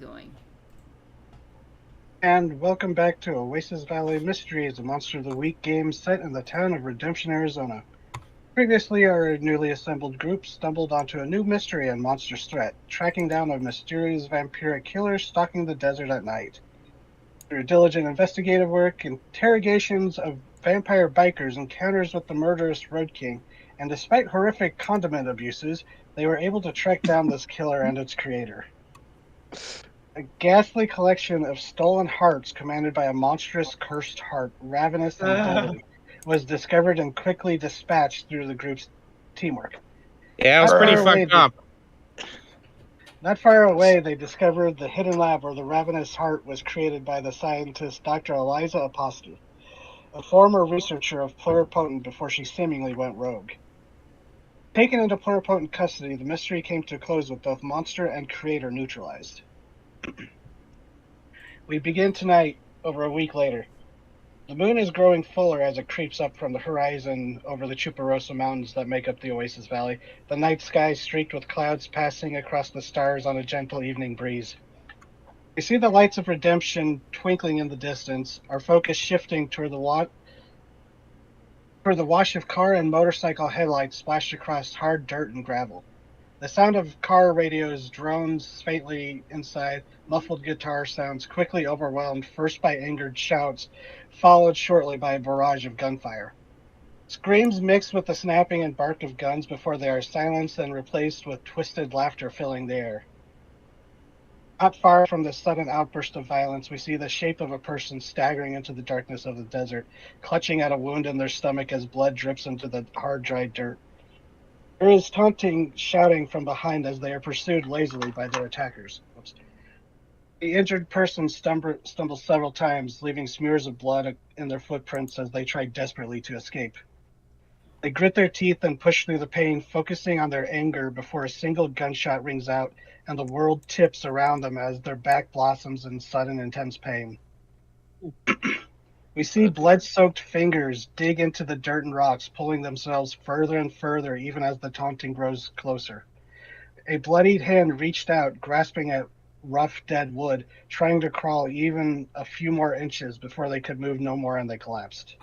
going. And welcome back to Oasis Valley Mysteries, a Monster of the Week game set in the town of Redemption, Arizona. Previously, our newly assembled group stumbled onto a new mystery and monster threat, tracking down a mysterious vampiric killer stalking the desert at night. Through diligent investigative work, interrogations of vampire bikers, encounters with the murderous Road King, and despite horrific condiment abuses, they were able to track down this killer and its creator. A ghastly collection of stolen hearts, commanded by a monstrous cursed heart, ravenous and Ah, deadly, was discovered and quickly dispatched through the group's teamwork. yeah, it was Not pretty far fucked away, up. they discovered the hidden lab where the ravenous heart was created by the scientist Dr. Eliza Apostle, a former researcher of pluripotent before she seemingly went rogue. Taken into pluripotent custody, the mystery came to a close with both monster and creator neutralized. We begin tonight, over a week later. The moon is growing fuller as it creeps up from the horizon over the Chuparosa Mountains that make up the Oasis Valley, the night sky streaked with clouds passing across the stars on a gentle evening breeze. We see the lights of redemption twinkling in the distance, our focus shifting toward the wash of car and motorcycle headlights splashed across hard dirt and gravel. The sound of car radios drones faintly inside, muffled guitar sounds quickly overwhelmed first by angered shouts, followed shortly by a barrage of gunfire. Screams mix with the snapping and bark of guns before they are silenced and replaced with twisted laughter filling the air. Not far from this sudden outburst of violence, we see the shape of a person staggering into the darkness of the desert, clutching at a wound in their stomach as blood drips into the hard, dry dirt. There is taunting shouting from behind as they are pursued lazily by their attackers. Oops. The injured person stumbles several times, leaving smears of blood in their footprints as they try desperately to escape. They grit their teeth and push through the pain, focusing on their anger before a single gunshot rings out and the world tips around them as their back blossoms in sudden intense pain. We see blood soaked fingers dig into the dirt and rocks, pulling themselves further and further even as the taunting grows closer. A bloodied hand reached out, grasping at rough dead wood, trying to crawl even a few more inches before they could move no more and they collapsed.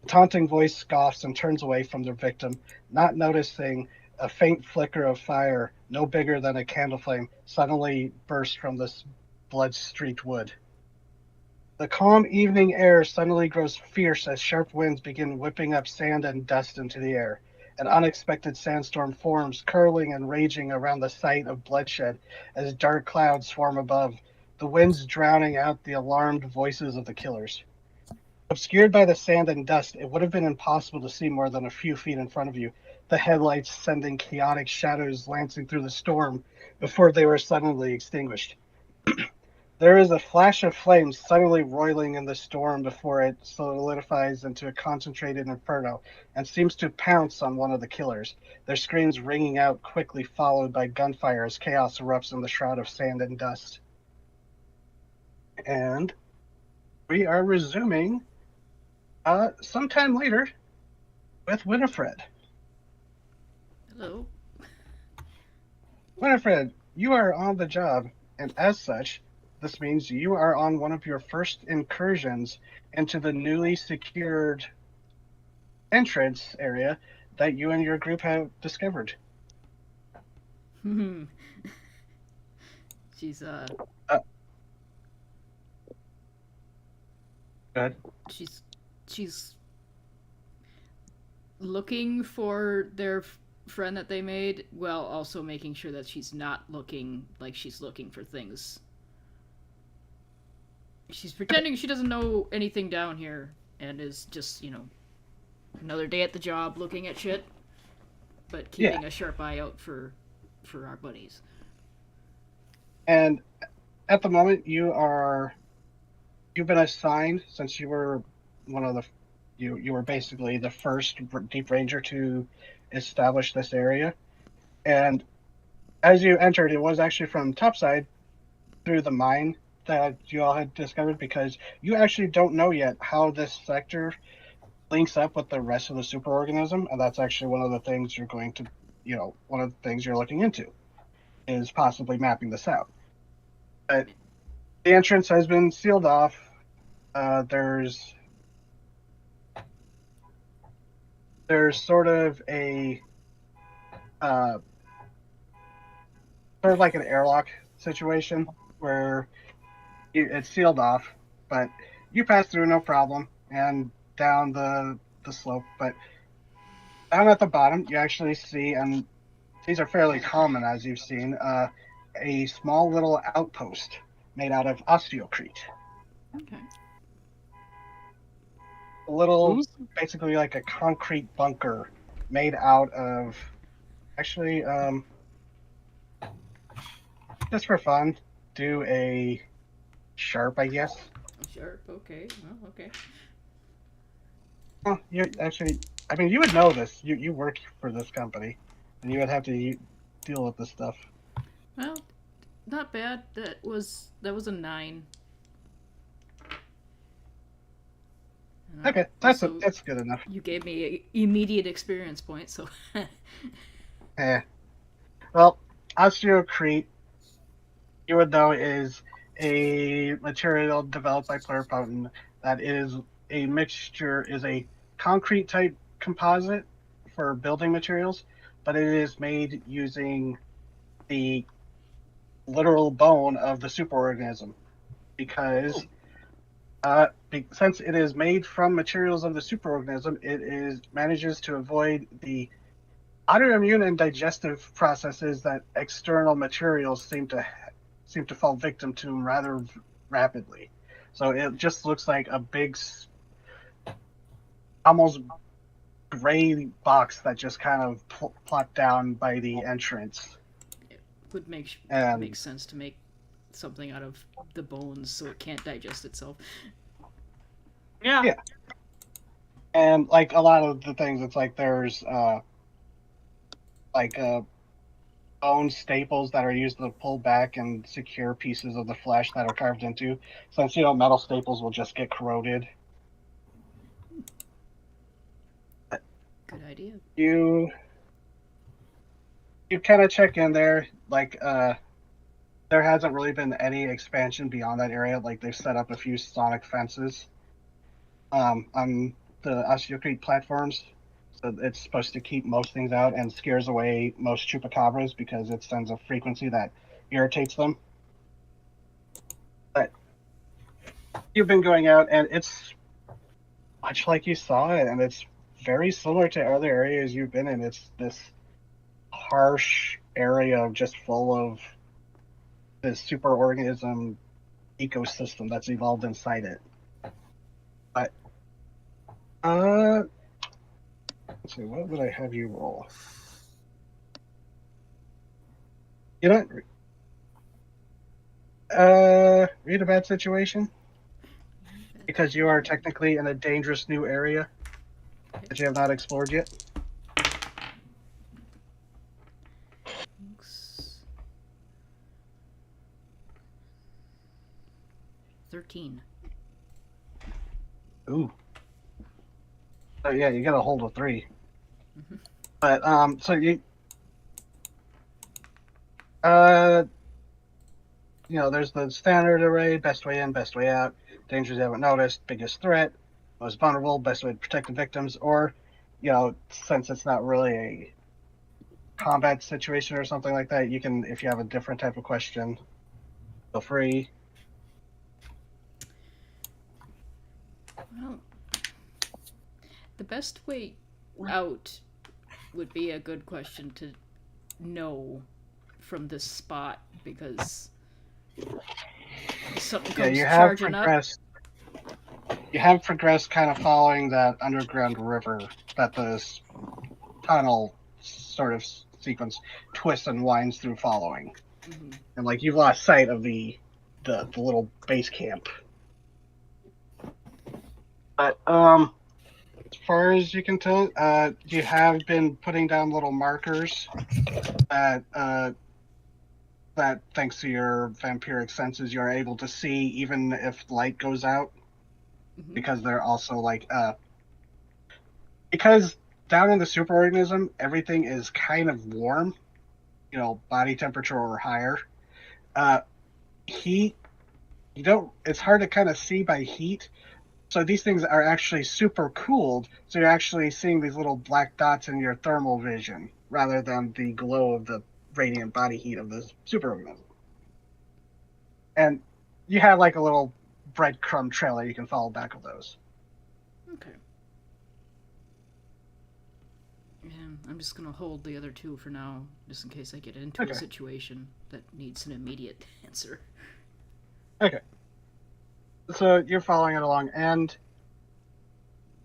The taunting voice scoffs and turns away from their victim, not noticing a faint flicker of fire, no bigger than a candle flame, suddenly burst from this blood streaked wood. The calm evening air suddenly grows fierce as sharp winds begin whipping up sand and dust into the air. An unexpected sandstorm forms, curling and raging around the site of bloodshed as dark clouds swarm above, the winds drowning out the alarmed voices of the killers. Obscured by the sand and dust, it would have been impossible to see more than a few feet in front of you, the headlights sending chaotic shadows lancing through the storm before they were suddenly extinguished. There is a flash of flame suddenly roiling in the storm before it solidifies into a concentrated inferno and seems to pounce on one of the killers, their screams ringing out quickly, followed by gunfire as chaos erupts in the shroud of sand and dust. And we are resuming sometime later with Winifred. Hello. Winifred, you are on the job, and as such, this means you are on one of your first incursions into the newly secured entrance area that you and your group have discovered. she's Uh, Good. she's she's looking for their friend that they made, while also making sure that she's not looking like she's looking for things. She's pretending she doesn't know anything down here and is just, another day at the job looking at shit, but Yeah, keeping a sharp eye out for our buddies. and at the moment you've been assigned since you were one of the you were basically the first deep ranger to establish this area. And as you entered, it was actually from topside through the mine that you all had discovered because you actually don't know yet how this sector links up with the rest of the superorganism, and that's actually one of the things you're going to, one of the things you're looking into is possibly mapping this out. But the entrance has been sealed off. There's sort of a uh, sort of like an airlock situation where it's sealed off, but you pass through no problem and down the slope. But down at the bottom, you actually see, and these are fairly common as you've seen, a small little outpost made out of osteocrete. Okay. A little, Who's basically like a concrete bunker made out of, actually, just for fun, do a sharp, I guess. Sharp. Okay. Well, okay. Oh, you actually, I mean, you would know this. You work for this company, and you would have to deal with this stuff. Well, not bad. That was a 9. And Okay, also, that's good enough. you gave me a immediate experience point, so Yeah. Well, osteocrete, you would know, is a material developed by pluripotent that is a concrete type composite for building materials, but it is made using the literal bone of the superorganism because since it is made from materials of the superorganism, manages to avoid the autoimmune and digestive processes that external materials seem to fall victim to rather rapidly. So it just looks like a big, almost gray box that just kind of plopped down by the entrance. it would make And sense to make something out of the bones so it can't digest itself. yeah. yeah, and like a lot of the things, it's like there's like bone staples that are used to pull back and secure pieces of the flesh that are carved into. Since metal staples will just get corroded. Good idea. You kind of check in there, like there hasn't really been any expansion beyond that area. Like they've set up a few sonic fences on the osteocrete platforms. So it's supposed to keep most things out and scares away most chupacabras because it sends a frequency that irritates them. But you've been going out, and it's much like you saw it, and it's very similar to other areas you've been in. It's this harsh area just full of this superorganism ecosystem that's evolved inside it. But let's see, what would I have you roll? You don't read a bad situation because you are technically in a dangerous new area that you have not explored yet. 13. Ooh. So yeah, you got a hold of 3. Mhm. But so there's the standard array: best way in, best way out, dangers you haven't noticed, biggest threat, most vulnerable, best way to protect the victims, or since it's not really a combat situation or something like that, you can, if you have a different type of question, feel free. Well, the best way out would be a good question to know from this spot because if something comes charging up. You have progressed kind of following that underground river that this tunnel sort of sequence twists and winds through following. Mm-hmm. And like you've lost sight of the little base camp. But as far as you can tell, you have been putting down little markers that thanks to your vampiric senses you are able to see even if light goes out. Mm-hmm. Because they're also like because down in the superorganism everything is kind of warm, body temperature or higher. heat, it's hard to kind of see by heat. So these things are actually super cooled. So you're actually seeing these little black dots in your thermal vision rather than the glow of the radiant body heat of the superorganism. And you have like a little breadcrumb trail that you can follow back of those. Okay. Yeah, I'm just gonna hold the other two for now, just in case I get into Okay. a situation that needs an immediate answer. Okay. So you're following it along, and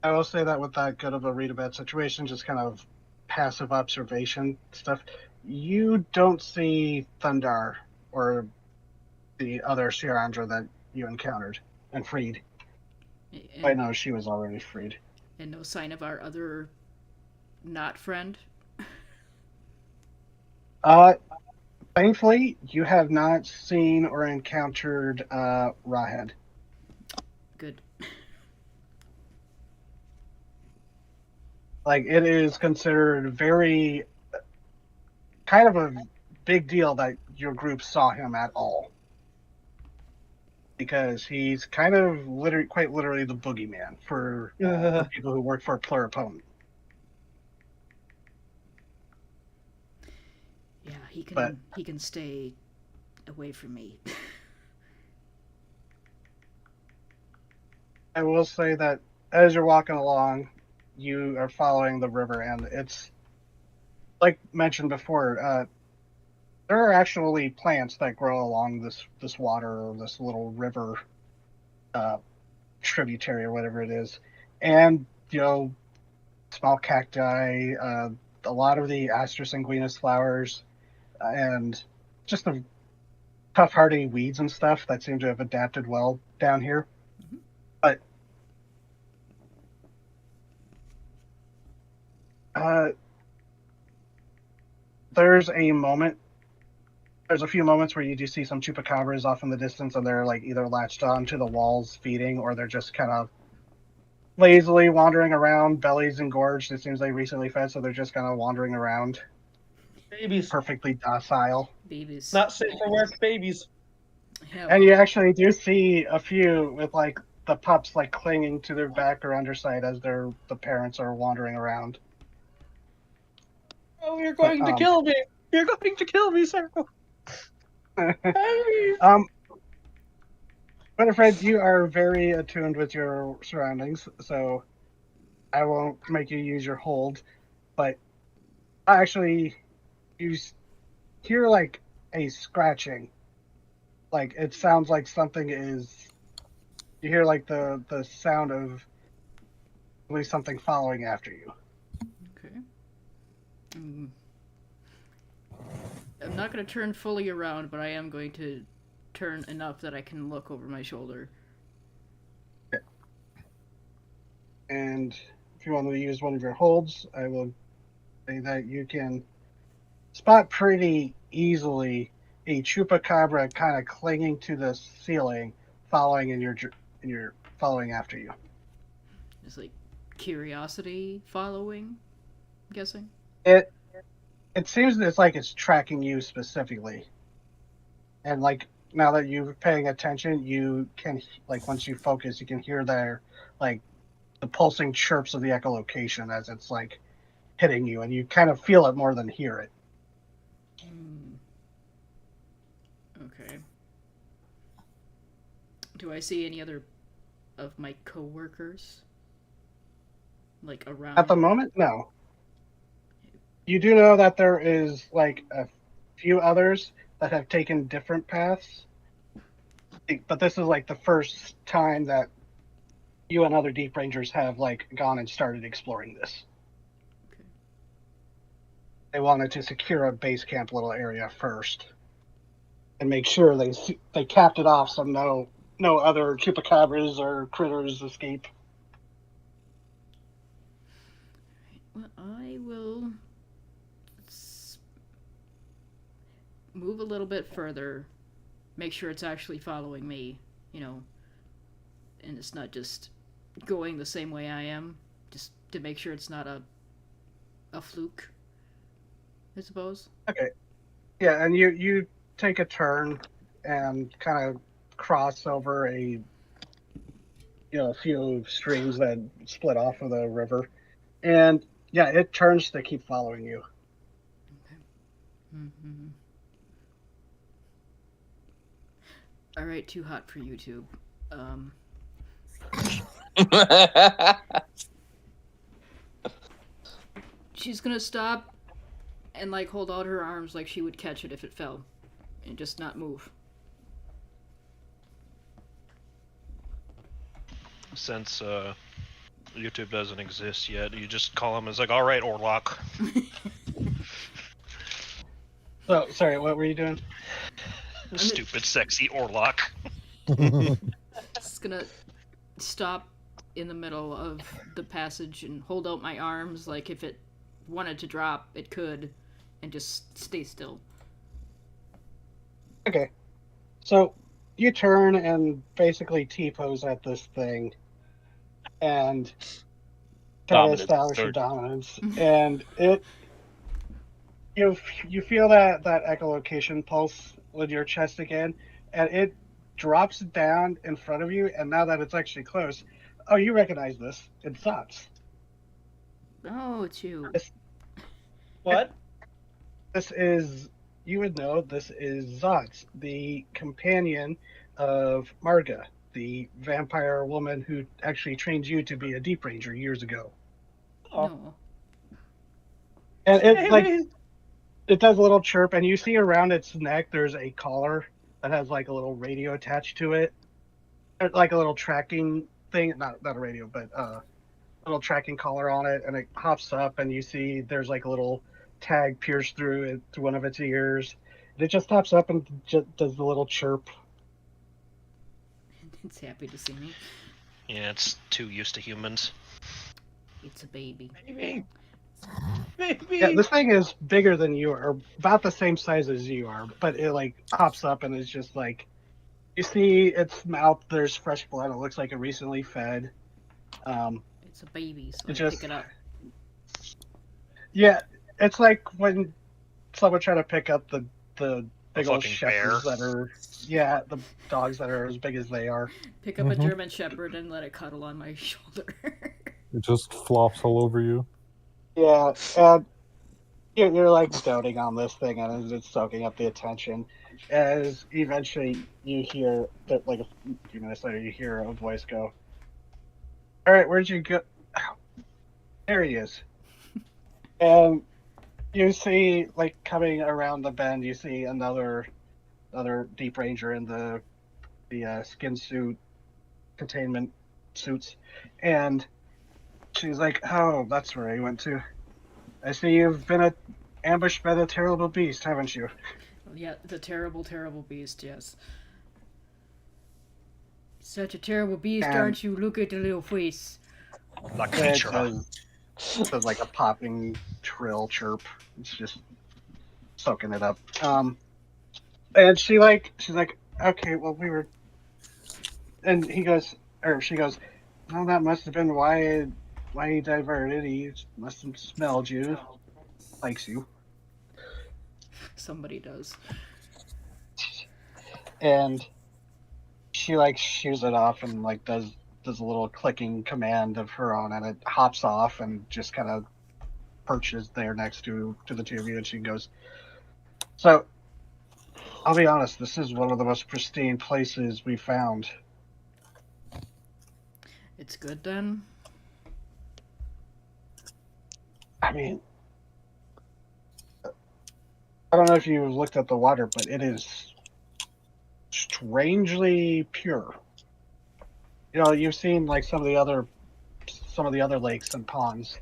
I will say that with that good of a read about situation, just kind of passive observation stuff, you don't see Thundar or the other Shirandra that you encountered and freed. Wait, And, no, she was already freed. and no sign of our other not friend. Uh, Thankfully, you have not seen or encountered Rahed. Good. Like, it is considered very kind of a big deal that your group saw him at all. Because he's kind of quite literally the boogeyman for people who work for Pluripone. Yeah, But he can stay away from me. I will say that as you're walking along, you are following the river, and it's like mentioned before. There are actually plants that grow along this water or this little river uh, tributary or whatever it is, and small cacti, a lot of the Aster sanguinis flowers, and just the tough hardy weeds and stuff that seem to have adapted well down here. Mm-hmm. But uh, there's a few moments where you do see some chupacabras off in the distance, and they're like either latched onto the walls feeding, or they're just kind of lazily wandering around, bellies engorged. It seems they recently fed, so they're just kind of wandering around, Babies. perfectly docile. Babies. Not safe for work, babies. Yeah, And you actually do see a few with like the pups like clinging to their back or underside as the parents are wandering around. Oh, you're going to kill me. You're going to kill me, sir. um, but Fred, you are very attuned with your surroundings, so I won't make you use your hold. But actually, you hear like a scratching. Like it sounds like something is. You hear like the sound of something following after you. okay. I'm not going to turn fully around, but I am going to turn enough that I can look over my shoulder. And if you want to use one of your holds, I will say that you can spot pretty easily a chupacabra kind of clinging to the ceiling, following in your following after you. It's like curiosity following, I'm guessing. It seems that it's like it's tracking you specifically, and like now that you're paying attention, you can like once you focus, you can hear their like the pulsing chirps of the echolocation as it's like hitting you, and you kind of feel it more than hear it. Okay. Do I see any other of my coworkers? Like around? At the moment, no. You do know that there is like a few others that have taken different paths, but this is like the first time that you and other Deep Rangers have like gone and started exploring this. Okay. They wanted to secure a base camp little area first and make sure they capped it off so no other chupacabras or critters escape. Well, I will move a little bit further, make sure it's actually following me, and it's not just going the same way I am, just to make sure it's not a fluke, I suppose. Okay. Yeah, and you take a turn and kind of cross over a few streams that split off of the river. And yeah, it turns to keep following you. Mm-hmm. All right, too hot for YouTube. She's gonna stop and like hold out her arms like she would catch it if it fell, and just not move. Since YouTube doesn't exist yet, you just call him. It's like, all right, Orlok. So sorry, what were you doing? Stupid, sexy Orlok. It's gonna stop in the middle of the passage and hold out my arms like if it wanted to drop, it could, and just stay still. Okay. So you turn and basically T-pose at this thing and try to Dominance, establish your sir. dominance. And you feel that echolocation pulse with your chest again, and it drops down in front of you, and now that it's actually close, oh, you recognize this. It's Zots. Oh, it's you. What? This is, you would know, this is Zots, the companion of Marga, the vampire woman who actually trained you to be a Deep Ranger years ago. No. And it does a little chirp, and you see around its neck there's a collar that has like a little radio attached to it, like a little tracking thing, not a radio, but a little tracking collar on it, and it hops up, and you see there's like a little tag pierced through it, through one of its ears. And it just hops up and just does the little chirp. It's happy to see me. Yeah, it's too used to humans. It's a baby. Baby. Baby. Yeah, this thing is bigger than you are, about the same size as you are, but it like hops up and is just like, you see its mouth, there's fresh blood, it looks like it recently fed. It's a baby, so It I just- pick it up. Yeah, it's like when someone tried to pick up the big old fucking shepherds bear. that are, yeah, the dogs that are as big as they are. Pick up a German Shepherd and let it cuddle on my shoulder. It just flops all over you. Yeah, and you're like doting on this thing, and it's soaking up the attention. As eventually you hear that, like a few minutes later, you hear a voice go, "All right, where'd you go?" Ow. There he is. And you see, like coming around the bend, you see another Deep Ranger in the skin suit, containment suits, and she's like, "Oh, that's where I went to. I see you've been ambushed by the terrible beast, haven't you?" Yeah, the terrible, terrible beast, yes. Such a terrible beast, And- aren't you? Look at the little face. La It creature. does like a popping trill chirp. It's just soaking it up. And she's like, "Okay, well, we were," and she goes, "Well, that must have been why he diverted. He must have smelled you, likes you." Somebody does. And she like shoos it off and like does a little clicking command of her own, and it hops off and just kind of perches there next to the two of you, and she goes, "So, I'll be honest, this is one of the most pristine places we found." It's good then? I mean, I don't know if you've looked at the water, but it is strangely pure. You know, you've seen like some of the other lakes and ponds,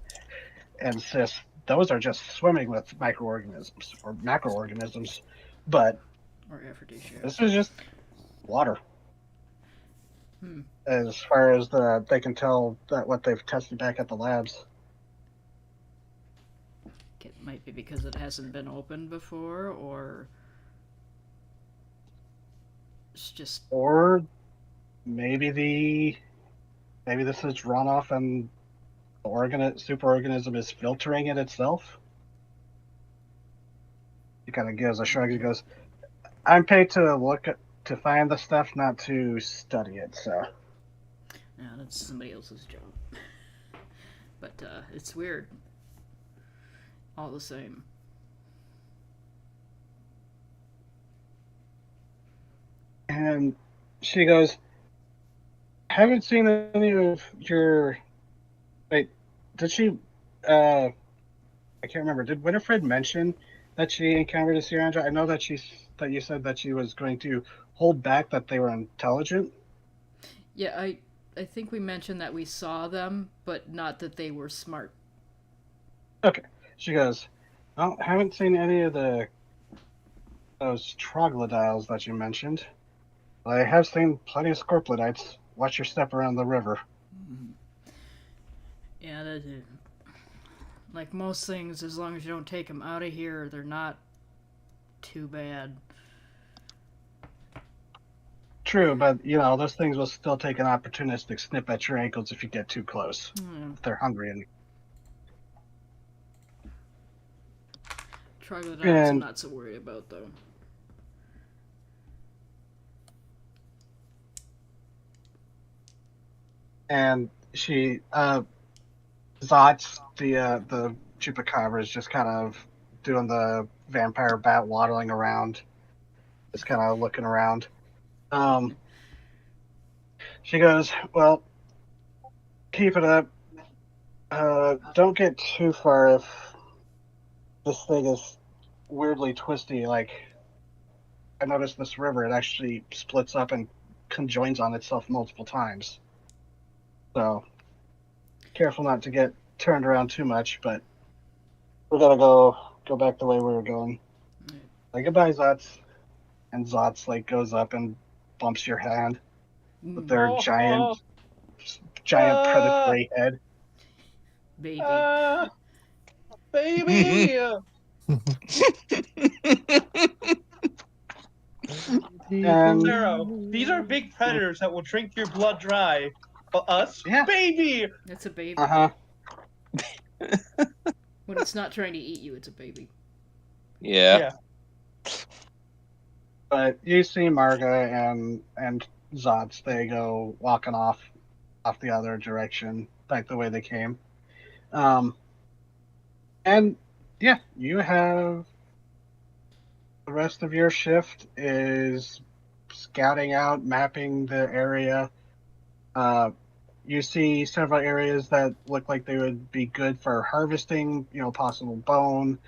and sis, those are just swimming with microorganisms or macroorganisms, but Or aphrodisiac. this is just water. Hmm. As far as they can tell that what they've tested back at the labs. It might be because it hasn't been opened before, or it's just Or maybe this is runoff and the superorganism is filtering it itself. He kind of gives a shrug. He goes, "I'm paid to look to find the stuff, not to study it. So Yeah, that's somebody else's job. But it's weird. All the same. and she goes, haven't seen any of your. Wait, did she? I can't remember. Did Winifred mention that she encountered a Siranja? I know that that you said that she was going to hold back that they were intelligent. Yeah, I think we mentioned that we saw them, but not that they were smart. Okay. She goes, well, haven't seen any of those troglodyles that you mentioned. But I have seen plenty of scorpionites. Watch your step around the river. Yeah, that is. Like most things, as long as you don't take them out of here, they're not too bad. True, but those things will still take an opportunistic snip at your ankles if you get too close. If they're hungry and Troglodytes I'm not so worried about, though. and she Zots, the chupacabra, is just kind of doing the vampire bat waddling around, just kind of looking around. She goes, well, keep it up. Don't get too far if this thing is weirdly twisty. Like, I noticed this river, it actually splits up and conjoins on itself multiple times. So, careful not to get turned around too much, but we're gonna go back the way we were going. Like, goodbye, Zots. And Zots, goes up and bumps your hand with their giant predatory head. Baby. Baby! Zero, these are big predators that will drink your blood dry. But us? Yeah. Baby! That's a baby. Uh-huh. When it's not trying to eat you, it's a baby. Yeah. But you see Marga and Zots, they go walking off the other direction, back the way they came. And yeah, you have the rest of your shift is scouting out, mapping the area. You see several areas that look like they would be good for harvesting, possible bone.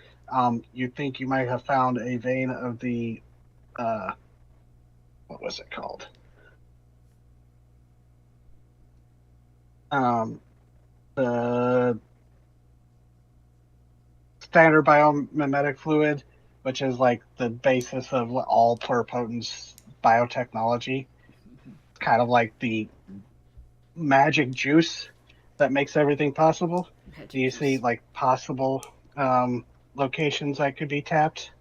You think you might have found a vein of the what was it called? The standard biomimetic fluid, which is like the basis of all pluripotent's biotechnology. It's kind of like the magic juice that makes everything possible. Do you see possible locations that could be tapped?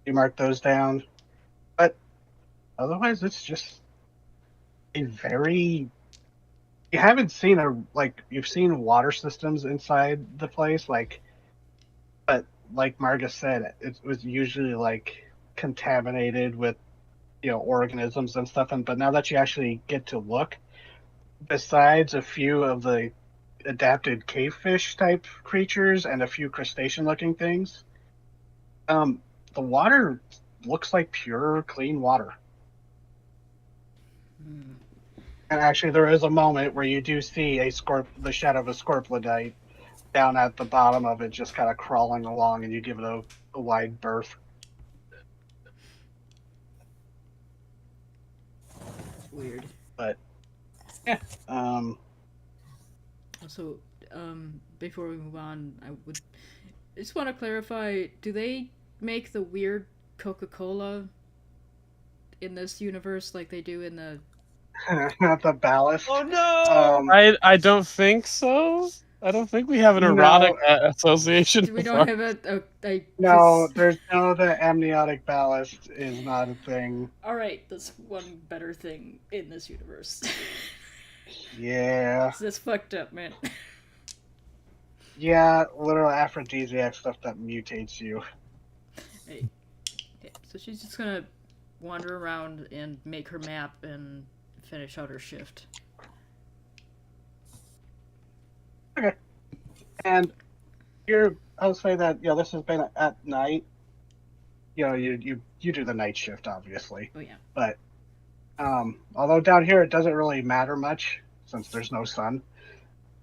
You mark those down. But otherwise, it's just a very. You haven't seen you've seen water systems inside the place, but like Marga said, it was usually contaminated with organisms and stuff. But now that you actually get to look, besides a few of the adapted cavefish type creatures and a few crustacean looking things, the water looks like pure, clean water. And actually, there is a moment where you do see the shadow of a scorpiodite down at the bottom of it, just kind of crawling along, and you give it a wide berth. Weird. But yeah. So, before we move on, I just want to clarify: do they make the weird Coca-Cola in this universe like they do in the? Not the ballast. Oh no! I don't think so. I don't think we have an erotic association. We don't have a No, there's the amniotic ballast is not a thing. Alright, that's one better thing in this universe. Yeah. That's fucked up, man. Yeah, literal aphrodisiac stuff that mutates you. Hey. Okay, so she's just gonna wander around and make her map and finish out her shift. Okay. And I'll say that, this has been at night. You do the night shift, obviously. Oh, yeah. But, although down here it doesn't really matter much, since there's no sun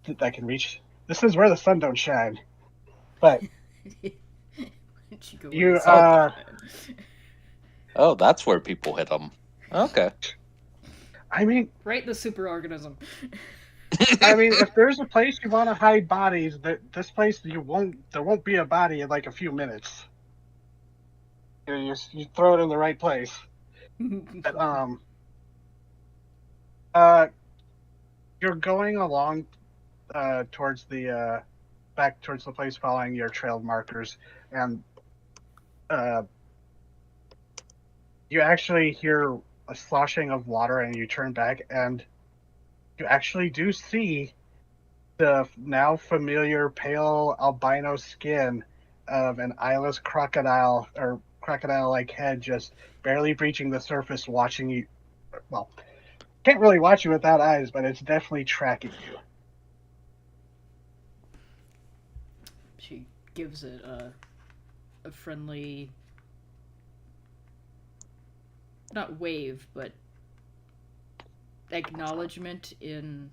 that can reach. This is where the sun don't shine. But you, Oh, that's where people hit them. Okay. I mean, right in the superorganism. if there's a place you want to hide bodies, this place there won't be a body in like a few minutes. You throw it in the right place. But, you're going along towards the back towards the place, following your trail markers, and you actually hear a sloshing of water, and you turn back, and you actually do see the now familiar pale albino skin of an eyeless crocodile, or crocodile-like head, just barely breaching the surface, watching you. Well, can't really watch you without eyes, but it's definitely tracking you. She gives it a friendly, not wave, but acknowledgement in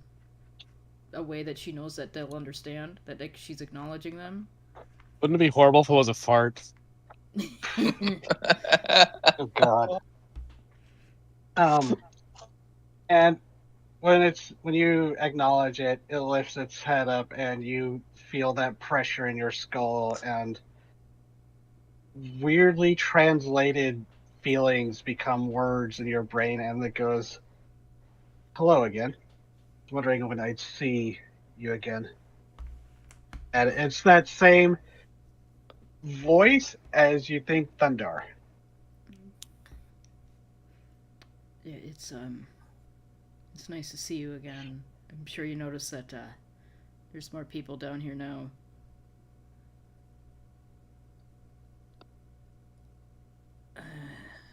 a way that she knows that they'll understand, that she's acknowledging them. Wouldn't it be horrible if it was a fart? Oh God. And when you acknowledge it, it lifts its head up, and you feel that pressure in your skull, and weirdly translated feelings become words in your brain, and it goes, "Hello again. Wondering when I'd see you again." And it's that same voice as you think Thundar. Yeah, it's nice to see you again. I'm sure you noticed that there's more people down here now.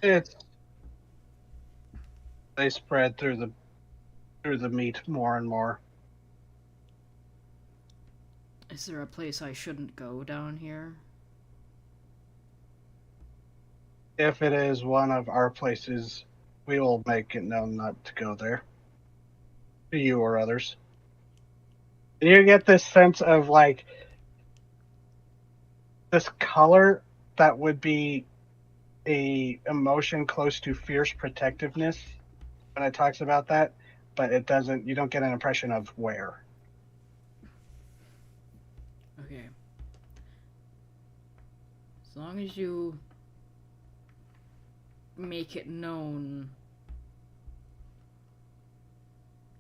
They spread through the meat more and more. Is there a place I shouldn't go down here? If it is one of our places, we will make it known not to go there. To you or others. You get this sense of like this color that would be a emotion close to fierce protectiveness when it talks about that, but you don't get an impression of where. Okay. As long as you make it known,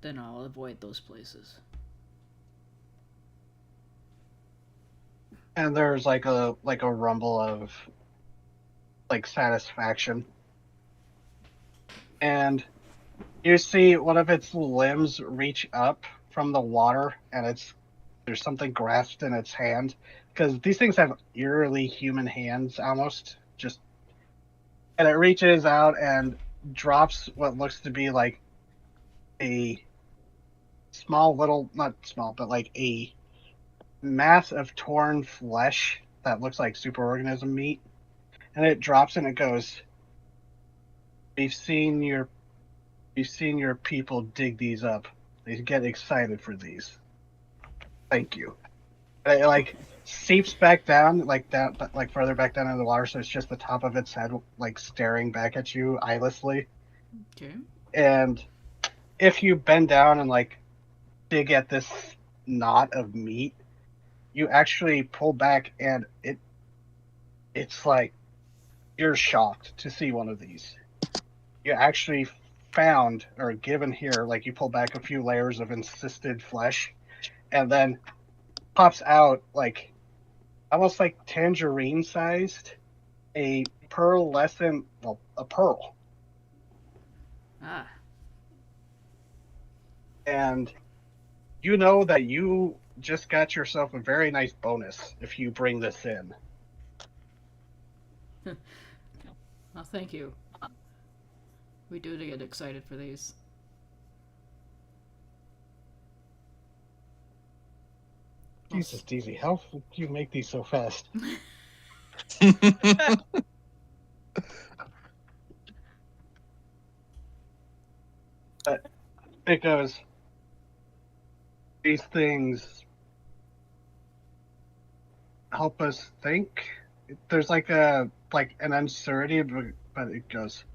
then I'll avoid those places. And there's like a rumble of like satisfaction. And you see one of its limbs reach up from the water, and there's something grasped in its hand, because these things have eerily human hands almost, and it reaches out and drops what looks to be like a small little, not small, but like a mass of torn flesh that looks like superorganism meat, and it drops and it goes, we've seen your people dig these up. They get excited for these. Thank you. And it like seeps back down, like further back down into the water, so it's just the top of its head like staring back at you eyelessly. Okay. And if you bend down and like dig at this knot of meat, you actually pull back, and it's like you're shocked to see one of these. You actually found or given here, like you pull back a few layers of encysted flesh, and then pops out like almost like tangerine sized a pearlescent, well, a pearl. Ah. And you know that you just got yourself a very nice bonus if you bring this in. Well, thank you. We do get excited for these. Jesus, Daisy, how do you make these so fast? But it goes, these things help us think. There's like an uncertainty, but it goes.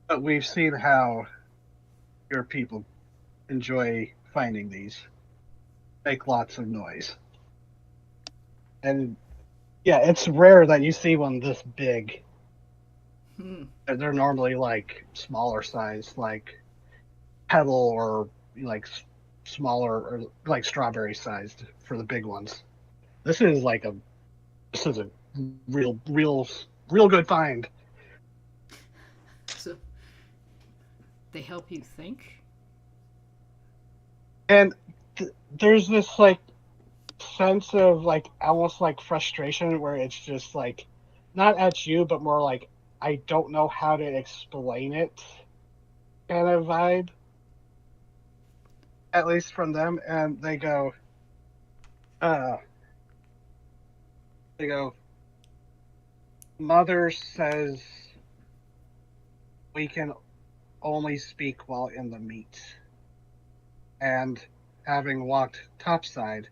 But we've seen how your people enjoy finding these, make lots of noise, and yeah, it's rare that you see one this big. Hmm. They're normally like smaller size, like pebble or like smaller or like strawberry sized for the big ones. This is a real good find. So they help you think? And there's this like sense of like almost like frustration where it's just like not at you but more like I don't know how to explain it kind of vibe, at least from them. And uh they go, mother says we can only speak while in the meat, and having walked topside,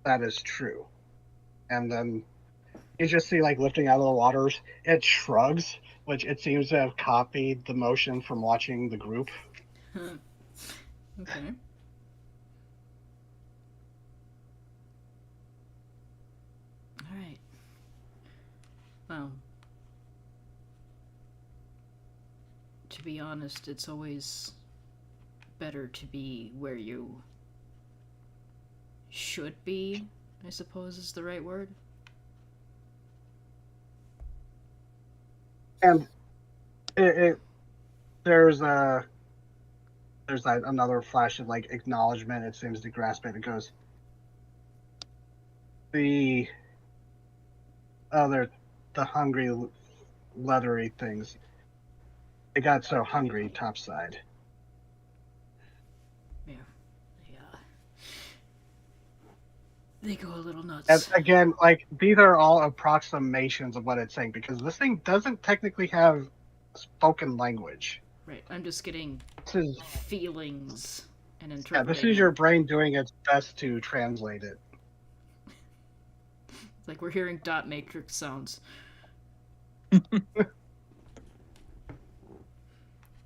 that is true. And then you just see like lifting out of the waters, it shrugs, which it seems to have copied the motion from watching the group. Huh. Okay. Alright. Well, to be honest, it's always better to be where you should be, I suppose is the right word. And it there's a there's like another flash of like acknowledgement. It seems to grasp it. It goes, the other, the hungry leathery things. They got so hungry topside. Yeah. They go a little And nuts. again, like these are all approximations of what it's saying because this thing doesn't technically have spoken language. Right. I'm just getting This is feelings and this interpreting is your it. brain doing its best to translate it. It's like we're hearing dot matrix sounds.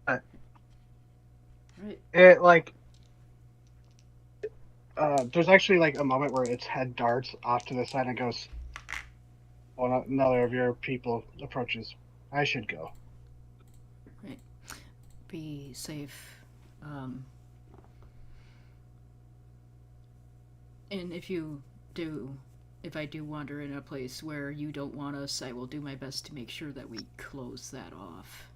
But Right. it like there's actually like a moment where its head darts off to the side and goes, well, another of your people approaches. I should go. Right. Be safe. And if I do wander in a place where you don't want us, I will do my best to make sure that we close that off.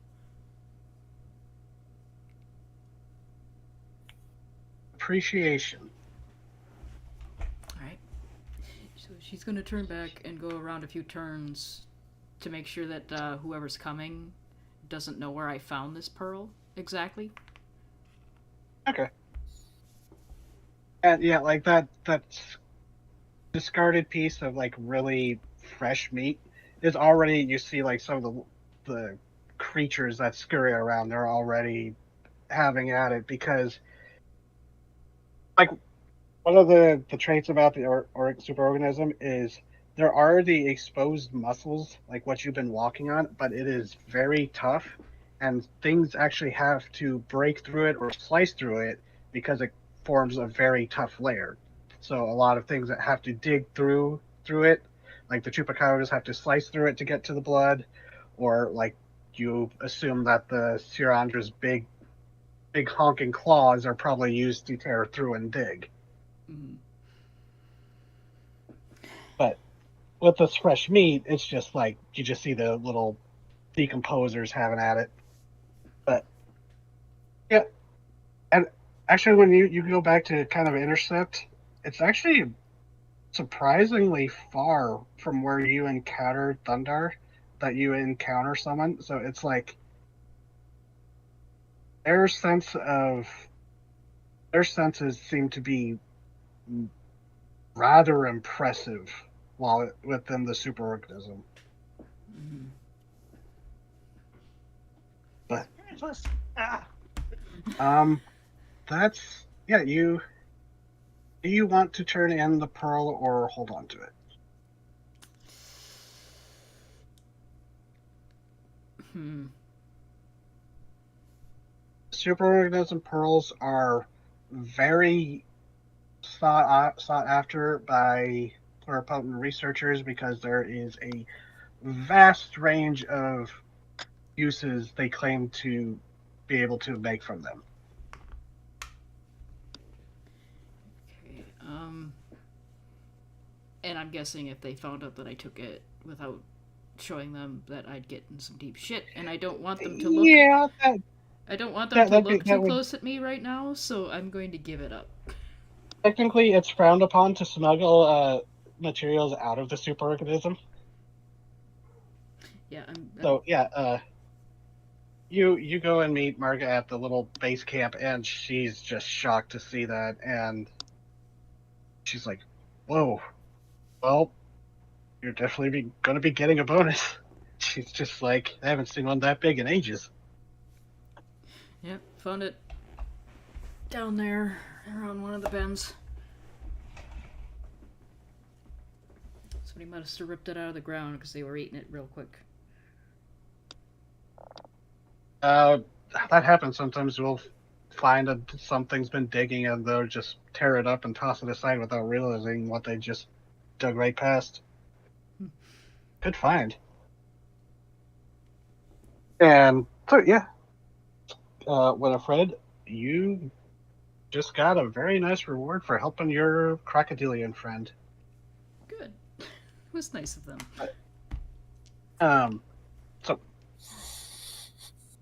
Appreciation. Alright. So she's gonna turn back and go around a few turns to make sure that whoever's coming doesn't know where I found this pearl exactly. Okay. And yeah, like that discarded piece of like really fresh meat is already, you see like some of the creatures that scurry around, they're already having at it because like one of the traits about the superorganism is there are the exposed muscles, like what you've been walking on, but it is very tough, and things actually have to break through it or slice through it because it forms a very tough layer. So a lot of things that have to dig through it, like the chupacabras have to slice through it to get to the blood, or like you assume that the Sirandra's big honking claws are probably used to tear through and dig. Mm. But with this fresh meat, it's just like you just see the little decomposers having at it. But yeah, and actually, when you go back to kind of intercept, it's actually surprisingly far from where you encountered Thundar that you encounter someone. So it's like their senses seem to be rather impressive while within the superorganism. Mhm. But Ah. that's yeah. Do you want to turn in the pearl or hold on to it? Hmm. Superorganism pearls are very sought after by pluripotent researchers because there is a vast range of uses they claim to be able to make from them. Okay. And I'm guessing if they found out that I took it without showing them, that I'd get in some deep shit, and I don't want them to look. Yeah, I don't want them to look that too would close at me right now, so I'm going to give it up. technically it's frowned upon to smuggle materials out of the superorganism. Yeah, So yeah, you go and meet Marga at the little base camp, and she's just shocked to see that, and she's like, "Whoa, well, you're definitely going to be getting a bonus." She's just like, "I haven't seen one that big in ages." Yep, found it down there around one of the bends. Somebody must have ripped it out of the ground because they were eating it real quick. That happens sometimes. We'll find something's been digging, and they'll just tear it up and toss it aside without realizing what they just dug right past. Good find. And so yeah, Winifred, you just got a very nice reward for helping your crocodilian friend. Good. It was nice of them. So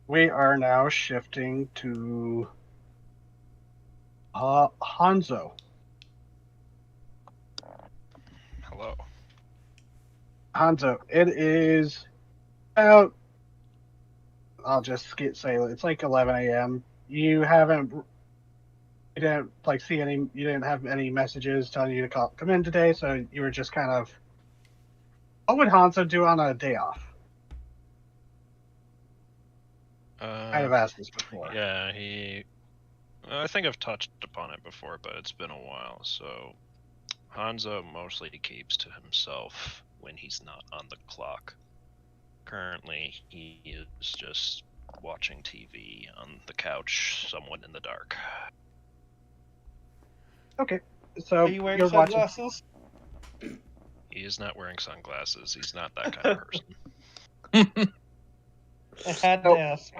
we are now shifting to Hanzo. Hello. Hanzo, it is about, I'll just say it's like 11 a.m. You didn't like see any, you didn't have any messages telling you to come in today, so you were just kind of, what would Hanzo do on a day off? I have asked this before. Yeah, I think I've touched upon it before, but it's been a while. So Hanzo mostly keeps to himself when he's not on the clock. Currently, he is just watching TV on the couch, somewhat in the dark. Okay, so Are you wearing you're watching. sunglasses? He is not wearing sunglasses. He's not that kind of person. I had to Nope. ask.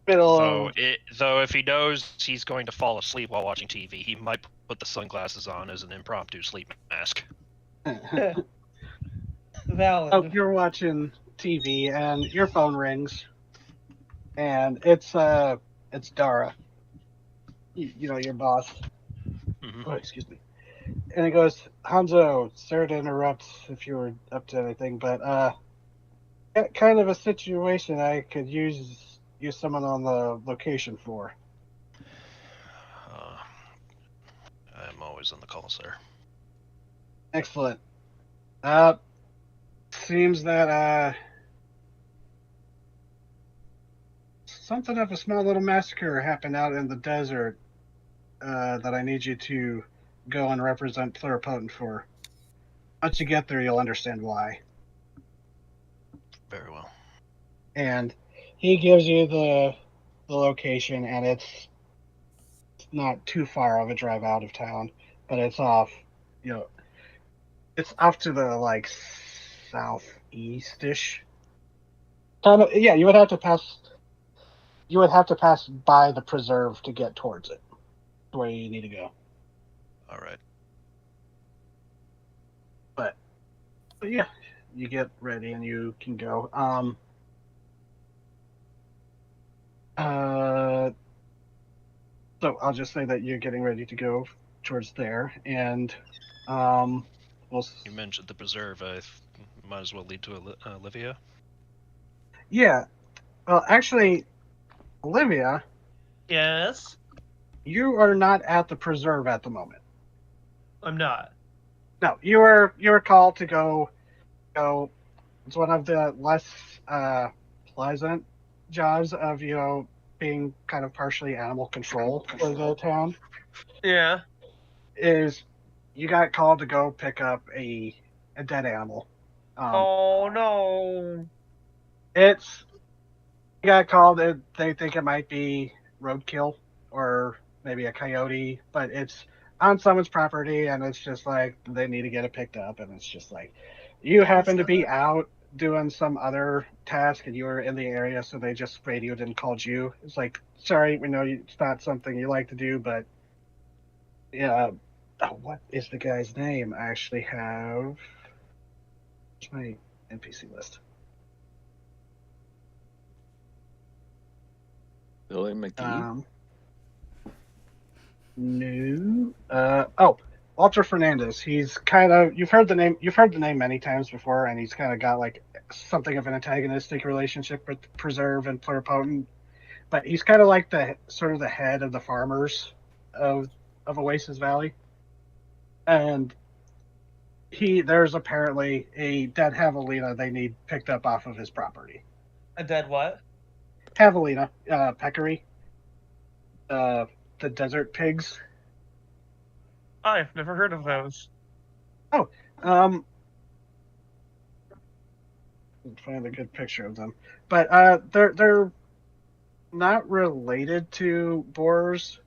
Middle Though if he knows he's going to fall asleep while watching TV, he might put the sunglasses on as an impromptu sleep mask. Valid. Oh, you're watching TV and your phone rings, and it's Dara, you know, your boss. Mhm. Oh, excuse me. And he goes, Hanzo, sorry to interrupt if you were up to anything, but got kind of a situation I could use someone on the location for. I'm always on the call, sir. Excellent. Seems that something of a small little massacre happened out in the desert that I need you to go and represent Pluripotent for. Once you get there, you'll understand why. Very well. And he gives you the location, and it's not too far of a drive out of town, but it's off, it's off to the like southeast-ish. Kind of, yeah. You would have to pass by the preserve to get towards it, where you need to go. All right. But yeah, you get ready and you can go. So I'll just say that you're getting ready to go towards there, and we'll. You mentioned the preserve. I might as well lead to Olivia. Yeah. Well, actually, Olivia, Yes? you are not at the preserve at the moment. I'm not. No, you were called to go. It's one of the less pleasant jobs of being kind of partially animal control for the town. Yeah. Is you got called to go pick up a dead animal. Oh, no. It's you got called. They think it might be roadkill or maybe a coyote, but it's on someone's property, and it's just like they need to get it picked up, and it's just like you happen to be out doing some other task, and you were in the area, so they just radioed and called you. It's like, sorry, we know it's not something you like to do, but yeah. Oh, what is the guy's name? I actually have my NPC list. Billy McGee. No. Walter Fernandez. He's kind of you've heard the name many times before, and he's kind of got like something of an antagonistic relationship with Preserve and Pluripotent, but he's kind of like the sort of the head of the farmers of Oasis Valley, and there's apparently a dead javelina they need picked up off of his property. A dead what? Javelina, peccary, the desert pigs. I've never heard of those. Um, find a good picture of them, but they're not related to boars,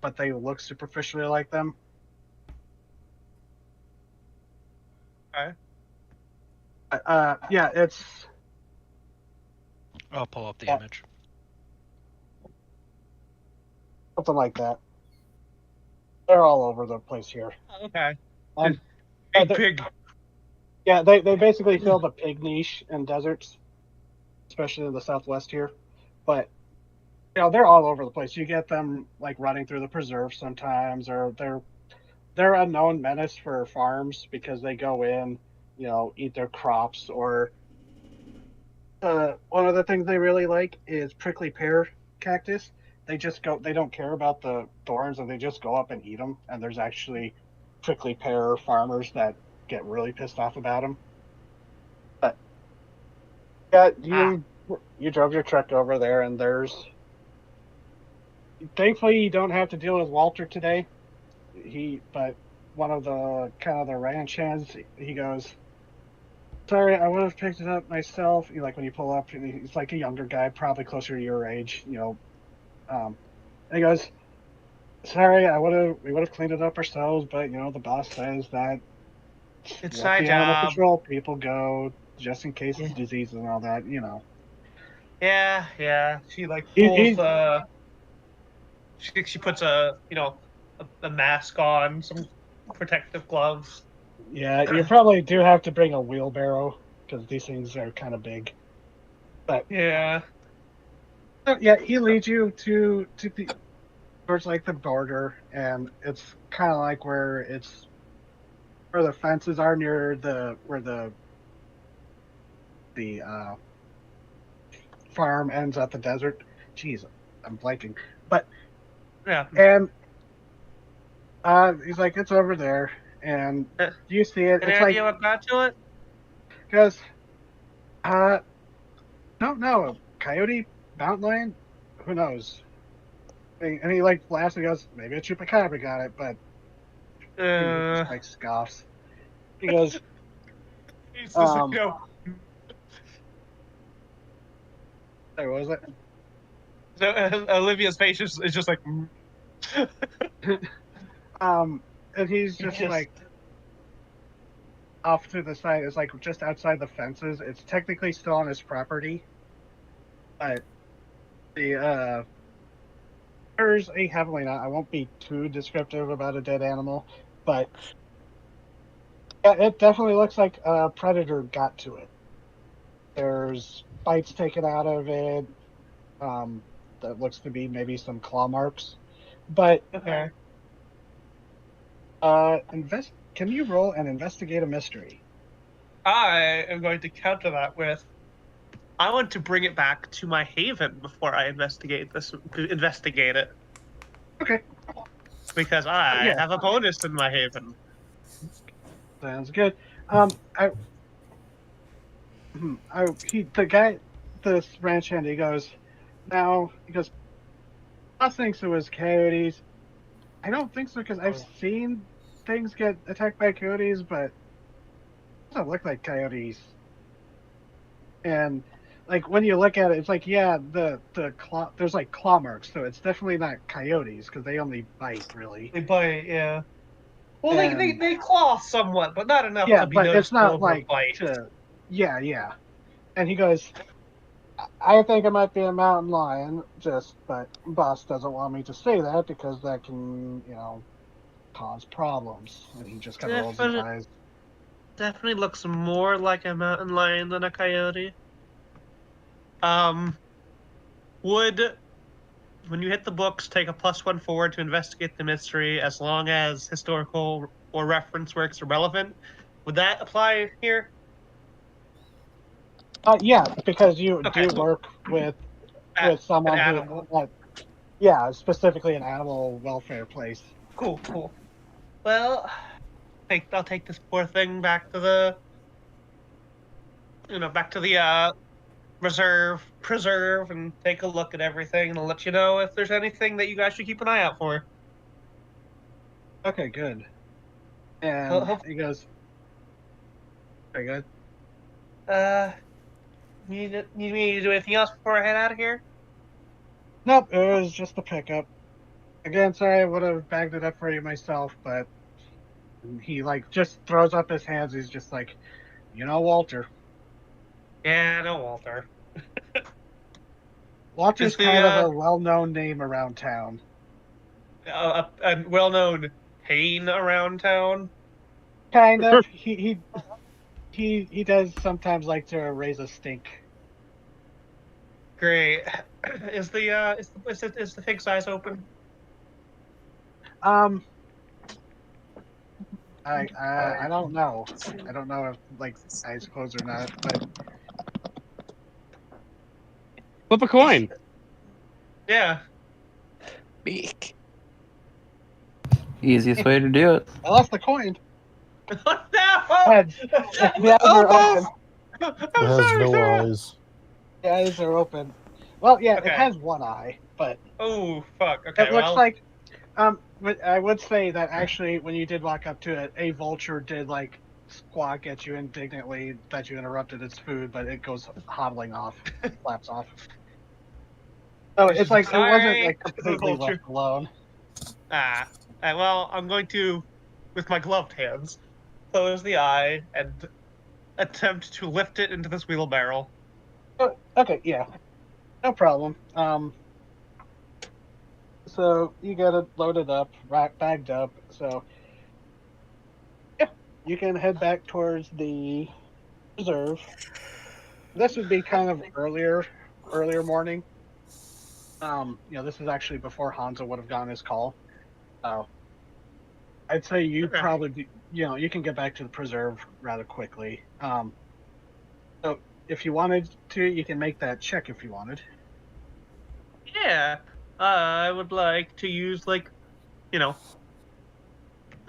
but they look superficially like them. Okay. Yeah, it's I'll pull up the Yeah. image. something like that. They're all over the place here. Okay. Um, Big they're- pig. yeah, they basically fill the pig niche in deserts, especially in the Southwest here. But they're all over the place. You get them like running through the preserve sometimes, or they're a known menace for farms because they go in, eat their crops. Or one of the things they really like is prickly pear cactus. They don't care about the thorns, and they just go up and eat them. And there's actually prickly pear farmers that get really pissed off about them. But yeah, you drove your truck over there, and thankfully you don't have to deal with Walter today. But one of the kind of the ranch hands, he goes, "Sorry, I would have picked it up myself." Like when you pull up, he's like a younger guy, probably closer to your age, and he goes, "Sorry, we would have cleaned it up ourselves, but the boss says that It's let my the animal job. control people go just in case Yeah. of diseases and all that." Yeah. She like He- pulls he- the. She puts a mask on, some protective gloves. Yeah, you probably do have to bring a wheelbarrow because these things are kind of big. Yeah. Yeah, he leads you to towards like the border, and it's kind of like where the fences are near where the farm ends at the desert. Jeez, I'm blanking. But Yeah. and he's like, it's over there, and Uh, you see it. Any It's like idea what got to it? because don't know, coyote, mountain lion, who knows? And he like laughs and goes, maybe a chupacabra got it, but he just like scoffs. He goes, He's just um, there was it. So Olivia's face is just like. And he's just like off to the side. It's like just outside the fences. It's technically still on his property, but there's a javelina. I won't be too descriptive about a dead animal, but yeah, it definitely looks like a predator got to it. There's bites taken out of it. That looks to be maybe some claw marks, but Okay. Can you roll and investigate a mystery? I am going to counter that with I want to bring it back to my haven before I investigate it. Okay. Because I Yeah. have a bonus in my haven. Sounds good. This ranch hand, he goes, I think so was coyotes. I don't think so because I've seen things get attacked by coyotes, but it doesn't look like coyotes. And like when you look at it, it's like there's like claw marks, so it's definitely not coyotes because they only bite really. They bite, yeah. Well, And, they claw somewhat, but not enough yeah, to be but it's noticeable not over like a bite. yeah. And he goes, I think it might be a mountain lion, but boss doesn't want me to say that because that can, cause problems. And he just kind of rolls his eyes. Definitely looks more like a mountain lion than a coyote. Would, when you hit the books, take a +1 forward to investigate the mystery as long as historical or reference works are relevant. Would that apply here? Yeah, because you Okay. do work with An someone animal. specifically an animal welfare place. Cool. Well, I'll take this poor thing back to the preserve, and take a look at everything, and I'll let you know if there's anything that you guys should keep an eye out for. Okay, good. And he goes, very good. Need me to do anything else before I head out of here? Nope, it was just a pickup. Again, sorry, I would have bagged it up for you myself, but he just throws up his hands. He's just like, Walter. Yeah, no, Walter. Walter's kind of a well-known name around town. A well-known pain around town. Kind of. He does sometimes like to raise a stink. Great. Is the pig size open? I don't know. I don't know if eyes closed or not, but Flip a coin. Yeah. Beak. Easiest way to do it. I lost the coin. No! Heads. The eyes are open. It has no eyes. The eyes are open. Well, yeah, Okay. it has one eye, but Oh, fuck. Okay, it looks like but I would say that actually when you did walk up to it, a vulture did squawk at you indignantly that you interrupted its food, but it goes hobbling off, flaps off. So it's it wasn't completely left alone. Well, I'm going to, with my gloved hands, close the eye and attempt to lift it into this wheelbarrow. Okay, yeah. No problem. So you got it loaded up, bagged up. So yeah, you can head back towards the reserve. This would be kind of earlier morning. This is actually before Hanzo would have gotten his call. I'd say you probably, you can get back to the preserve rather quickly. So if you wanted to, you can make that check if you wanted. Yeah, I would like to use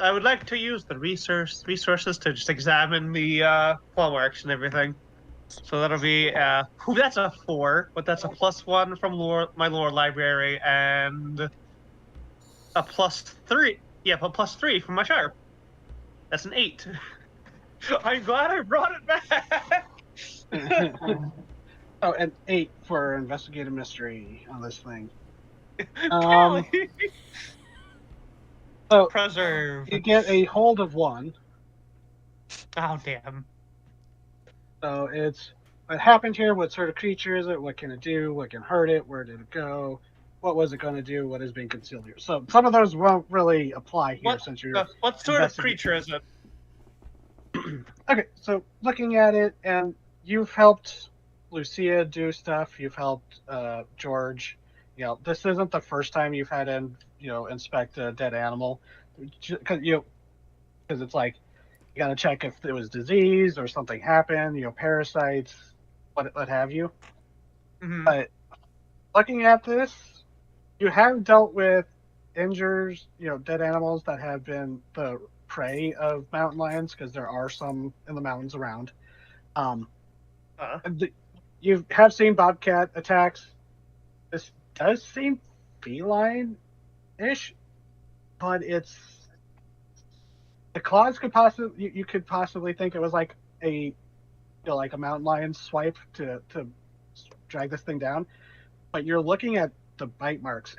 I would like to use the resources to just examine the claw marks and everything. So that'll be that's a 4, but that's a +1 from my lore library and a +3. Yeah, but +3 from my sharp. That's an 8. I'm glad I brought it back. Oh, and 8 for investigative mystery on this thing. So preserve. You get a hold of 1. Oh damn. So it's what happened here, what sort of creature is it, what can it do, what can hurt it, where did it go, what was it going to do, what is being concealed here. So some of those won't really apply here since you're what sort of creature is it? Okay, so looking at it, and you've helped Lucia do stuff, you've helped George. This isn't the first time you've had to inspect a dead animal, because it's you got to check if it was disease or something happened, parasites, what have you. Mhm. But looking at this, you have dealt with injures, dead animals that have been the prey of mountain lions, because there are some in the mountains around. Uh, You have seen bobcat attacks. This does seem feline-ish, but the claws could possibly you could possibly think it was like like a mountain lion swipe to drag this thing down. But you're looking at the bite marks.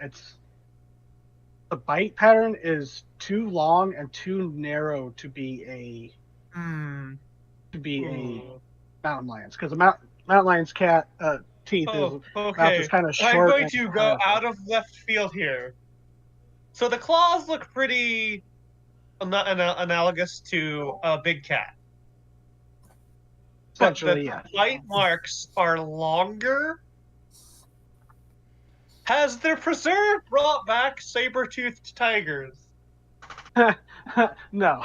The bite pattern is too long and too narrow to be hmm. a mountain lion's, because the mountain lion's teeth is Oh, mouth is okay. kind of I'm short going and to go powerful. out of left field here. So the claws look pretty analogous to a big cat, but the Essentially, yeah. bite marks are longer. Has their preserve brought back saber-toothed tigers? No,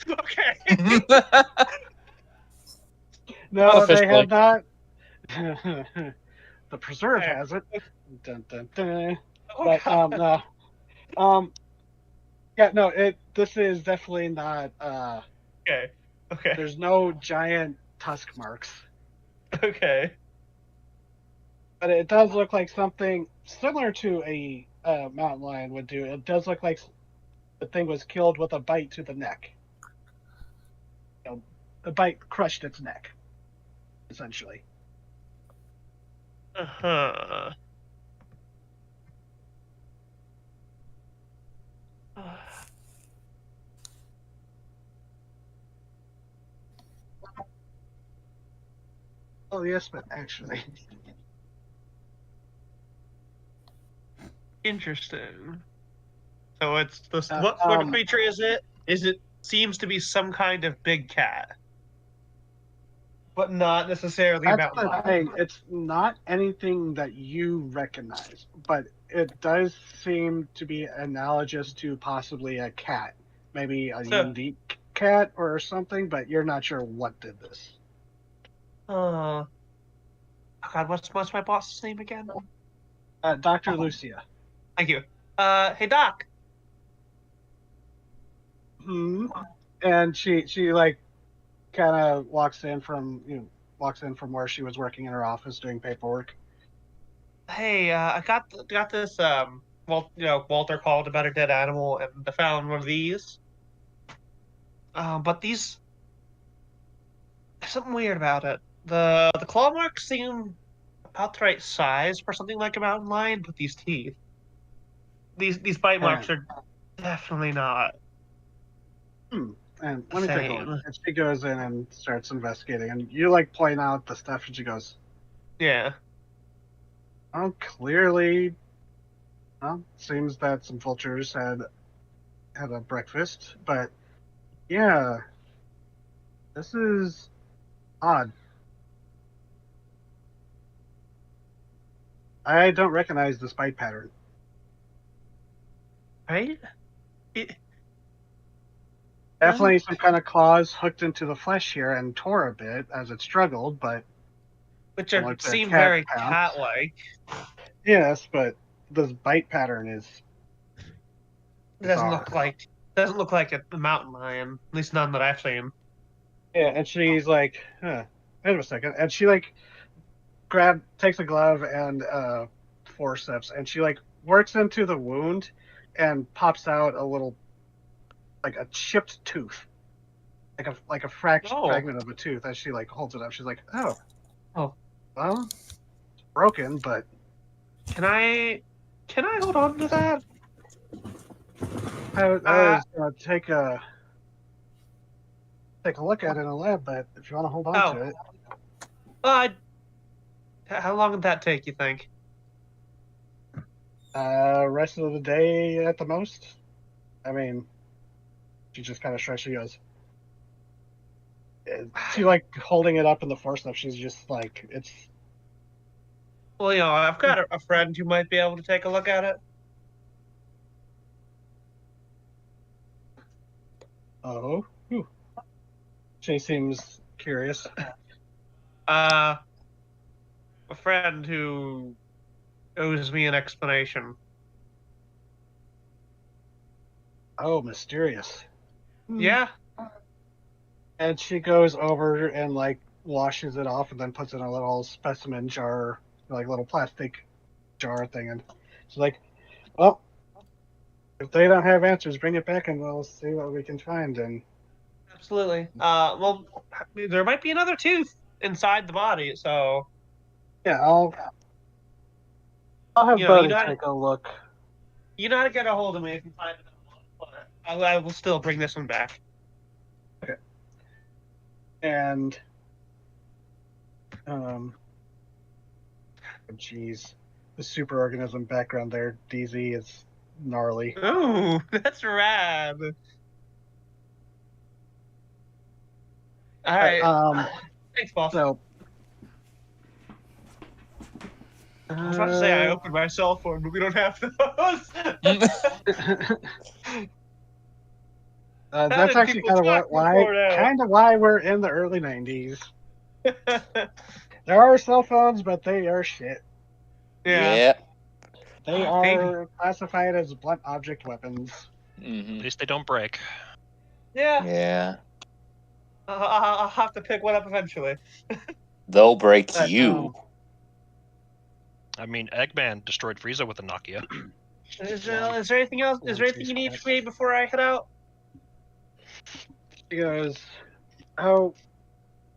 Okay. Not no, they have officially. not. The preserve has it. Dun, dun, dun. Oh But god. no. Um, yeah, no. This is definitely not. Okay. Okay. There's no giant tusk marks, Okay. but it does look like something similar to a mountain lion would do. It does look like the thing was killed with a bite to the neck. The bite crushed its neck, essentially. Uh-huh. Oh yes, but actually, Interesting. So it's this. uh, What sort of creature is it? It seems to be some kind of big cat, but not necessarily a that's mountain the lion. thing. It's not anything that you recognize, but it does seem to be analogous to possibly a cat, maybe a So, unique cat or something, but you're not sure what did this. oh god, what's my boss's name again? Dr. Lucia. Thank you. Hey Doc. Hmm. And she like kind of walks in from where she was working in her office doing paperwork. Hey, I got this. Well, Walter called about a dead animal, and I found one of these. But there's something weird about it. The claw marks seem about the right size for something like a mountain lion, but these teeth, these bite marks And are definitely not and the let me take a look. same. And she goes in and starts investigating, and you like point out the stuff, and she goes, Yeah. "Oh, clearly, seems that some vultures had a breakfast, but yeah, this is odd. I don't recognize the bite pattern. Right? It doesn't. Definitely some kind of claws hooked into the flesh here and tore a bit as it struggled, but Which similar to a seem cat very pounce. cat-like. Yes, but this bite pattern is It doesn't bizarre. look like a mountain lion. At least none that I've seen. Yeah, and she's like, wait a second. And she like takes a glove and forceps, and she like works into the wound and pops out a little, like a chipped tooth, like a Oh. fragment of a tooth. As she like holds it up, she's like, oh, Oh. well, it's broken, but Can I hold on to that? I was gonna take a look at it in a lab. But if you want to hold on to it, How long did that take, you think? rest of the day at the most. I mean, she just kind of shrugs. She goes, she like holding it up in the forceps. She's just like, it's Well, I've got a friend who might be able to take a look at it. oh. Whew. She seems curious. a friend who owes me an explanation. Oh, mysterious. Yeah. And she goes over and like washes it off and then puts it in a little specimen jar, like little plastic jar thing. And she's like, well, if they don't have answers, bring it back and we'll see what we can find. And Absolutely. Well, there might be another tooth inside the body, so yeah, I'll have you know, Buddy take a look. you know how to get a hold of me if you find it. But I will still bring this one back. And geez, the superorganism background there, DZ, is gnarly. Ooh, that's rad. All right. Thanks, boss. So I was about to say I opened my cell phone, but we don't have those. that's actually kind of why we're in the early 90s. There are cell phones, but they are shit. Yeah. They are classified as blunt object weapons. At least they don't break. Yeah. Yeah. I'll have to pick one up eventually. They'll break you. I mean, Eggman destroyed Frieza with a Nokia. Is there anything else? Is there anything you need from me before I head out? He goes, oh,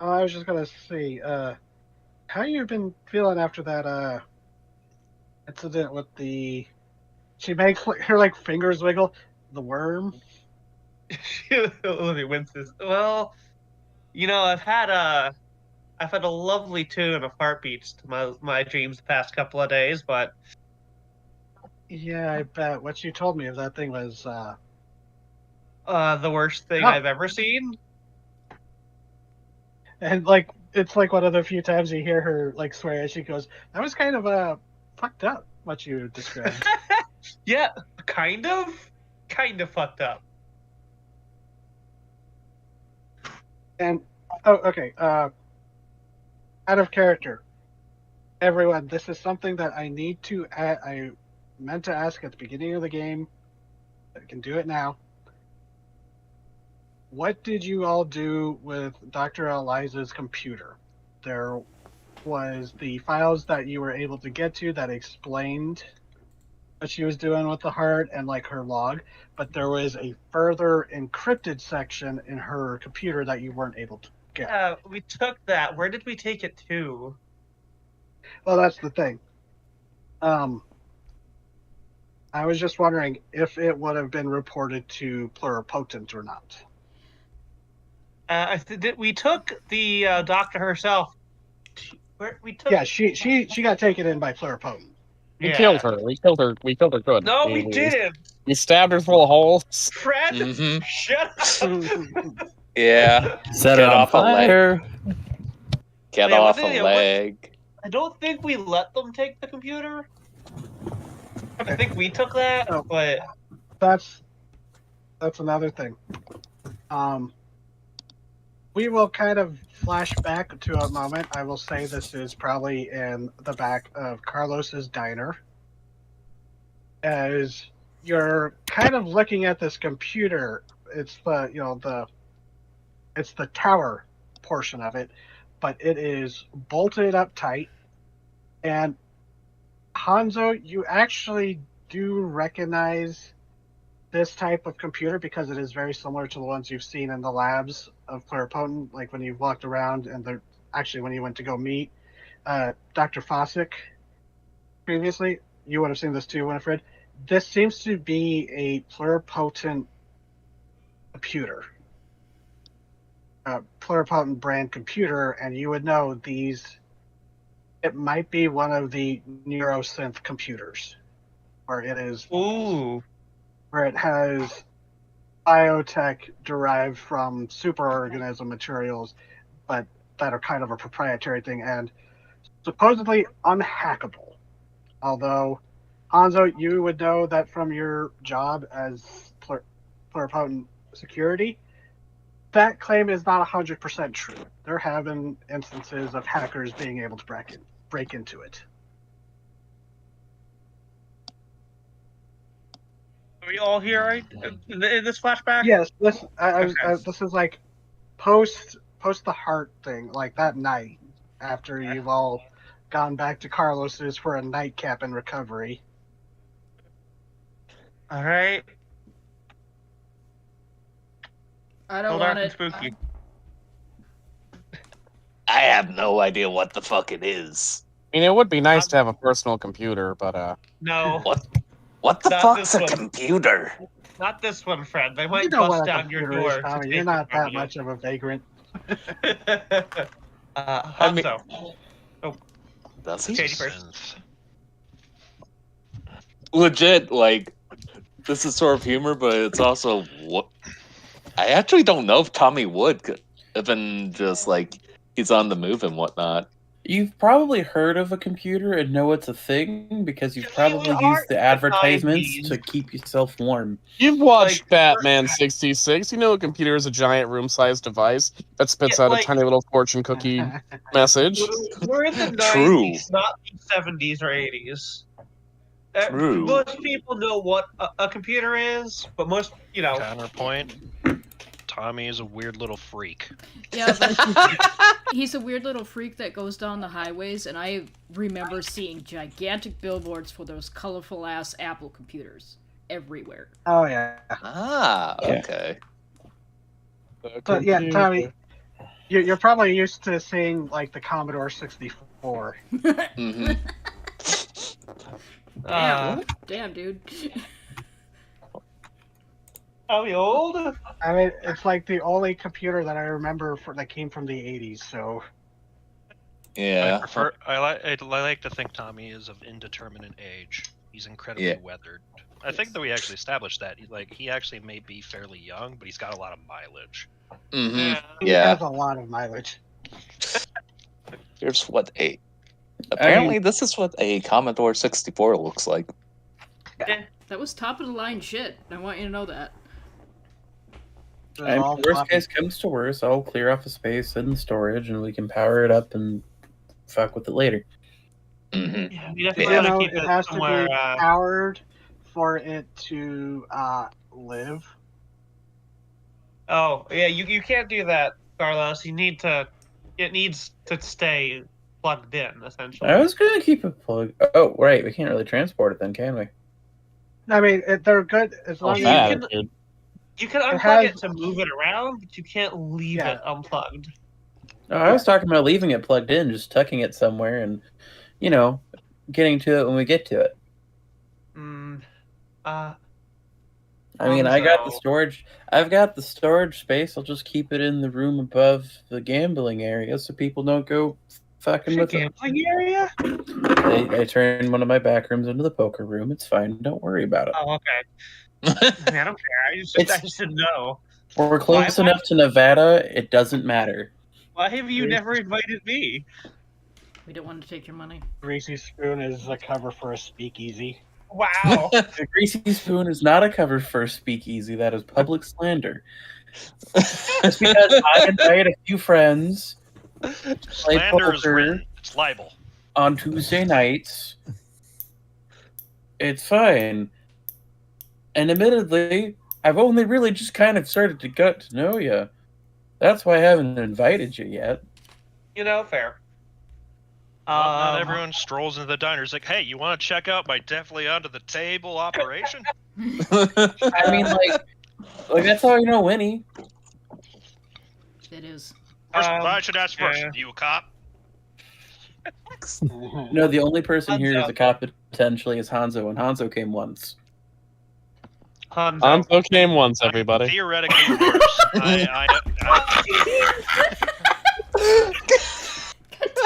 I was just gonna see, how you been feeling after that incident with the? She makes her like fingers wiggle. The worm. Olivia winces. Well, you know, I've had a lovely tune of heartbeats to my dreams the past couple of days, but yeah, I bet what you told me of that thing was the worst thing I've ever seen. And like it's like one of the few times you hear her like swear as she goes, that was kind of fucked up what you described. Yeah, kind of fucked up. And okay, out of character. Everyone, this is something that I need to I meant to ask at the beginning of the game. I can do it now. What did you all do with Dr. Eliza's computer? There was the files that you were able to get to that explained what she was doing with the heart and like her log, but there was a further encrypted section in her computer that you weren't able to get. Yeah, we took that. Where did we take it to? Well, that's the thing. I was just wondering if it would have been reported to Pluripotent or not. We took the doctor herself. Yeah, she got taken in by Pluripotent. We killed her. We killed her. We killed her good. No, we didn't. We stabbed her full of holes. Fred, shut up. Yeah. Set it on fire. Get off a leg. I don't think we let them take the computer. I think we took that, but that's another thing. We will kind of flash back to a moment. I will say this is probably in the back of Carlos's diner. As you're kind of looking at this computer, it's the tower portion of it, but it is bolted up tight. And Hanzo, you actually do recognize this type of computer because it is very similar to the ones you've seen in the labs of Pluripotent, like when you've walked around and when you went to go meet Dr. Fossick previously. You would have seen this too, Winifred. This seems to be a Pluripotent computer. Pluripotent brand computer, and you would know these. It might be one of the neurosynth computers, where it is. Ooh. Where it has biotech derived from superorganism materials, but that are kind of a proprietary thing and supposedly unhackable. Although, Hanzo, you would know that from your job as Pluripotent security, that claim is not 100% true. There have been instances of hackers being able to break in. break into it. Are we all here right in this flashback? Yes, this Okay. this is like post the heart thing, like that night after you've all gone back to Carlos's for a nightcap in recovery. All right. I don't Still want dark and it. spooky. I have no idea what the fuck it is. I mean, it would be nice to have a personal computer, but No, What the Not fuck's this a one. computer? not this one, friend. They You might know bust what a down your computer is, door. Tommy. You're not that much of a vagrant. Hanzo. Does he? Katie first. Synth. Legit, like, this is sort of humor, but it's also what. I actually don't know if Tommy would, even just like he's on the move and whatnot. You've probably heard of a computer and know it's a thing because you've We probably are used the in the advertisements 90s. to keep yourself warm. you've watched Like, Batman 66. You know a computer is a giant room-sized device that spits Yeah, out like- a tiny little fortune cookie message. We're in the True. 90s, not the 70s or 80s. True. Most people know what a computer is, but most, Counterpoint. Tommy is a weird little freak. Yeah, but he's a weird little freak that goes down the highways, and I remember seeing gigantic billboards for those colorful ass Apple computers everywhere. Oh yeah, Ah, Yeah. okay. but yeah, Tommy, you're probably used to seeing like the Commodore 64. Mm-hmm. Damn, dude. Are we old? I mean, it's like the only computer that I remember that came from the 80s. So Yeah. I like to think Tommy is of indeterminate age. He's incredibly Yeah. weathered. I think that we actually established that. He actually may be fairly young, but he's got a lot of mileage. Mm-hmm. he Yeah. has a lot of mileage. Here's what apparently this is what a Commodore 64 looks like. That was top of the line shit. I want you to know that. They're all Worst floppy. case comes to worst, I'll clear off the space in storage and we can power it up and fuck with it later. Mm-hmm. Yeah, we definitely You gotta know, keep it has to somewhere. be powered for it to live. Oh, yeah, you can't do that, Carlos. It needs to stay plugged in, essentially. I was gonna keep it plugged. Oh, right, we can't really transport it then, can we? I mean, they're good as long you as can- dude. You can unplug has- it to move it around, but you can't leave Yeah. it unplugged. No, I was talking about leaving it plugged in, just tucking it somewhere and, getting to it when we get to it. I mean, I got the So- storage. I've got the storage space. I'll just keep it in the room above the gambling area so people don't go fucking with it. Gambling area? I turned one of my back rooms into the poker room. It's fine. Don't worry about it. Oh, okay. I mean, I don't care. I just didn't know. We're close Why- enough to Nevada. It doesn't matter. Why have you never invited me? We don't want to take your money. Greasy Spoon is a cover for a speakeasy. Wow. The Greasy Spoon is not a cover for Speakeasy. That is public slander. Just because I invite a few friends to play Slander is poker written. It's libel. on Tuesday nights, it's fine. And admittedly, I've only really just kind of started to get to know you. That's why I haven't invited you yet. Fair. Well, not everyone strolls into the diner. It's like, hey, you want to check out my definitely under the table operation? I mean, like that's how I know Winnie. It is. First, I should ask first. yeah. You a cop? No, the only person here Hanzo. who's a cop potentially is Hanzo, and Hanzo came once. Hanzo. Hanzo came once, everybody. Theoretically worse. I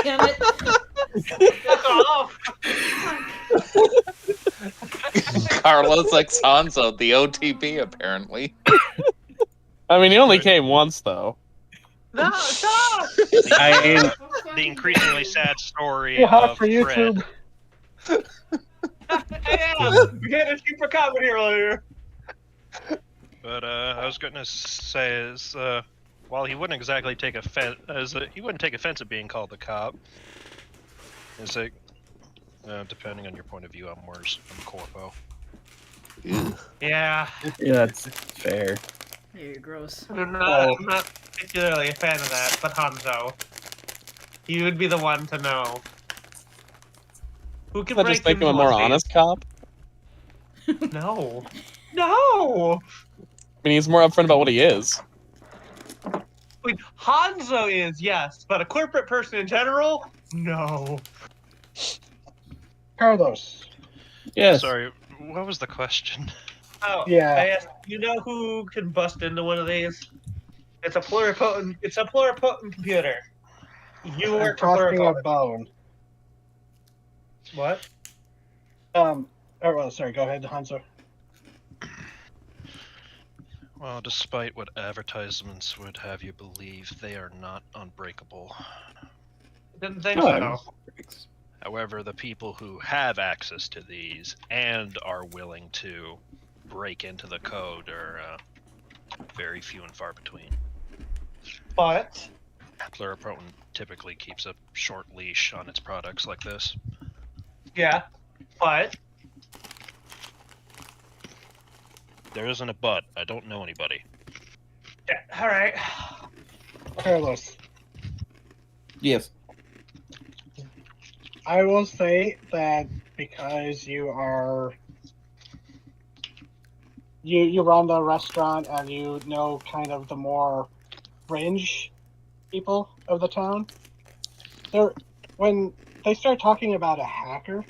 Damn it. Fuck off. Carlos likes Hanzo, the OTB, apparently. I mean, he only came once, though. No, stop! I the increasingly sad story Too hot of for Fred. YouTube. Yeah, we had a super comedy earlier. But I was going to say is, while he wouldn't exactly take offense, he wouldn't take offense at being called the cop. Is it? Depending on your point of view, I'm worse. I'm corpo. Ew. Yeah, Yeah, that's fair. Yeah, you're gross. I'm not particularly a fan of that, but Hanzo, you would be the one to know. Who can That break just make him into a more one of these? honest cop. No. No! I mean, he's more upfront about what he is. Wait, Hanzo is, yes, but a corporate person in general? No. Carlos. Yes. Sorry, what was the question? Oh, Yeah. I asked, you know who can bust into one of these? It's a pluripotent computer. You I'm work for tossing a pluripotent. bone. What? Oh, well, sorry. Go ahead, Hanzo. Well, despite what advertisements would have you believe, they are not unbreakable. Didn't think Oh, so. However, the people who have access to these and are willing to break into the code are very few and far between. But Pluripotent typically keeps a short leash on its products like this. yeah, but There isn't a but. I don't know anybody. yeah, all right. Carlos. yes. I will say that because you run the restaurant and you know kind of the more fringe people of the town. When they start talking about a hacker,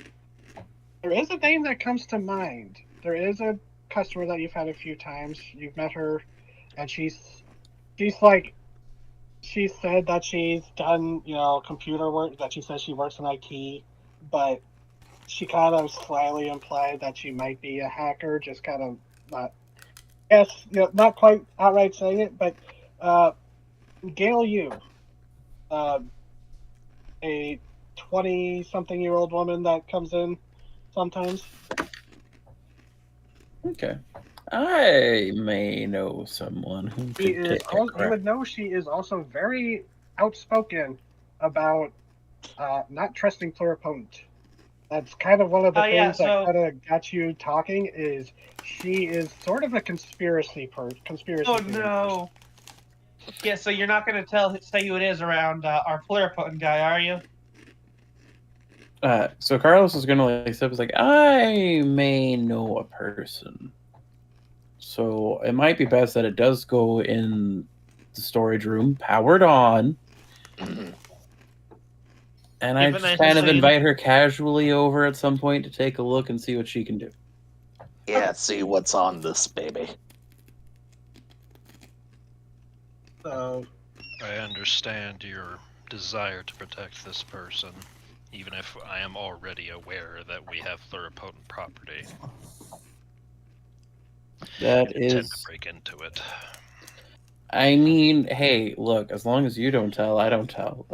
there is a name that comes to mind. There is a customer that you've had a few times. You've met her, and she's like, she said that she's done, computer work, that she says she works in IT, but she kind of slyly implied that she might be a hacker, just kind of not, yes, not quite outright saying it, but Gail Yu, a 20-something-year-old woman that comes in sometimes. Okay. I may know someone who She could is. take a You crack. would know she is also very outspoken about not trusting pluripotent. That's kind of one of the Oh, yeah, things so- that kind of got you talking. Is she is sort of a conspiracy conspiracy. Oh theory no. Yeah, so you're not going to say who it is around our pluripotent guy, are you? So Carlos was gonna was like, I may know a person. So it might be best that it does go in the storage room, powered on. And I Keep it just nice kind and of clean. invite her casually over at some point to take a look and see what she can do. Yeah, see what's on this baby. So I understand your desire to protect this person, even if I am already aware that we have pluripotent property. That I intend is. to break into it. I mean, hey, look, as long as you don't tell, I don't tell.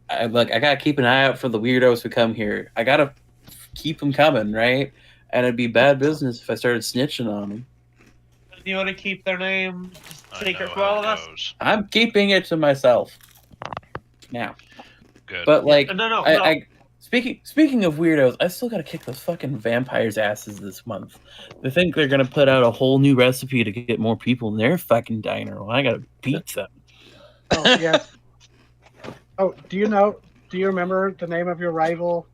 I gotta keep an eye out for the weirdos who come here. I gotta keep them coming, right? And it'd be bad business if I started snitching on them. Do you want to keep their name I secret know from all how of it us? goes. I'm keeping it to myself now. Good. But like, No. speaking of weirdos, I still gotta kick those fucking vampires' asses this month. They think they're gonna put out a whole new recipe to get more people in their fucking diner. Well, I gotta beat them. oh yes. Oh, do you remember the name of your rival?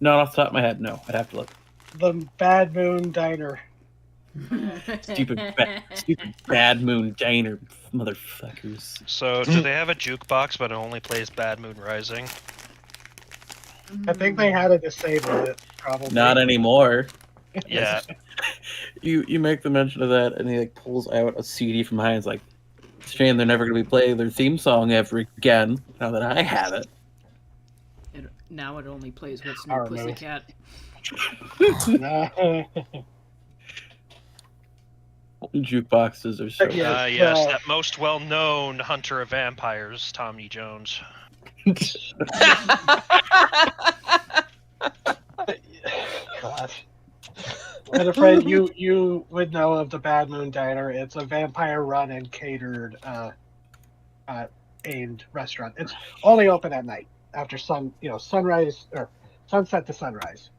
Not off the top of my head, no. I'd have to look. The Bad Moon Diner. Stupid Bad Moon Diner motherfuckers. So, do they have a jukebox, but it only plays Bad Moon Rising? I think they had to disable it, probably. Not anymore. Yeah. You make the mention of that, and he like pulls out a CD from behind. It's like, it's a shame they're never going to be playing their theme song ever again. Now that I have it. Now it only plays What's New Our move. Pussycat. No. Jukeboxes are so. Yeah. Yes, that most well-known hunter of vampires, Tommy Jones. God. I'm afraid you would know of the Bad Moon Diner. It's a vampire-run and catered aimed restaurant. It's only open at night. after sunrise or sunset to sunrise.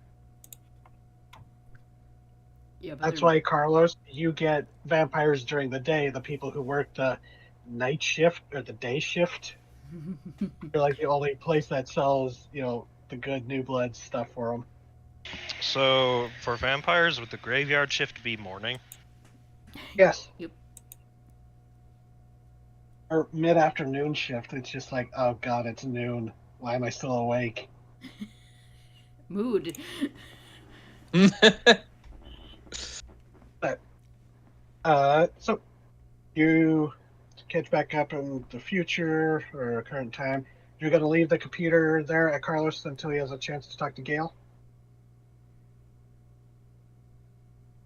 Yeah, but That's why, Carlos, you get vampires during the day. The people who work the night shift or the day shift, they're like the only place that sells, the good new blood stuff for them. So for vampires, would the graveyard shift be morning? Yes. Yep. Or mid-afternoon shift. It's just like, oh god, it's noon. Why am I still awake? Mood. But, so you catch back up in the future or current time. You're going to leave the computer there at Carlos until he has a chance to talk to Gail?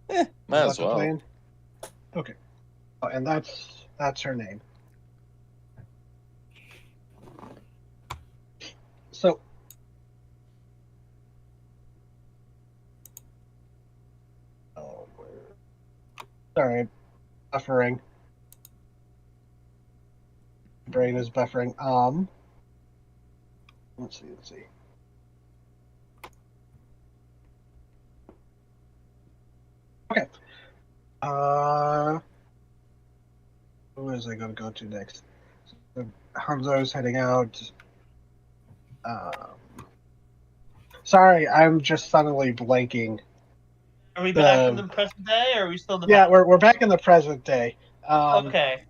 Might Is that as the well. plan? Okay. Oh, and that's her name. So, sorry, buffering. Brain is buffering. Let's see. Okay. Who is I going to go to next? So Hanzo's heading out. Sorry, I'm just suddenly blanking. Are we back in the present day, or are we still in the Yeah, past? we're back in the present day. Okay.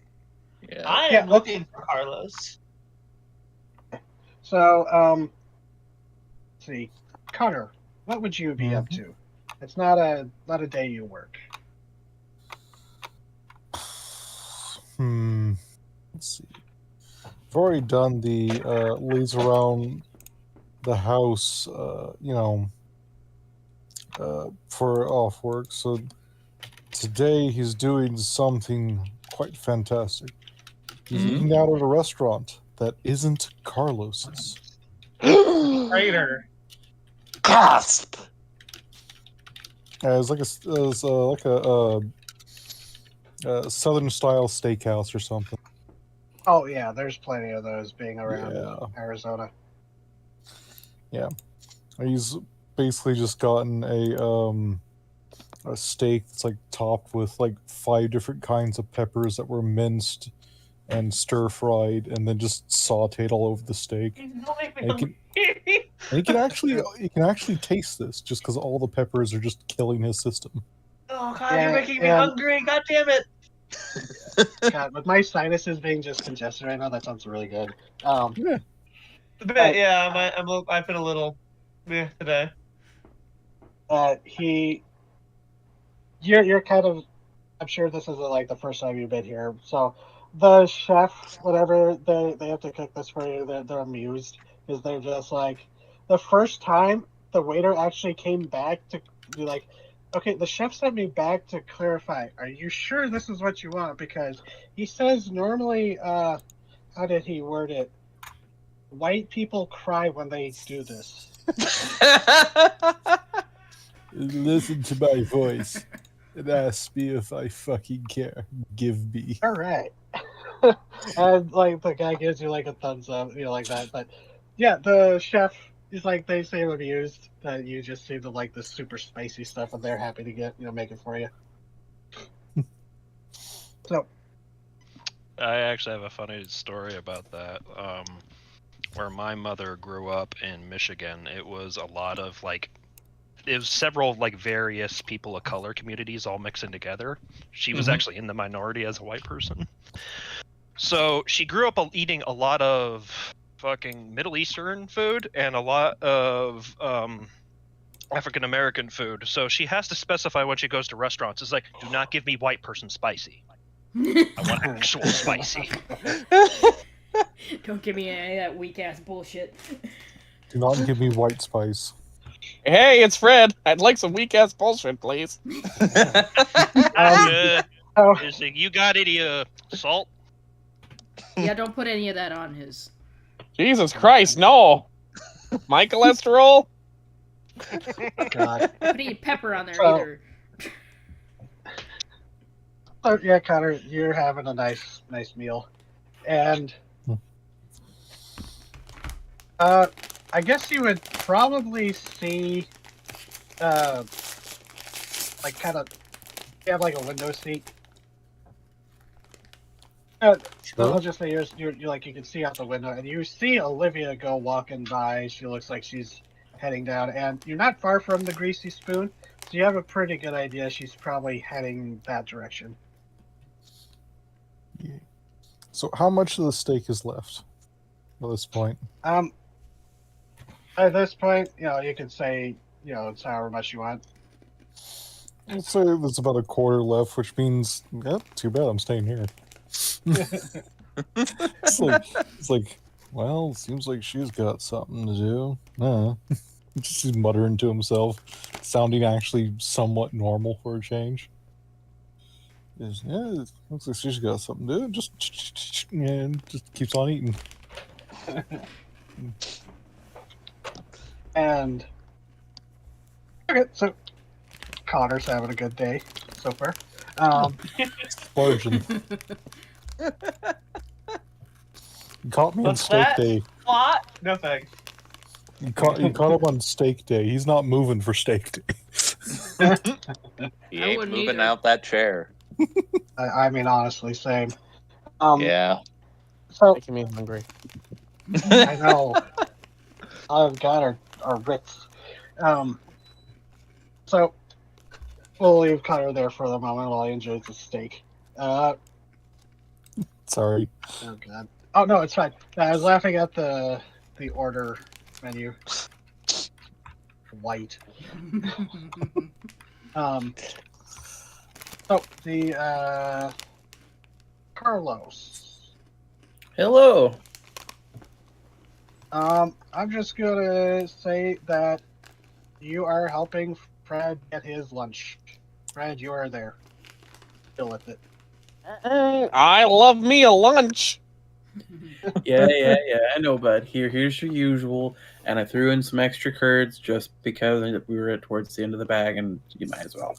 Yeah. I Yeah, am looking for Carlos. So, let's see, Connor, what would you be up to? It's not a day you work. Let's see. I've already done the lays around the house, for off work. So today he's doing something quite fantastic. He's eating out at a restaurant that isn't Carlos's. Traitor. Gasp! It's like a southern style steakhouse or something. Oh yeah, there's plenty of those being around Yeah. Arizona. Yeah, he's basically just gotten a steak that's like topped with like 5 different kinds of peppers that were minced and stir fried, and then just sautéed all over the steak. And you can actually taste this just because all the peppers are just killing his system. Oh god, you're making me hungry! God damn it! God, with my sinuses being just congested right now, that sounds really good. Yeah. I've been a little today. You're kind of. I'm sure this isn't like the first time you've been here. So, the chef, whatever they have to cook this for you, they're amused because they're just like, the first time the waiter actually came back to be like, okay, the chef sent me back to clarify. Are you sure this is what you want? Because he says normally, how did he word it? White people cry when they do this. Listen to my voice and ask me if I fucking care. Give me. All right. And like the guy gives you like a thumbs up, like that. But yeah, the chef is like, they seem amused that you just seem to like this super spicy stuff, and they're happy to make it for you. So I actually have a funny story about that. Where my mother grew up in Michigan, it was a lot of it was several various people of color communities all mixing together. She was actually in the minority as a white person. So she grew up eating a lot of fucking Middle Eastern food and a lot of African American food. So she has to specify when she goes to restaurants. It's like, do not give me white person spicy. I want actual spicy. Don't give me any of that weak ass bullshit. Do not give me white spice. Hey, it's Fred. I'd like some weak ass bullshit, please. You got any salt? Yeah, don't put any of that on his. Jesus Christ, no. My cholesterol? God. Don't put any pepper on there So- either. So yeah, Connor, you're having a nice meal, and I guess you would probably see, like kind of, you have like a window seat. I'll just say you're like you can see out the window, and you see Olivia go walking by. She looks like she's heading down, and you're not far from the Greasy Spoon, so you have a pretty good idea she's probably heading that direction. Yeah. So how much of the steak is left at this point? At this point, you could say, it's however much you want. I'd say there's about a quarter left, which means, too bad I'm staying here. It's like, well, seems like she's got something to do. Just muttering to himself, sounding actually somewhat normal for a change. It looks like she's got something to do. And just keeps on eating. And okay, so Connor's having a good day so far. Splurging. You caught me on What's steak that? day. Plot? No thanks. You caught him on steak day. He's not moving for steak day. He I ain't wouldn't moving either. out that chair. I mean, honestly, same. Yeah. So Making me hungry. I know. Oh God, our wits. So we'll leave Connor there for the moment while he enjoys the steak. Sorry. Oh God. Oh no, it's fine. I was laughing at the order menu. White. So the Carlos. Hello. I'm just gonna say that you are helping Fred get his lunch. Fred, you are there. Deal with it. I love me a lunch. Yeah. I know, bud. Here's your usual, and I threw in some extra curds just because we were towards the end of the bag, and you might as well.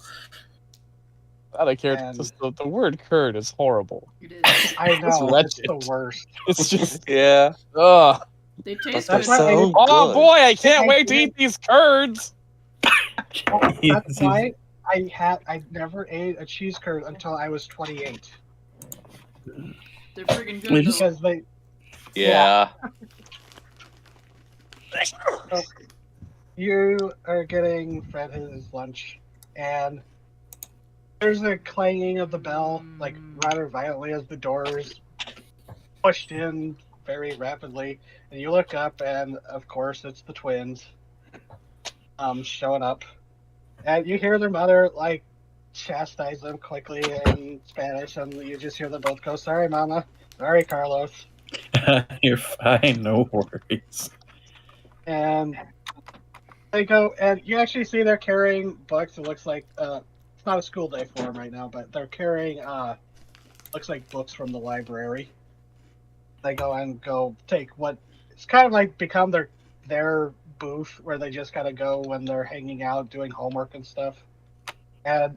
I don't care. And- Just the word curd is horrible. It is. I know, it's wretched. the worst. It's just Yeah. ugh. They taste They're good. why I- so Oh good. boy, I can't I wait to did. eat these curds. That's why I never ate a cheese curd until I was 28. They're friggin' They good just- though. Because they Yeah. you are getting Fred his lunch, and there's a clanging of the bell, like rather violently as the door is pushed in very rapidly, and you look up, and of course it's the twins, showing up, and you hear their mother like chastise them quickly in Spanish, and you just hear them both go, "Sorry, Mama. Sorry, Carlos." You're fine. No worries. And they go, and you actually see they're carrying books. It looks like it's not a school day for them right now, but they're carrying looks like books from the library. They go and go take what it's kind of like become their booth where they just gotta go when they're hanging out doing homework and stuff. And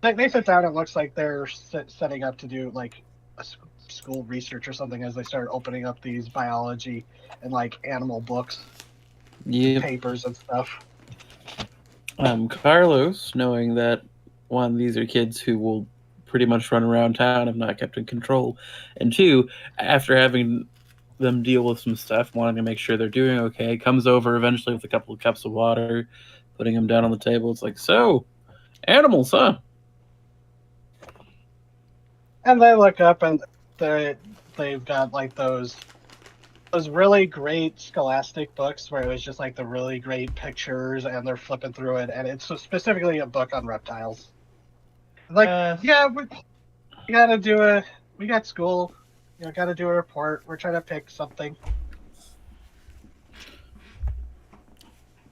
they sit down. It looks like they're setting up to do like a school research or something as they start opening up these biology and like animal books, Yep. papers and stuff. Carlos, knowing that one, these are kids who will pretty much run around town if not kept in control, and two, after having them deal with some stuff, wanting to make sure they're doing okay, comes over eventually with a couple of cups of water, putting them down on the table. It's like, so, animals, huh? And they look up and they've got like those really great scholastic books where it was just like the really great pictures and they're flipping through it, and it's specifically a book on reptiles. Like, yeah, we got school, gotta do a report. We're trying to pick something.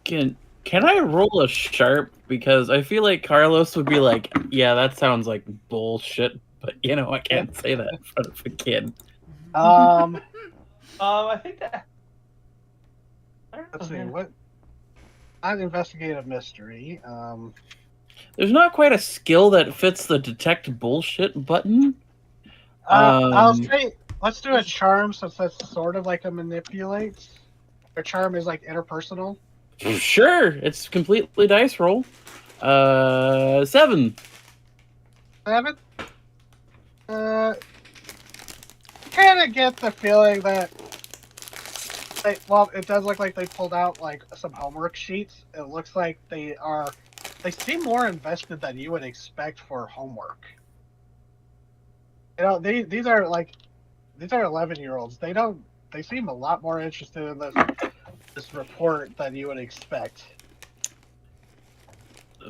Can I roll a sharp? Because I feel like Carlos would be like, yeah, that sounds like bullshit, but I can't say that in front of a kid. I think that. Let's see, what? Not investigative mystery. There's not quite a skill that fits the detect bullshit button. I'll say, let's do a charm since that's sort of like a manipulate. Their charm is like interpersonal. Sure, it's completely dice roll. 7. 7. Kind of get the feeling that it does look like they pulled out like some homework sheets. It looks like they seem more invested than you would expect for homework. You know, these are 11-year-olds. They seem a lot more interested in this report than you would expect.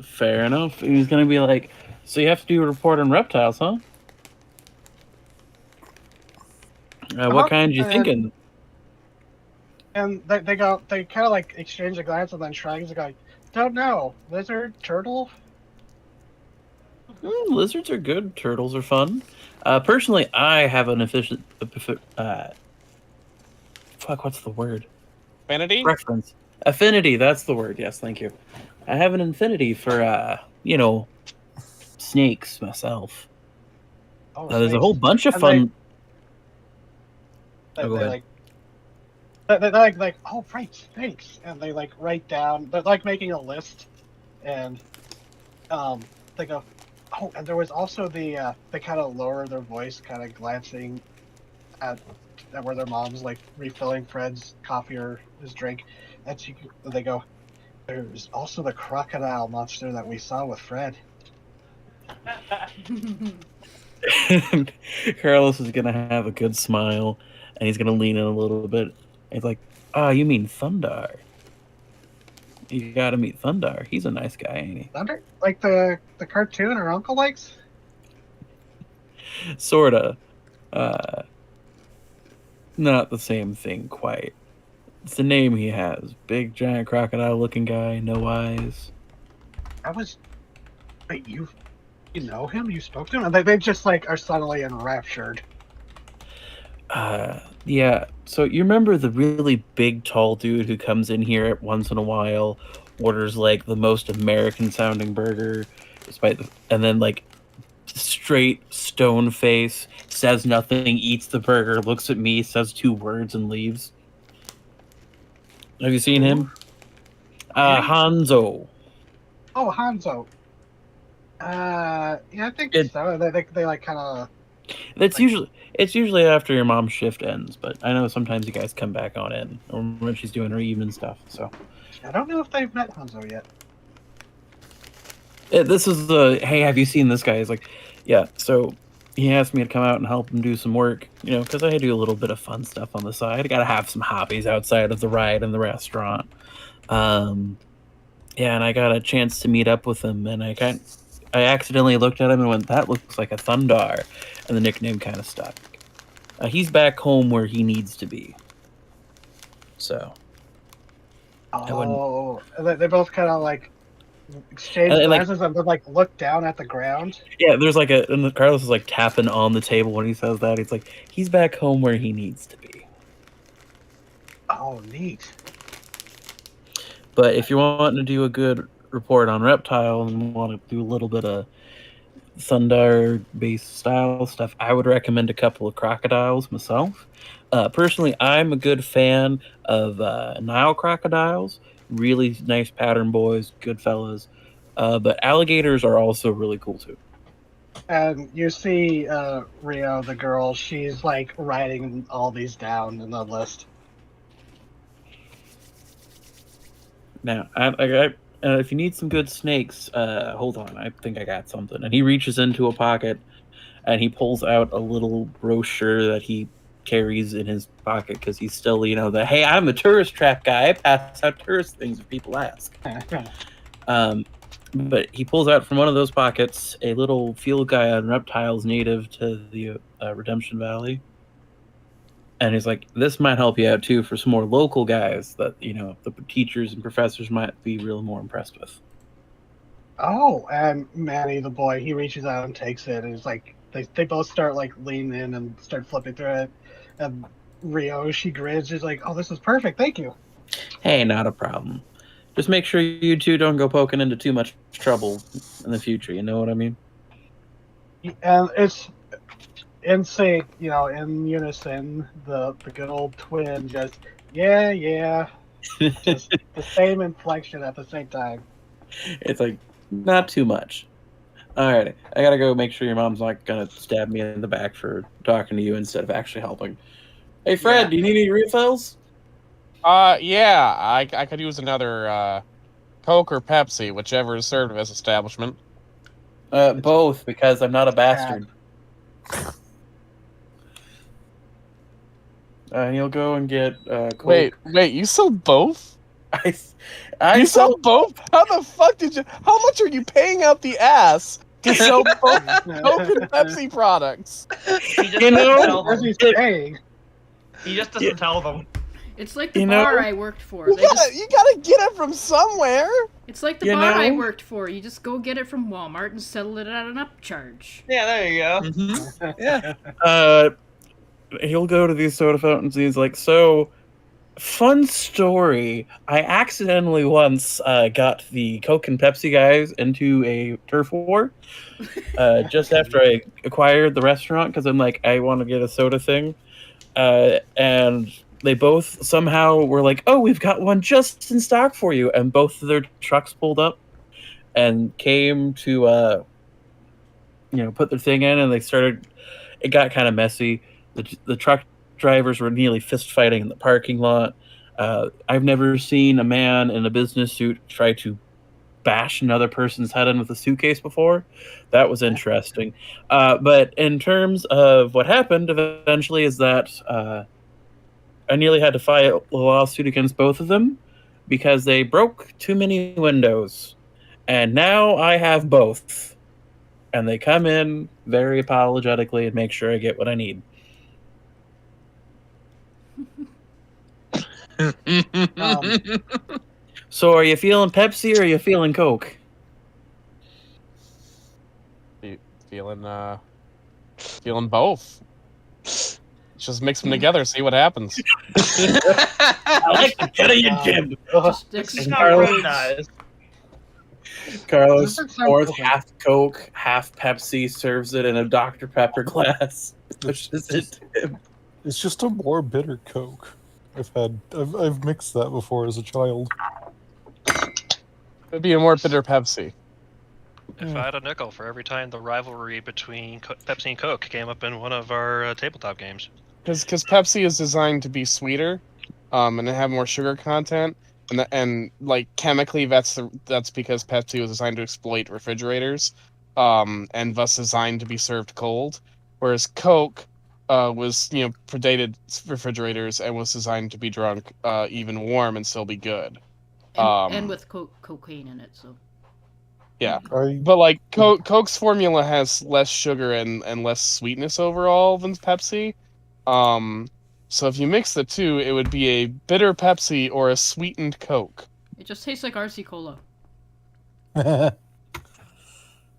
Fair enough. He's gonna be like, so you have to do a report on reptiles, huh? What kind you thinking? And they kind of like exchange a glance and then shrugs and go, don't know. Lizard, turtle? Lizards are good. Turtles are fun. Personally, I have an efficient. What's the word? Vanity? Preference. Affinity. That's the word. Yes, thank you. I have an affinity for snakes myself. Oh, There's a snakes. whole bunch of And fun. They go ahead. they're like, oh right, snakes, and they like write down. They're like making a list, and they go, oh, and there was also they kind of lower their voice, kind of glancing at where their mom's like refilling Fred's coffee or his drink, and they go, there's also the crocodile monster that we saw with Fred. Carlos is gonna have a good smile, and he's gonna lean in a little bit. He's like, "Oh, you mean Thundar? You gotta meet Thundar. He's a nice guy, ain't he?" Thunder, like the cartoon her uncle likes. Sorta. Not the same thing quite. It's the name he has. Big, giant, crocodile-looking guy, no eyes. Wait, you know him? You spoke to him? And they just like are suddenly enraptured. Yeah. So you remember the really big, tall dude who comes in here once in a while, orders like the most American-sounding burger, and then like straight stone face, says nothing, eats the burger, looks at me, says 2 words, and leaves. Have you seen him? Hanzo. Oh, Hanzo. Yeah, I think so. They like kind of. It's usually after your mom's shift ends, but I know sometimes you guys come back on in, or when she's doing her evening stuff. So I don't know if they've met Hanzo yet. this is the hey, have you seen this guy? He's like, yeah. So he asked me to come out and help him do some work, because I do a little bit of fun stuff on the side. I gotta have some hobbies outside of the ride and the restaurant. Yeah, and I got a chance to meet up with him, and I accidentally looked at him and went, that looks like a Thundar, and the nickname kind of stuck. He's back home where he needs to be. So. Oh, they both kind of like exchange glances and then like look down at the ground. Yeah, there's like and Carlos is like tapping on the table when he says that. He's like, he's back home where he needs to be. Oh, neat. But if you're wanting to do a good report on reptile and want to do a little bit of Thundar-based style stuff, I would recommend a couple of crocodiles myself. Personally, I'm a good fan of Nile crocodiles. Really nice pattern boys, good fellas. But alligators are also really cool too. And you see Rio, the girl, she's like writing all these down in the list. Now, if you need some good snakes, hold on. I think I got something. And he reaches into a pocket, and he pulls out a little brochure that he carries in his pocket because he's still, hey, I'm a tourist trap guy. I pass out tourist things if people ask. But he pulls out from one of those pockets a little field guide on reptiles native to the Redemption Valley. And he's like, this might help you out, too, for some more local guys that, the teachers and professors might be really more impressed with. Oh, and Manny, the boy, he reaches out and takes it. And he's like, they both start, like, leaning in and start flipping through it. And Rio, she grins. She's like, oh, this is perfect. Thank you. Hey, not a problem. Just make sure you two don't go poking into too much trouble in the future. You know what I mean? And it's in sync, in unison, the good old twin just Yeah. Just the same inflection at the same time. It's like not too much. Alrighty, I gotta go make sure your mom's not gonna stab me in the back for talking to you instead of actually helping. Hey Fred, Yeah. do you need any refills? Yeah, I could use another Coke or Pepsi, whichever is served at this establishment. Both, because I'm not a bastard. And you'll go and get Coke. Wait, you sell both? I You sell sell both? How the fuck did you? How much are you paying out the ass to sell both Coke and Pepsi products? He just You doesn't know, tell As them. he's saying. He just doesn't tell them. It's like the You bar know- I worked for. You They just, gotta get it from somewhere. it's like the You bar I know- worked for. You just go get it from Walmart and settle it at an upcharge. Yeah, there you go. Mhm. Yeah. He'll go to these soda fountains and he's like, so, fun story. I accidentally once got the Coke and Pepsi guys into a turf war just after I acquired the restaurant because I'm like, I want to get a soda thing. And they both somehow were like, oh, we've got one just in stock for you. And both of their trucks pulled up and came to, put their thing in, and they started. It got kind of messy. The truck drivers were nearly fist fighting in the parking lot. I've never seen a man in a business suit try to bash another person's head in with a suitcase before. That was interesting. But in terms of what happened eventually is that I nearly had to file a lawsuit against both of them because they broke too many windows. And now I have both. And they come in very apologetically and make sure I get what I need. So are you feeling Pepsi or are you feeling Coke? Feeling both. Just mix them together, see what happens. I like the cut of your jib. Just This is explode. how Fred dies. Carlos Doesn't sound pours cool. half Coke, half Pepsi, serves it in a Dr. Pepper glass, pushes it to him. It's just a more bitter Coke. I've mixed that before as a child. It'd be a more bitter Pepsi. If I had a nickel for every time the rivalry between Pepsi and Coke came up in one of our tabletop games. Because Pepsi is designed to be sweeter, and to have more sugar content, and like chemically, that's because Pepsi was designed to exploit refrigerators, and thus designed to be served cold, whereas Coke was predated refrigerators and was designed to be drunk even warm and still be good. And with cocaine in it, so. Yeah, but like Coke's formula has less sugar and less sweetness overall than Pepsi. So if you mix the two, it would be a bitter Pepsi or a sweetened Coke. It just tastes like RC Cola. It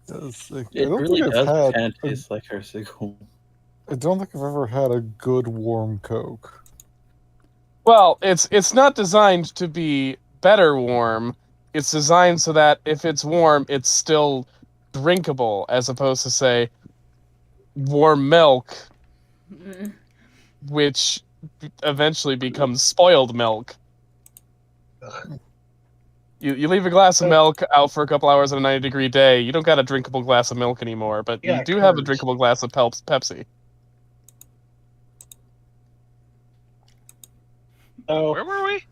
It really does kind of taste like our sickle. I don't think I've ever had a good warm Coke. Well, it's not designed to be better warm. It's designed so that if it's warm, it's still drinkable, as opposed to, say, warm milk, which eventually becomes spoiled milk. You leave a glass of milk out for a couple hours on a 90-degree day, you don't got a drinkable glass of milk anymore, but you do have a drinkable glass of Pepsi. So, Where were we?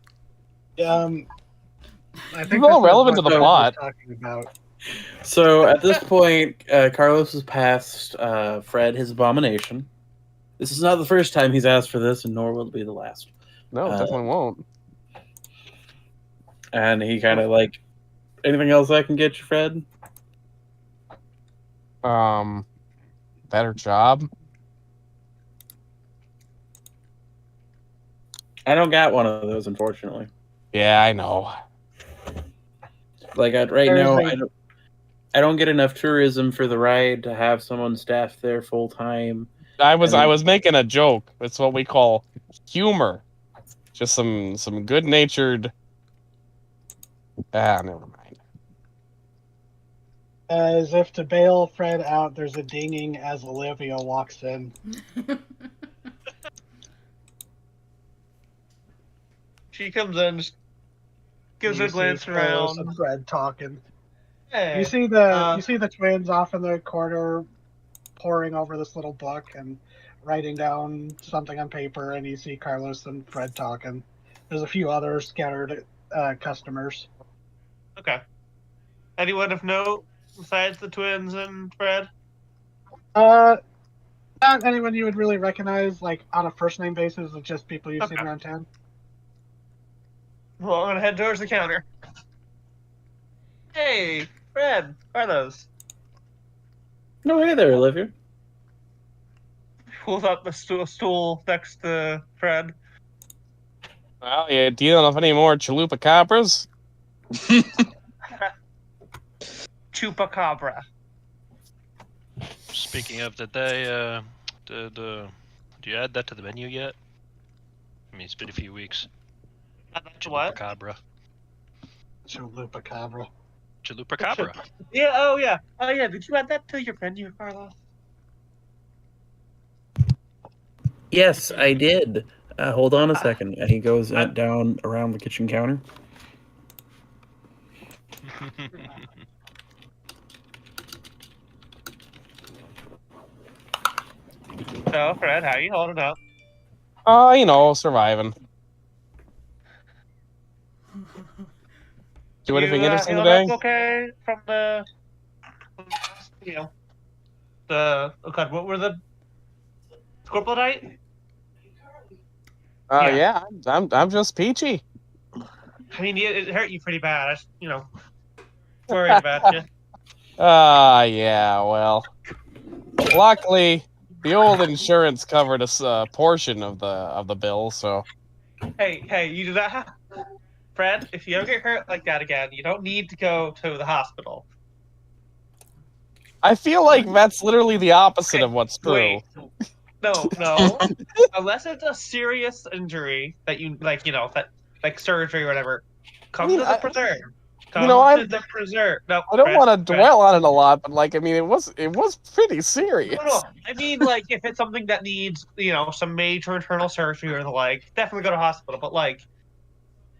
I think It's all this is relevant to what the Doug was plot. talking about. So at this point, Carlos has passed Fred his abomination. This is not the first time he's asked for this, and nor will it be the last. No, it definitely won't. And he kind of like, anything else I can get you, Fred? Better job. I don't got one of those, unfortunately. Yeah, I know. Like right now, I don't get enough tourism for the ride to have someone staffed there full time. I was making a joke. It's what we call humor. Just some good-natured. Never mind. As if to bail Fred out, there's a dinging as Olivia walks in. He comes in, just gives You a see glance Carlos around. and Fred talking. Hey, You see the twins off in the corner, poring over this little book and writing down something on paper, and you see Carlos and Fred talking. There's a few other scattered customers. okay. Anyone of note besides the twins and Fred? Not anyone you would really recognize, like on a first name basis. It's just people you've seen Okay. around town. Well, I'm gonna head towards the counter. Hey, Fred, Carlos. No, hey there, Olivia. Pulls up the stool next to Fred. Well, you dealing with any more chupacabras? Chupacabra. Speaking of, do you add that to the menu yet? I mean, it's been a few weeks. What? Chupacabra. Chupacabra. Chupacabra. Yeah. Oh yeah. Oh yeah. Did you add that to your menu, Carlos? Yes, I did. Hold on a second. And he goes down around the kitchen counter. So, Fred, how you holding up? Surviving. Do anything interesting healed today? up okay from the oh god, what were the Scorpionite? Yeah, I'm just peachy. I mean, it hurt you pretty bad. I just, worried about you. Yeah, well. Luckily, the old insurance covered a portion of the bill, so. Hey, you do not have... Fred, if you ever get hurt like that again, you don't need to go to the hospital. I feel like that's literally the opposite of what's true. Wait. No. Unless it's a serious injury that you like surgery or whatever, come to the preserve. Come to the preserve. No, I don't want to dwell on it a lot, but it was pretty serious. No. I mean, if it's something that needs some major internal surgery or the like, definitely go to hospital. But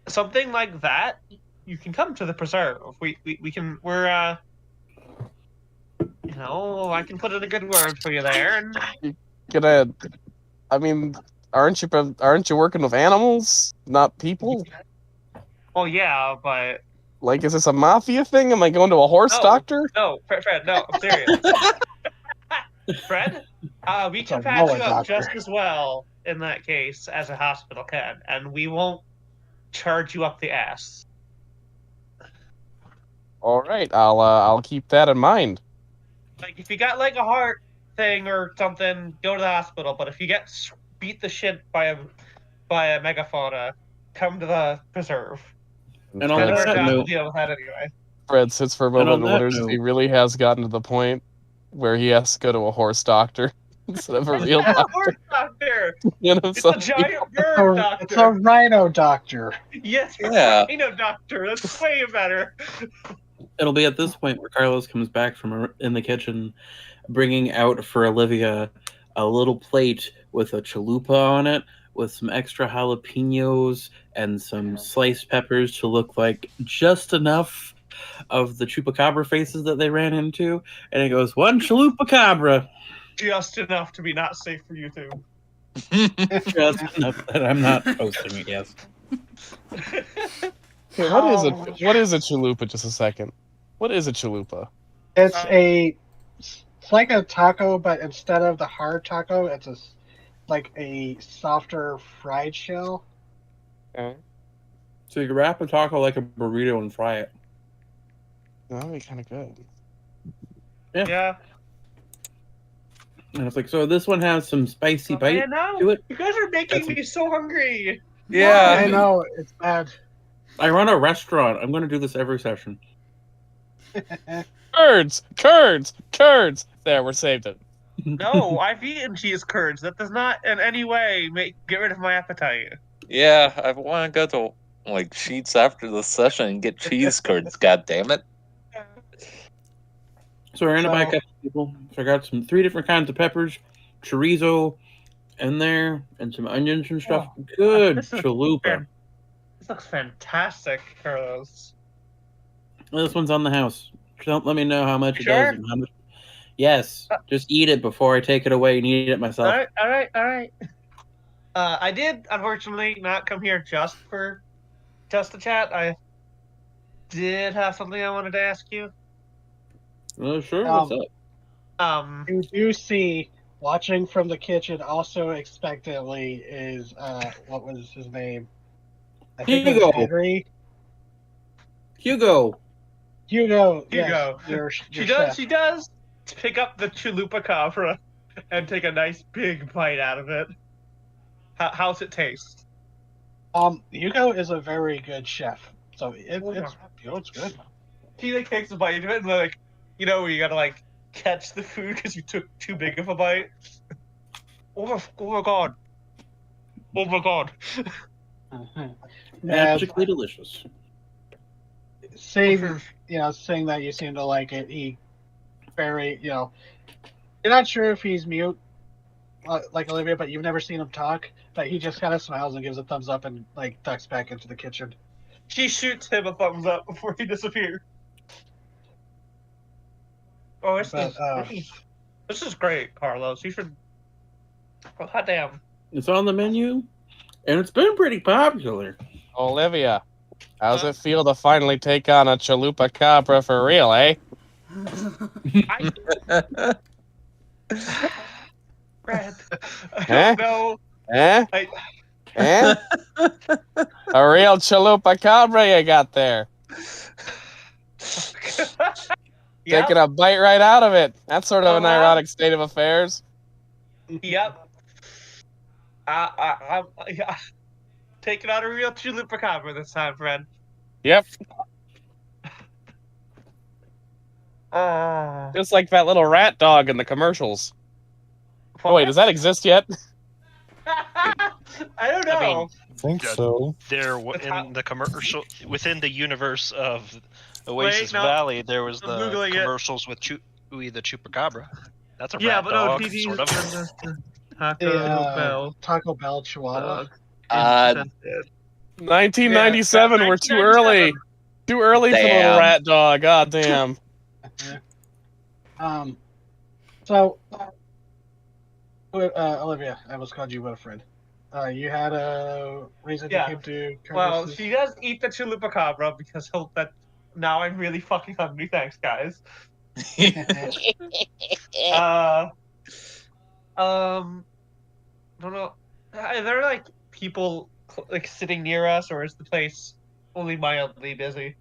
something like that, you can come to the preserve. We can. I can put in a good word for you there. And aren't you working with animals, not people? Well, yeah, but is this a mafia thing? Am I going to a horse doctor? No, Fred, no, I'm serious. Fred, we can patch you up just as well in that case as a hospital can, and we won't charge you up the ass. All right, I'll keep that in mind. If you got a heart thing or something, go to the hospital. But if you get beat the shit by a megafauna, come to the preserve. And on that note, deal with that anyway. Fred sits for a moment and wonders if he really has gotten to the point where he has to go to a horse doctor instead of a real doctor. Horse doctor. It's a giant bird doctor. It's a rhino doctor. Yes, Yeah. Rhino doctor. That's way better. It'll be at this point where Carlos comes back from in the kitchen, bringing out for Olivia a little plate with a chalupa on it, with some extra jalapenos and some sliced peppers to look like just enough of the chupacabra faces that they ran into. And it goes, one chupacabra. Just enough to be not safe for you two. Just enough that I'm not posting it, yes. Okay, what is a chalupa? Just a second. What is a chalupa? It's like a taco, but instead of the hard taco, it's a softer fried shell. Okay. So you can wrap a taco like a burrito and fry it. That'd be kind of good. Yeah. And it's like, so this one has some spicy bite to it. You guys are making me so hungry. Yeah. I know, it's bad. I run a restaurant. I'm going to do this every session. Curds! There, we're saved it. No, I've eaten cheese curds. That does not in any way get rid of my appetite. Yeah, I want to go to Sheets after the session and get cheese curds. God damn it! So we're gonna buy a couple people. So I got 3 different kinds of peppers, chorizo in there, and some onions and stuff. Good chalupa. This looks fantastic, Carlos. This one's on the house. Don't let me know how much it Sure? does. And how much... Yes, just eat it before I take it away and eat it myself. All right. I did, unfortunately, not come here just to chat. I did have something I wanted to ask you. Oh, sure. What's up? You do see, watching from the kitchen, also expectantly, is what was his name? I think it was Hugo. Henry. Hugo. Hugo. Hugo. Yes, She does pick up the chalupa cabra and take a nice big bite out of it. How's it taste? Hugo is a very good chef, so it's good. He like takes a bite of it and like, you know, where you gotta like catch the food because you took too big of a bite. Oh my god! Oh my god! Magically delicious. Seeing that you seem to like it, he very, you're not sure if he's mute, like Olivia, but you've never seen him talk. But he just kind of smiles and gives a thumbs up and like ducks back into the kitchen. She shoots him a thumbs up before he disappears. Oh, this is great, Carlos. You should. Oh, hot damn! It's on the menu, and it's been pretty popular. Olivia, how's it feel to finally take on a chalupa cabra for real, eh? Brad, I Huh? don't know. Eh? Eh? A real chalupa cabra you got there. Yep. Taking a bite right out of it. That's sort of an Uh-huh. ironic state of affairs. Yep. I'm taking out a real chupacabra this time, friend. Yep. Oh. Just like that little rat dog in the commercials. Oh, wait, does that exist yet? I don't know. I mean, I think Yeah. so. There It's how- in the commercial within the universe of Oasis no. Valley, there was I'm the Googling it. commercials with Chewie the Chupacabra. That's a yeah, rat but dog, no, sort of. Taco Bell Chihuahua. Uh, 1997, we're too early. 1997. Too early for the little Damn. rat dog. God damn. So, Olivia, I almost called you Winifred. You had a reason Yeah. you came to Well, Carlos's? she does eat the chupacabra because now I'm really fucking hungry. Thanks, guys. Don't know. Are there like people like sitting near us, or is the place only mildly busy?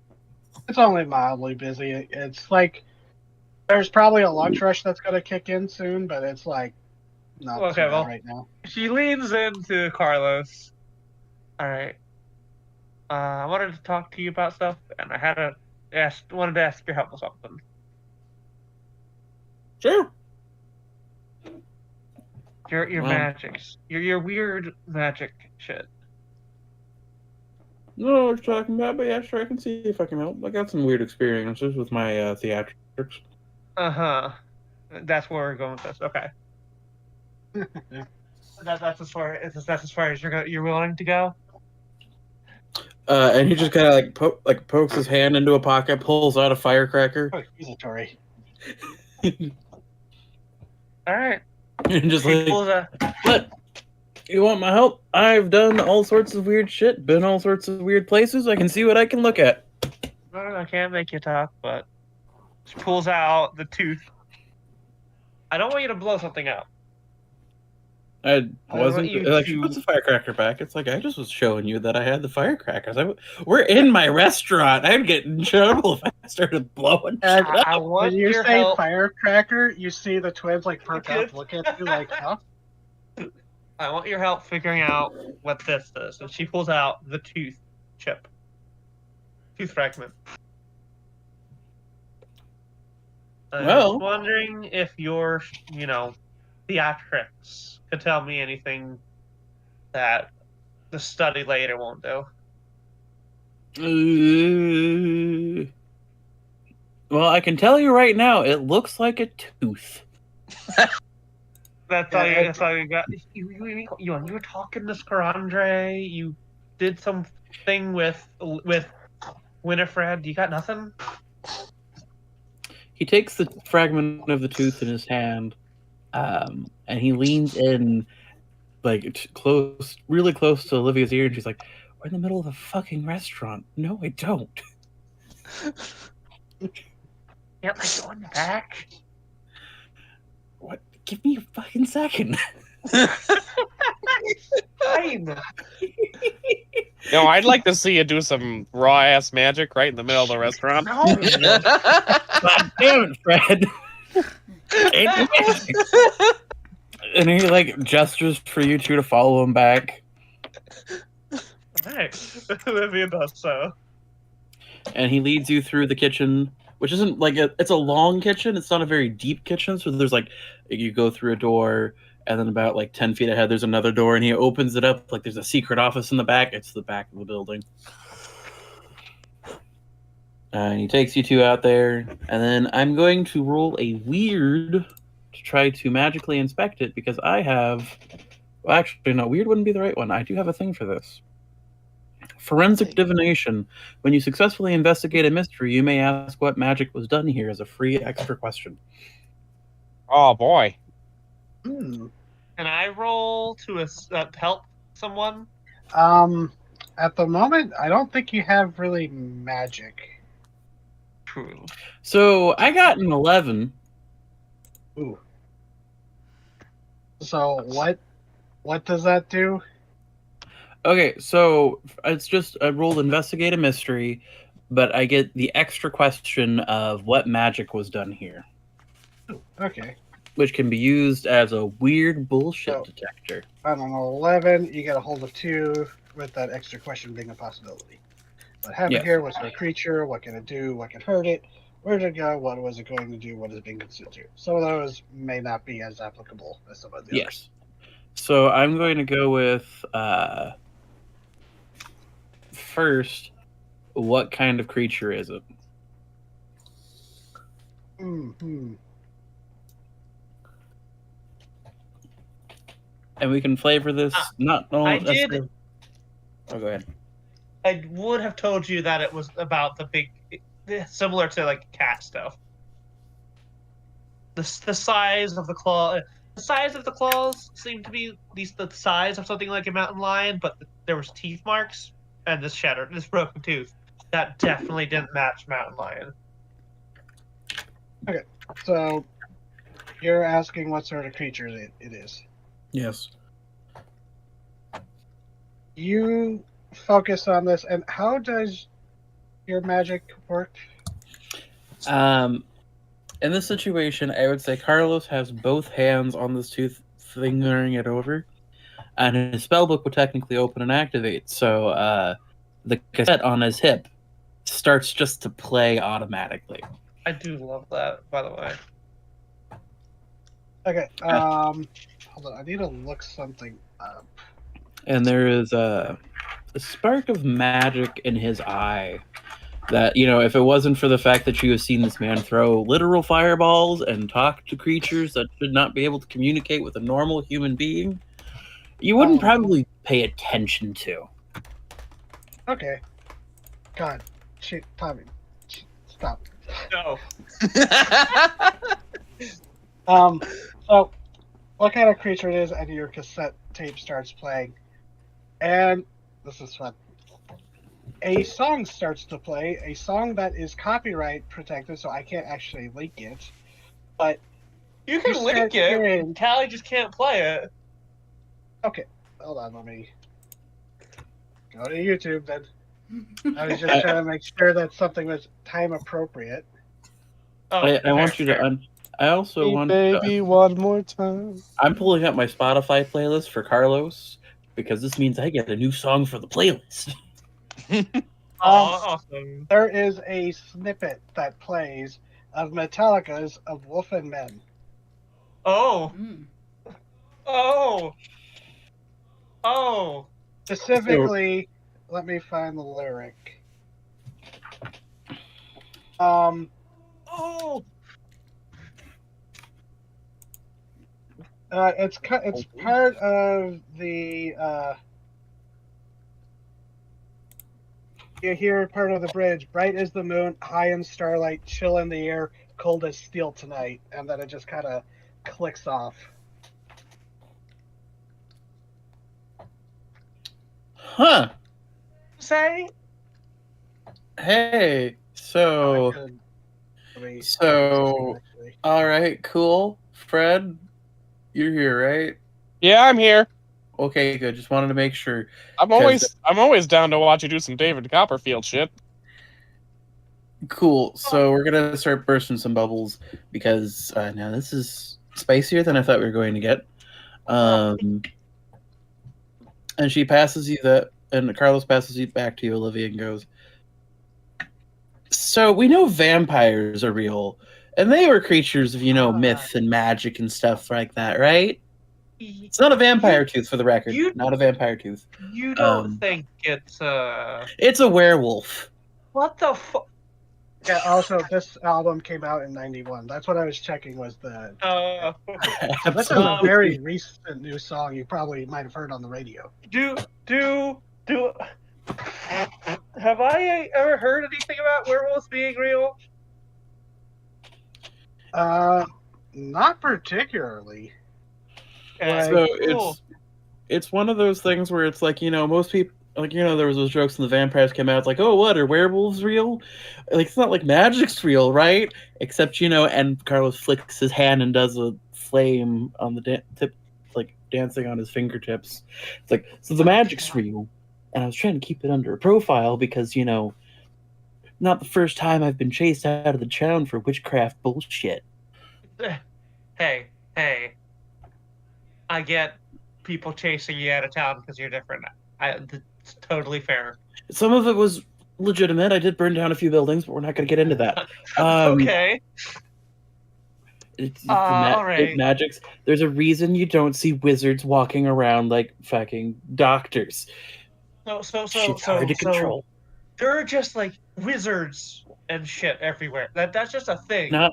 It's only mildly busy. It's like there's probably a lunch rush that's going to kick in soon, but it's like not Okay, too bad well- right now. She leans into Carlos. All right. I wanted to talk to you about stuff, and I wanted to ask your help with something. Sure. Your Wow. magics, your weird magic shit. I don't know what you're talking about, but yeah, sure, I can see if I can help. I got some weird experiences with my theatrics. That's where we're going with this. Okay. That's as far as you're willing to go. And he just kind of pokes his hand into a pocket, pulls out a firecracker, Oh, accusatory. All right. and just He like, pulls a- "What? You want my help? I've done all sorts of weird shit, been all sorts of weird places. I can see what I can look at." I can't make you talk, but she pulls out the tooth. I don't want you to blow something out. I I wasn't want you like she to- puts the firecracker back. It's like I just was showing you that I had the firecrackers. We're in my restaurant. I'd get in trouble if I started blowing shit And up. I want when you your say help. firecracker, you see the twins like perk up, look at you like, huh? I want your help figuring out what this is. And she pulls out the tooth fragment. I Well- was wondering if your, theatrics could tell me anything that the study later won't do. Well, I can tell you right now, it looks like a tooth. That's all you got. You were talking to Scarandre. You did some thing with Winifred? You got nothing? He takes the fragment of the tooth in his hand, and he leans in, like close, really close to Olivia's ear, and she's like, "We're in the middle of a fucking restaurant. No, I don't." Yeah, like going back. What? Give me a fucking second. Fine. No, I'd like to see you do some raw ass magic right in the middle of the restaurant. No. God damn it, Fred. Ain't magic. And he like gestures for you two to follow him back. Alright. Olivia does so. And he leads you through the kitchen, which isn't like it's a long kitchen. It's not a very deep kitchen. So there's like you go through a door, and then about like 10 feet ahead, there's another door, and he opens it up like there's a secret office in the back. It's the back of the building. And he takes you two out there, and then I'm going to roll a weird to try to magically inspect it because I have. Well, actually, no, weird wouldn't be the right one. I do have a thing for this. Forensic divination. When you successfully investigate a mystery, you may ask what magic was done here as a free extra question. Oh boy. Hmm. Can I roll to help someone? At the moment, I don't think you have really magic. True. So I got an 11. Ooh. So what does that do? Okay, so it's just I rolled investigate a mystery, but I get the extra question of what magic was done here, Okay. which can be used as a weird bullshit So- detector. I don't know, 11, you get a hold of 2, with that extra question being a possibility. But have Yes. it here, what's a creature, what can it do, what can hurt it, where did it go, what was it going to do, what is it being considered. Some of those may not be as applicable as some of the others. Yes. So I'm going to go with first, what kind of creature is it? Mm-hmm. And we can flavor this not only. I did- Oh, go ahead. I would have told you that it was about the big, similar to like cat stuff. The size of the claw, the size of the claws seemed to be at least the size of something like a mountain lion, but there was teeth marks and this broken tooth that definitely didn't match mountain lion. So, you're asking what sort of creature it is. Yes. You focus on this, and how does your magic work? In this situation, I would say Carlos has both hands on this tooth, fingering it over, and his spellbook would technically open and activate. So the cassette on his hip starts just to play automatically. I do love that, by the way. Okay, hold on, I need to look something up. And there is a spark of magic in his eye that, you know, if it wasn't for the fact that you have seen this man throw literal fireballs and talk to creatures that should not be able to communicate with a normal human being, you wouldn't probably pay attention to. Okay. God. Shit, Tommy. Stop. No. So, what kind of creature it is, and your cassette tape starts playing. And, this is fun. A song starts to play, a song that is copyright protected, so I can't actually link it. But You can You link start it. hearing- Callie just can't play it. hold on, let me go to YouTube then. I was just trying to make sure that something was time appropriate. Oh, I want fair, you fair. to. I also Hey, want. baby, one more time. I'm pulling up my Spotify playlist for Carlos because this means I get a new song for the playlist. Awesome. There is a snippet that plays of Metallica's "Of Wolf and Men." Oh. Mm. Oh. Oh. Specifically, let me find the lyric. Oh. It's part of the You hear part of the bridge, bright as the moon, high in starlight, chill in the air, cold as steel tonight. And then it just kind of clicks off. Huh. Say? Hey. I So. could. Let me- So. actually. All right. Cool. Fred, you're here, right? Yeah, I'm here. Okay, good. Just wanted to make sure. I'm always down to watch you do some David Copperfield shit. Cool. So we're gonna start bursting some bubbles because now this is spicier than I thought we were going to get. And she passes you that, and Carlos passes it back to you, Olivia, and goes, "So we know vampires are real, and they were creatures of myth and magic and stuff like that, right? It's not a vampire tooth, for the record. Not a vampire tooth. You don't think it's It's a werewolf. What the fuck? Yeah, also, this album came out in 91. That's what I was checking was the... So this is a very recent new song you probably might have heard on the radio. Have I ever heard anything about werewolves being real? Not particularly. Okay, So cool. it's one of those things where it's like, most people, like, there was those jokes when the vampires came out, it's like, oh, what, are werewolves real? Like, it's not like magic's real, right? Except, and Carlos flicks his hand and does a flame on the tip, like, dancing on his fingertips. It's like, so the magic's real. And I was trying to keep it under a profile because, not the first time I've been chased out of the town for witchcraft bullshit. Hey. I get people chasing you out of town because you're different. It's totally fair. Some of it was legitimate. I did burn down a few buildings, but we're not going to get into that. Okay. All right. Magics. There's a reason you don't see wizards walking around like fucking doctors. Shit's hard to control. There are just like wizards and shit everywhere. That's just a thing. Not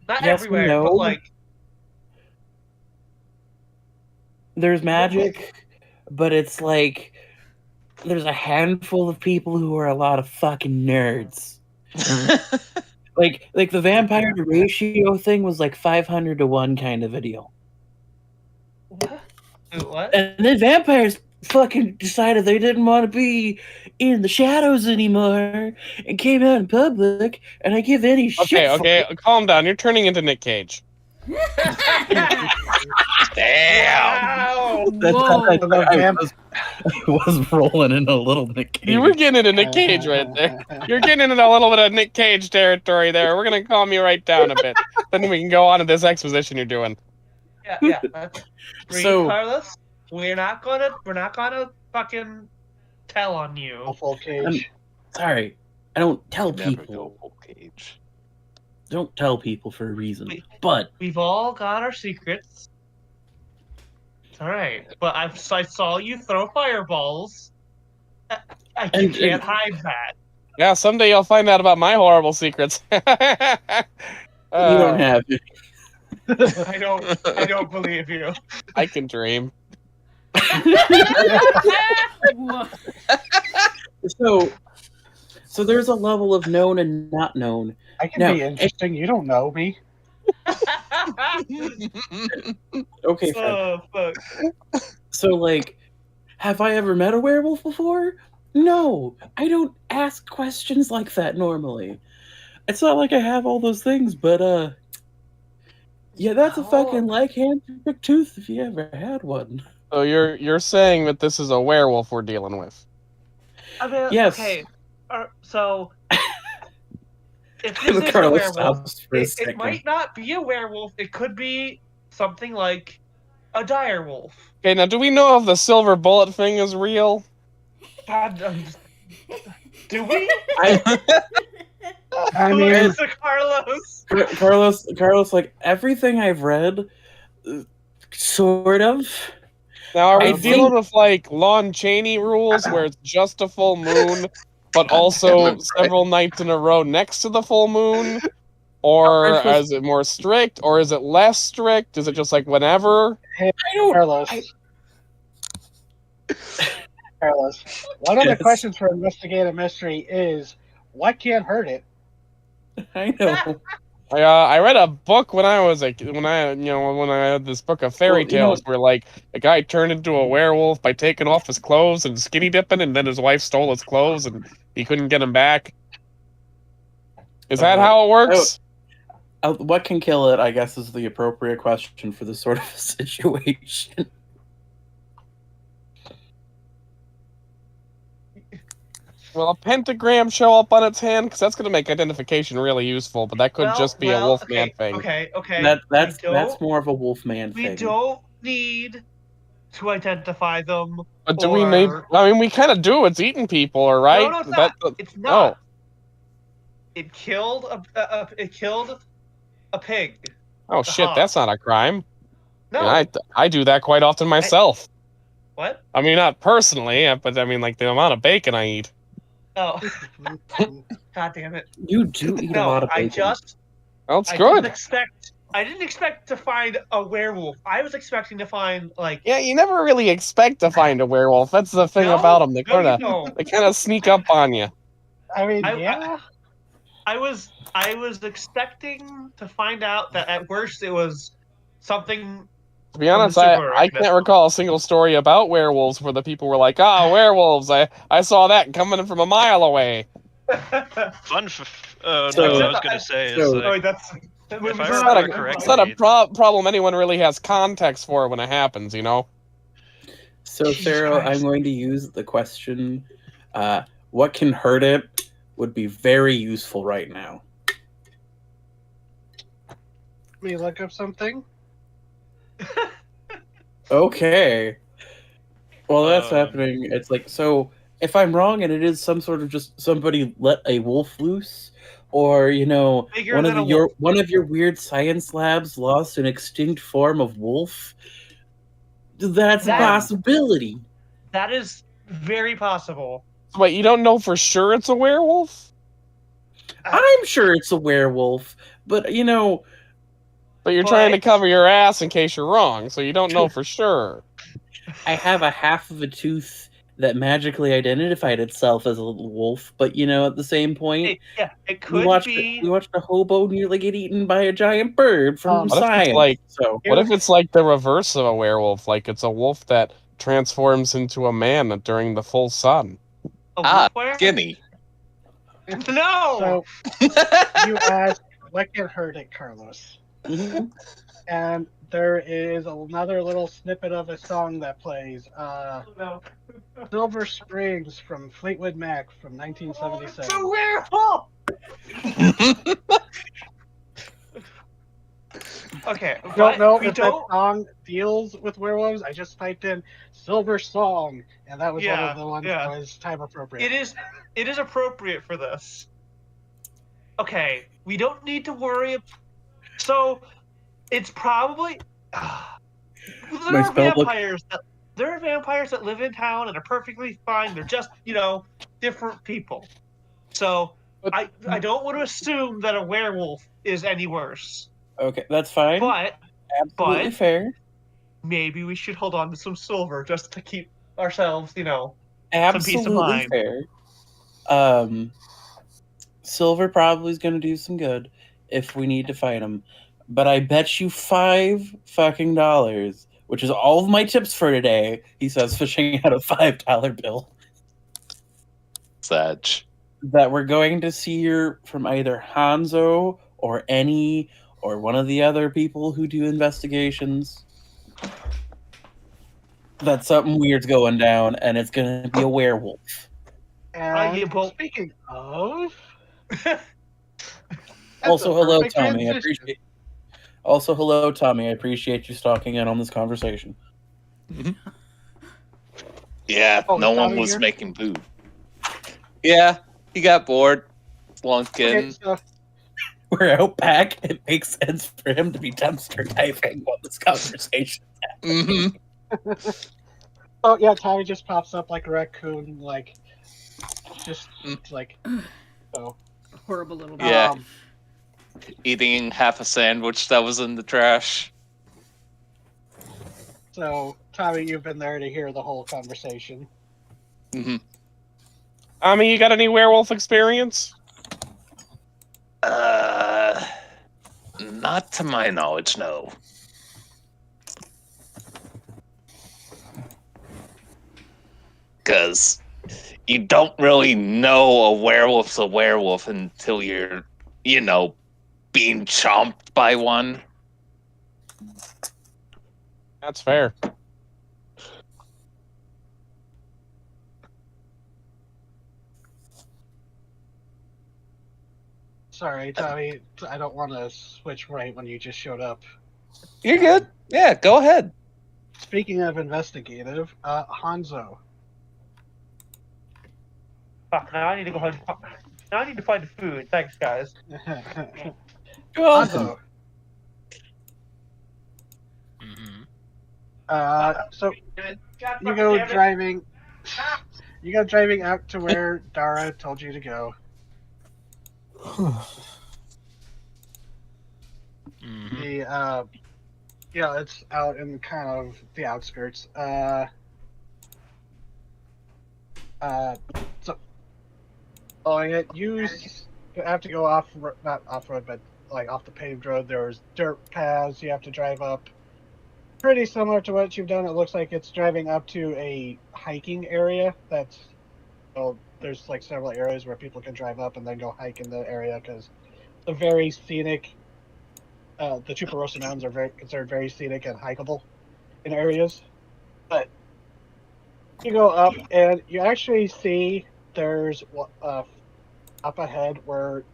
yes everywhere, no. but like there's magic, but it's like there's a handful of people who are a lot of fucking nerds. like the vampire to ratio thing was like 500 to 1 kind of video. What? And then vampires fucking decided they didn't want to be in the shadows anymore and came out in public, and I give any shit. Okay, calm down. You're turning into Nick Cage. Damn! Whoa. I was rolling in a little Nick Cage. You were getting into Nick Cage right there. You're getting into a little bit of Nick Cage territory there. We're gonna calm you right down a bit. Then we can go on to this exposition you're doing. Yeah. So, Carlos, we're not gonna fucking tell on you. Full Cage. Sorry, I don't tell Never people. go full cage. Don't tell people for a reason. But We've all got our secrets. It's all right, but I saw you throw fireballs. You can't hide that. Yeah, someday you'll find out about my horrible secrets. you don't have it. I don't believe you. I can dream. So there's a level of known and not known. I can be interesting. You don't know me. Okay, Oh, fuck. So, like, have I ever met a werewolf before? No, I don't ask questions like that normally. It's not like I have all those things, but, yeah, that's a fucking lycanthropic tooth if you ever had one. So you're saying that this is a werewolf we're dealing with? I mean, Yes. Okay, so if this is a werewolf, it might not be a werewolf. It could be something like a direwolf. Okay, now do we know if the silver bullet thing is real? God, do we? I mean, Carlos, like everything I've read, sort of. Now, are we dealing with like Lon Chaney rules where it's just a full moon, but also several nights in a row next to the full moon? Or is it more strict? Or is it less strict? Is it just like whenever? Hey, Carlos. Carlos. One of the Yes. questions for investigative mystery is, what can't hurt it? I know. I read a book when I had this book of fairy Well, you know tales where like a guy turned into a werewolf by taking off his clothes and skinny dipping, and then his wife stole his clothes and he couldn't get them back. Is that how it works? What can kill it, I guess, is the appropriate question for this sort of situation. Will a pentagram show up on its hand? Because that's going to make identification really useful, but that could just be a Wolfman thing. Okay. That's more of a Wolfman thing. We don't need to identify them. But do we need? I mean, we kind of do. It's eating people, right? No, it's not. It's not. It killed a pig. Oh shit, that's not a crime. No. I mean, I do that quite often myself. What? I mean, not personally, but I mean, like the amount of bacon I eat. Oh. God damn it. You do eat a lot of bacon. Well, it's good. I didn't expect to find a werewolf. I was expecting to find like. Yeah, you never really expect to find a werewolf. That's the thing about them. They kind of sneak up on you. I mean, yeah. I was expecting to find out that at worst it was something. To be honest, I can't recall a single story about werewolves where the people were like, werewolves, I saw that coming from a mile away. Fun. I was going to say is it's not a problem anyone really has context for when it happens, you know? So, Sarah, I'm going to use the question, what can hurt it would be very useful right now. Let me look up something. Okay. Well, that's happening. It's like, so if I'm wrong and it is some sort of just somebody let a wolf loose, or one of your weird science labs lost an extinct form of wolf, that's a possibility. That is very possible. Wait, you don't know for sure it's a werewolf? I'm sure it's a werewolf, but But you're trying to cover your ass in case you're wrong, so you don't know for sure. I have a half of a tooth that magically identified itself as a little wolf, but at the same point, it could be. We watched a hobo nearly get eaten by a giant bird from science. What if it's like the reverse of a werewolf? Like it's a wolf that transforms into a man during the full sun. Skinny. No. So you asked, what can hurt it, Carlos? Mm-hmm. And there is another little snippet of a song that plays. Silver Springs from Fleetwood Mac from 1977. It's a werewolf! Okay. I don't know if that song deals with werewolves. I just typed in Silver Song, and that was one of the ones that was time appropriate. It is appropriate for this. Okay, we don't need to worry. So, it's probably there are vampires that live in town and are perfectly fine. They're just different people. So I don't want to assume that a werewolf is any worse. Okay, that's fine. Absolutely fair. Maybe we should hold on to some silver just to keep ourselves, absolutely some peace of mind. Fair. Silver probably is going to do some good if we need to fight him. But I bet you $5 fucking dollars, which is all of my tips for today, he says, fishing out a $5 bill. Satch. That we're going to hear from either Hanzo or Annie or one of the other people who do investigations. That something weird's going down, and it's going to be a werewolf. And speaking of... Also, hello, Tommy. I appreciate you stalking in on this conversation. Mm-hmm. Yeah, no one was making food. Yeah, he got bored. Long kidding. Okay, so we're out back. It makes sense for him to be dumpster diving while this conversation is happening. Mm-hmm. Oh yeah, Tommy just pops up like a raccoon, so horrible little. Yeah. Eating half a sandwich that was in the trash. So, Tommy, you've been there to hear the whole conversation. Mhm. Ami, you got any werewolf experience? Not to my knowledge, no. Because you don't really know a werewolf's a werewolf until you're, being chomped by one. That's fair. Sorry, Tommy. I don't want to switch right when you just showed up. You're good. Yeah, go ahead. Speaking of investigative, Hanzo. Fuck, now I need to go home. Now I need to find food. Thanks, guys. You're welcome. Hanzo. Mm-hmm. So you go driving. You go driving out to where Dara told you to go. Mm-hmm. It's out in kind of the outskirts. So following it, you have to go not off road, but like off the paved road. There's dirt paths you have to drive up. Pretty similar to what you've done. It looks like it's driving up to a hiking area. There's like several areas where people can drive up and then go hike in the area because it's a very scenic. The Chuparosa Mountains are considered very scenic and hikeable in areas. But you go up and you actually see there's up ahead where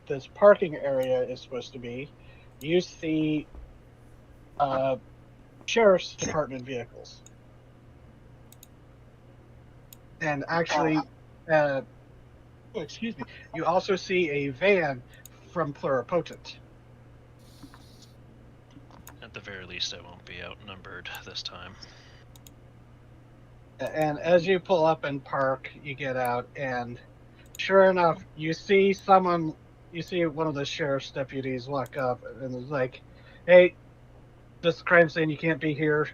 this parking area is supposed to be. You see sheriff's department vehicles, and actually, excuse me. You also see a van from Pluripotent. At the very least, I won't be outnumbered this time. And as you pull up and park, you get out, and sure enough, you see one of the sheriff's deputies walk up and is like, "Hey, this crime scene, you can't be here."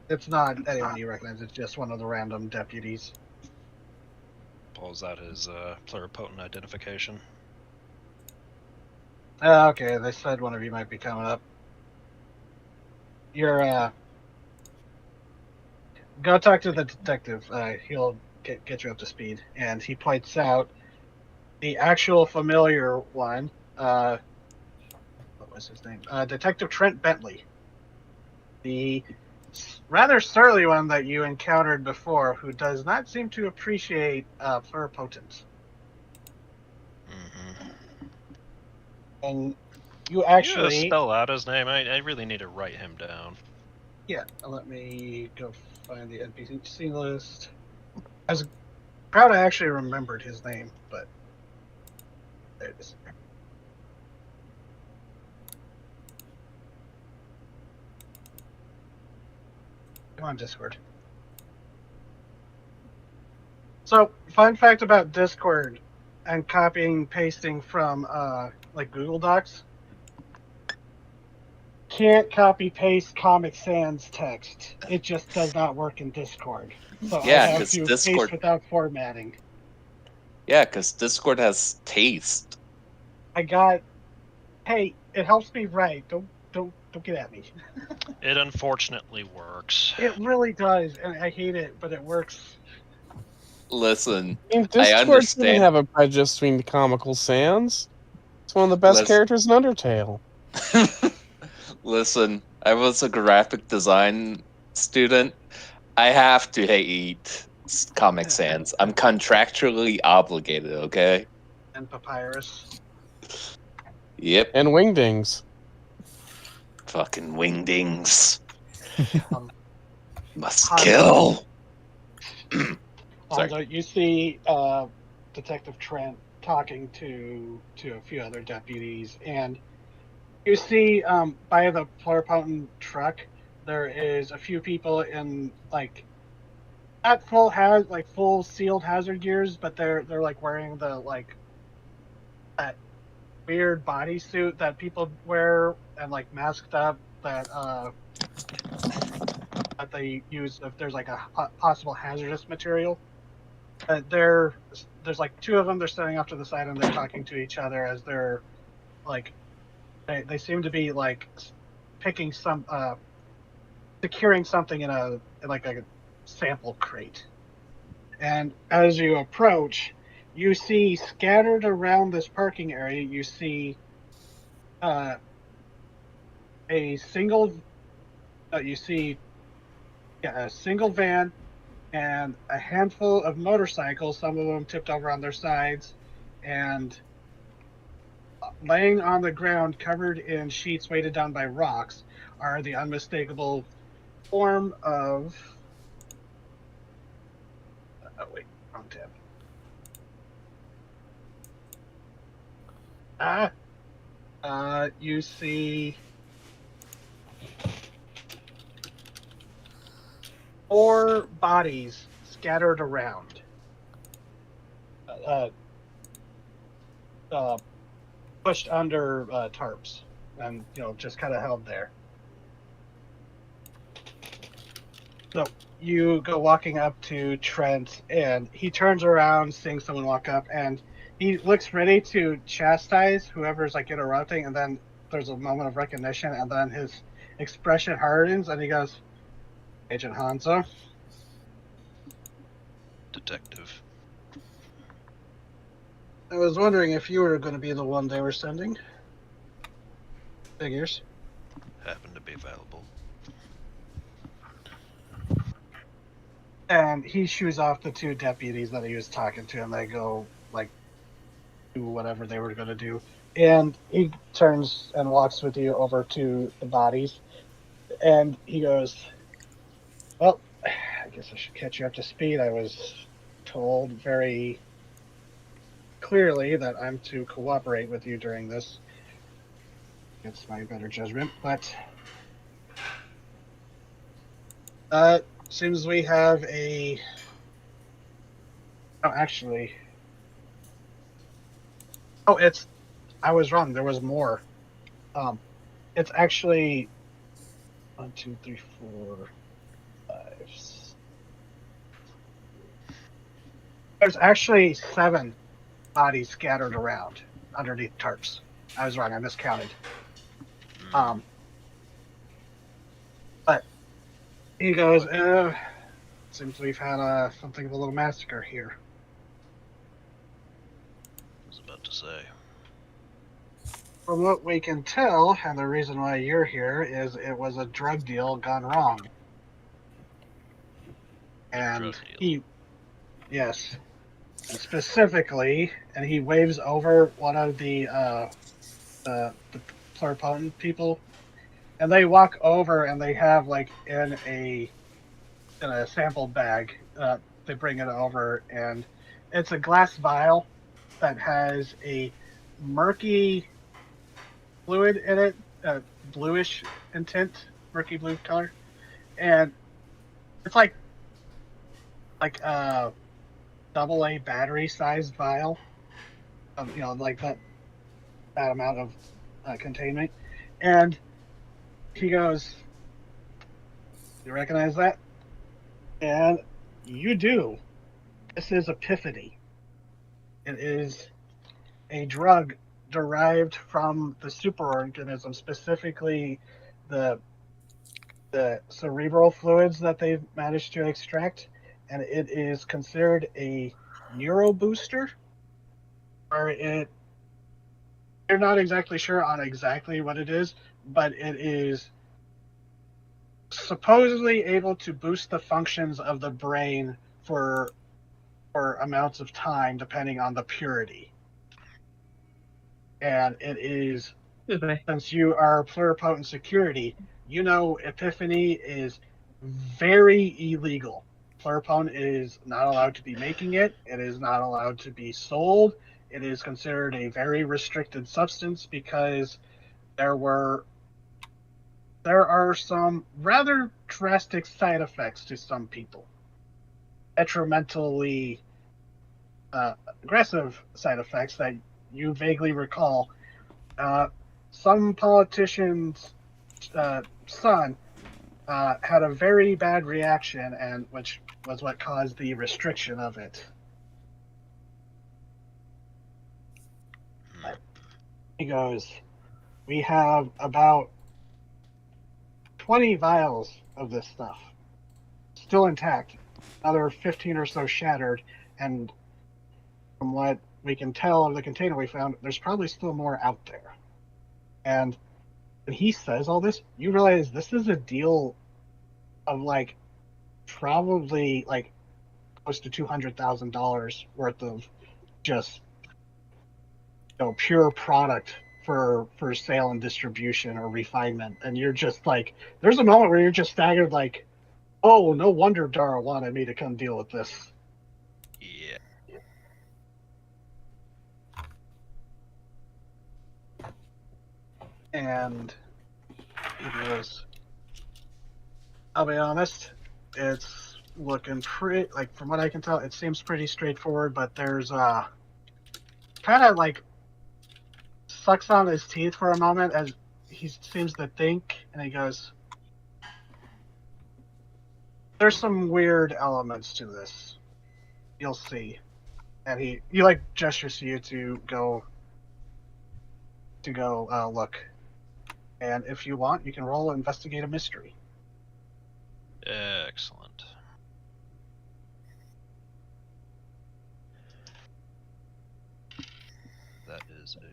It's not anyone you recognize, it's just one of the random deputies. Pulls out his pluripotent identification. Okay, they said one of you might be coming up. You're, go talk to the detective. He'll get you up to speed. And he points out the actual familiar one. What was his name? Detective Trent Bentley. The rather surly one that you encountered before, who does not seem to appreciate pluripotent. Mm-hmm. And you actually... You spell out his name. I really need to write him down. Yeah, let me go find the NPC list. I was proud I actually remembered his name, but there it is. Come on, Discord. So, fun fact about Discord and copying pasting from like Google Docs. Can't copy paste Comic Sans text. It just does not work in Discord. So Yeah, I have 'cause to Discord- paste without formatting. Yeah, because Discord has taste. Hey, it helps me write. Don't get at me. It unfortunately works. It really does, and I hate it, but it works. Listen, I mean, I Discord shouldn't understand. have a prejudice between comical sans. It's one of the best Listen. characters in Undertale. Listen, I was a graphic design student. I have to hate Comic Sans. I'm contractually obligated, okay? And Papyrus. Yep. And Wingdings. Fucking wingdings. Must Hanzo. kill. Sorry. Hanzo, you see Detective Trent talking to a few other deputies, and you see by the pluripotent truck there is a few people in like not full sealed hazard gears, but they're like wearing the like that weird bodysuit that people wear and like masked up that that they use if there's like a possible hazardous material. There's like two of them. They're standing off to the side and they're talking to each other as they're like they seem to be like picking some securing something in like a sample crate. And as you approach, you see scattered around this parking area, you see a single you see a single van and a handful of motorcycles, some of them tipped over on their sides, and laying on the ground covered in sheets weighted down by rocks are the unmistakable form of oh wait, wrong tab. You see 4 bodies scattered around, pushed under tarps, and just kind of held there. So you go walking up to Trent, and he turns around, seeing someone walk up, and he looks ready to chastise whoever's like interrupting, and then there's a moment of recognition, and then his expression hardens, and he goes, "Agent Hanzo." Detective. I was wondering if you were going to be the one they were sending. Figures. Happened to be available. And he shoos off the 2 deputies that he was talking to, and they go, like, do whatever they were going to do. And he turns and walks with you over to the bodies. And he goes, "Well, I guess I should catch you up to speed. I was told very clearly that I'm to cooperate with you during this. It's my better judgment, but seems we have a... Oh, actually... Oh, I was wrong. There was more. It's actually 1, 2, 3, 4, 5. There's actually 7 bodies scattered around underneath tarps. I was wrong. I miscounted. But he goes, seems we've had something of a little massacre here. I was about to say. From what we can tell, and the reason why you're here is it was a drug deal gone wrong. And yes, and specifically, and he waves over one of the pluripotent people, and they walk over and they have like in a sample bag. They bring it over, and it's a glass vial that has a murky fluid in it, bluish in tint, murky blue color, and it's like a AA battery sized vial of like that amount of containment. And he goes, "You recognize that?" And you do. This is Epiphany. It is a drug derived from the superorganism, specifically the cerebral fluids that they've managed to extract, and it is considered a neuro booster. They're not exactly sure on exactly what it is, but it is supposedly able to boost the functions of the brain for amounts of time depending on the purity. And it is, since you are pluripotent security, Epiphany is very illegal. Pluripotent is not allowed to be making it. It is not allowed to be sold. It is considered a very restricted substance because there are some rather drastic side effects to some people. Detrimentally aggressive side effects that you vaguely recall. Some politician's son had a very bad reaction, and which was what caused the restriction of it. He goes, we have about 20 vials of this stuff still intact, another 15 or so shattered, and from what we can tell of the container we found, there's probably still more out there. And when he says all this, you realize this is a deal of like probably like close to $200,000 worth of just pure product for sale and distribution or refinement. And you're just like, there's a moment where you're just staggered, like, oh, no wonder Dara wanted me to come deal with this. Yeah. And he goes, I'll be honest, it's looking pretty, like, from what I can tell, it seems pretty straightforward, but there's kind of like sucks on his teeth for a moment as he seems to think, and he goes, there's some weird elements to this. You'll see. And he like gestures to you to go look. And if you want, you can roll investigate a mystery. Excellent. That is a...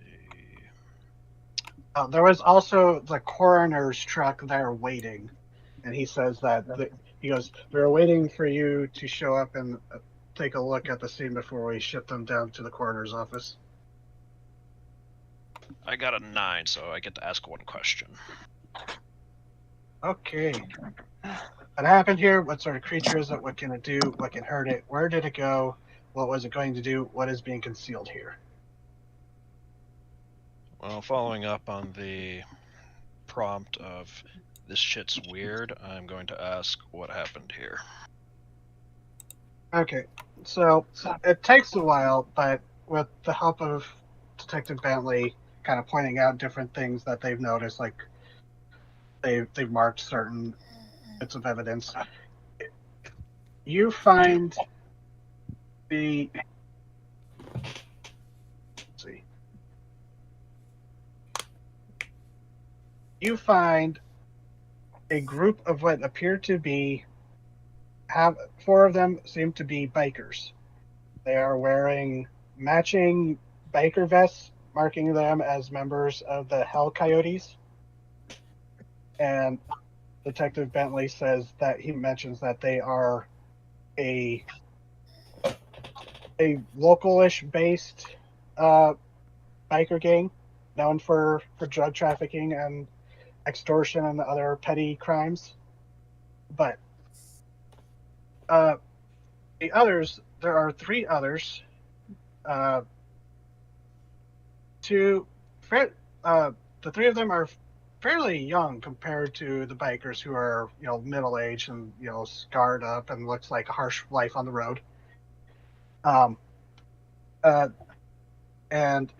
There was also the coroner's truck there waiting, and he says that he goes, "We're waiting for you to show up and take a look at the scene before we ship them down to the coroner's office." I got a 9, so I get to ask one question. Okay. What happened here? What sort of creature is it? What can it do? What can hurt it? Where did it go? What was it going to do? What is being concealed here? Well, following up on the prompt of this shit's weird, I'm going to ask what happened here. Okay, so it takes a while, but with the help of Detective Bentley kind of pointing out different things that they've noticed, like they've marked certain bits of evidence, you find the... Let's see. You find a group of what appear to be... four of them seem to be bikers. They are wearing matching biker vests, marking them as members of the Hell Coyotes. And Detective Bentley says that he mentions that they are a localish based biker gang known for drug trafficking and extortion and other petty crimes. But the others, there are 3 others. The 3 of them are fairly young compared to the bikers who are, middle-aged and, scarred up and looks like a harsh life on the road. And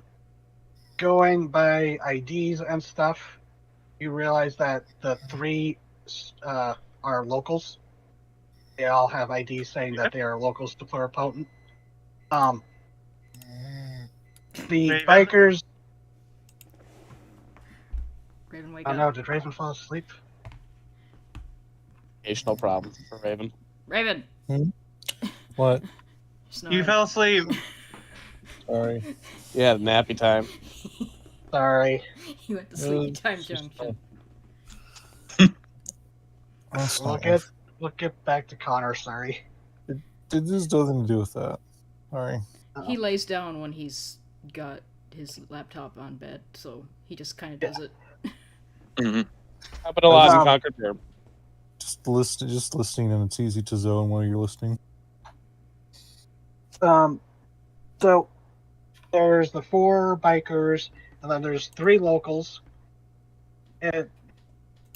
going by IDs and stuff, you realize that the 3 are locals. They all have IDs saying that they are locals to Pluripotent. The Raven? bikers... Raven, wake Oh up. no, did Raven fall asleep? No problem for Raven. Raven! What? Snoring. You fell asleep. Sorry. Yeah, nappy time. Sorry. You went to sleepy time junction. That's We'll not get back to Connor, sorry. It has nothing to do with that. Sorry. He lays down when he's got his laptop on bed, so he just kind of does it. Mm-hmm. How about a Lost and Um, Conquered there? Just listening, and it's easy to zone while you're listening. So there's the 4 bikers, and then there's 3 locals. And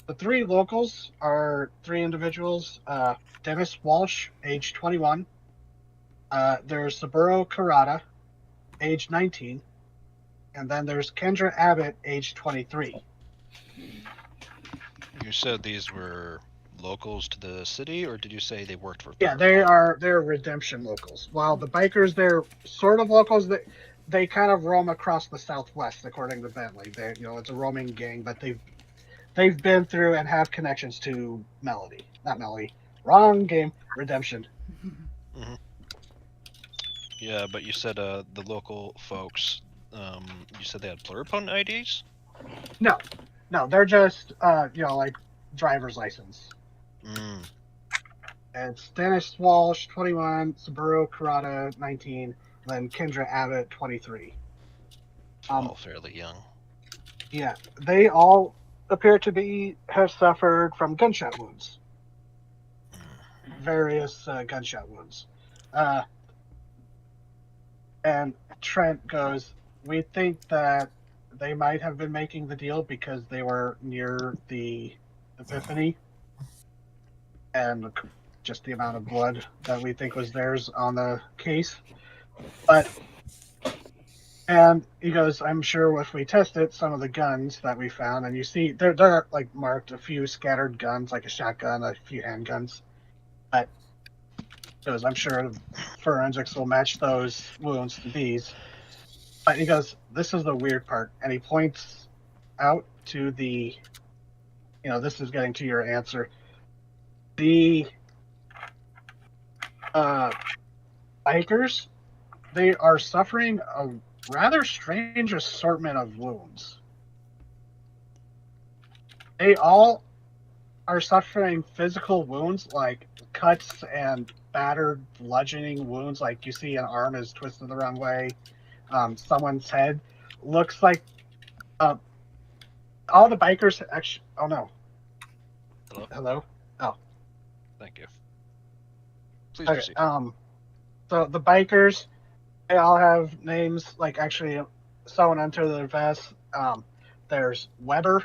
the 3 locals are 3 individuals. Dennis Walsh, age 21. There's Saburo Karada, age 19. And then there's Kendra Abbott, age 23. You said these were locals to the city, or did you say they worked for? Yeah, they're redemption locals. While the bikers, they're sort of locals. They kind of roam across the Southwest, according to Bentley. They it's a roaming gang, but they've been through and have connections to Melody, not Melody. Wrong game. Redemption. Mhm. Yeah, but you said the local folks. You said they had pluripotent IDs. No, they're just like driver's license. Mm. And it's Dennis Walsh, 21, Saburo Kurata, 19, then Kendra Abbott, 23. So all fairly young. Yeah, they all appear to have suffered from gunshot wounds, various gunshot wounds. Uh, and Trent goes, "We think that they might have been making the deal because they were near the Epiphany, and just the amount of blood that we think was theirs on the case. But and he goes, I'm sure if we tested some of the guns that we found, and you see there are like marked a few scattered guns, like a shotgun, a few handguns. But he goes, I'm sure forensics will match those wounds to these. But he goes, this is the weird part, and he points out to the, this is getting to your answer. The bikers, they are suffering a rather strange assortment of wounds. They all are suffering physical wounds like cuts and battered bludgeoning wounds, like you see an arm is twisted the wrong way. Someone's head looks like all the bikers actually. Oh no. Hello. Oh. Thank you. Please Okay. proceed. So the bikers, they all have names like actually sewn onto their vests. There's Weber,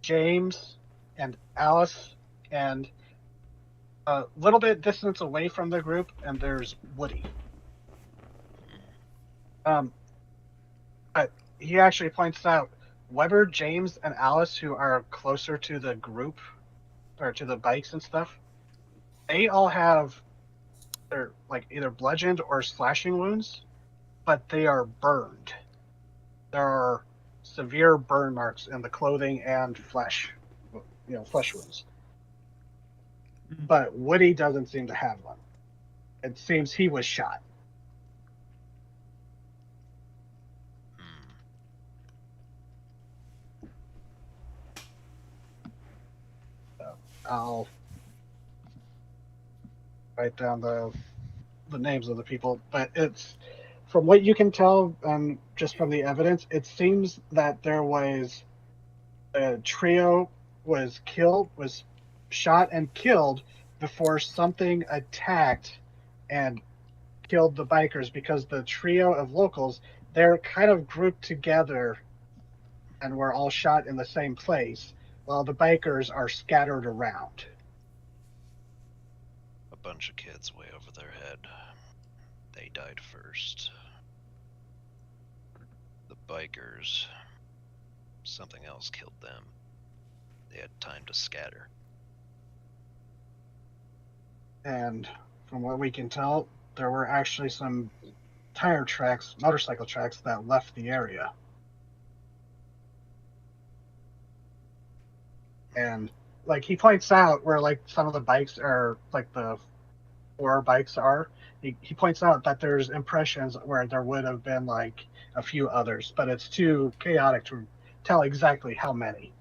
James, and Alice, and a little bit distance away from the group, and there's Woody. But he actually points out Weber, James, and Alice, who are closer to the group or to the bikes and stuff, they all have their like either bludgeoned or slashing wounds, but they are burned. There are severe burn marks in the clothing and flesh, flesh wounds. But Woody doesn't seem to have one. It seems he was shot. So I'll write down the names of the people, but it's from what you can tell, just from the evidence, it seems that there was a trio was shot and killed before something attacked and killed the bikers, because the trio of locals, they're kind of grouped together and were all shot in the same place, while the bikers are scattered around. A bunch of kids way over their head. They died first. The bikers, something else killed them. They had time to scatter. And from what we can tell, there were actually some motorcycle tracks that left the area. And like he points out where like some of the bikes are, like the 4 bikes are, he points out that there's impressions where there would have been like a few others, but it's too chaotic to tell exactly how many.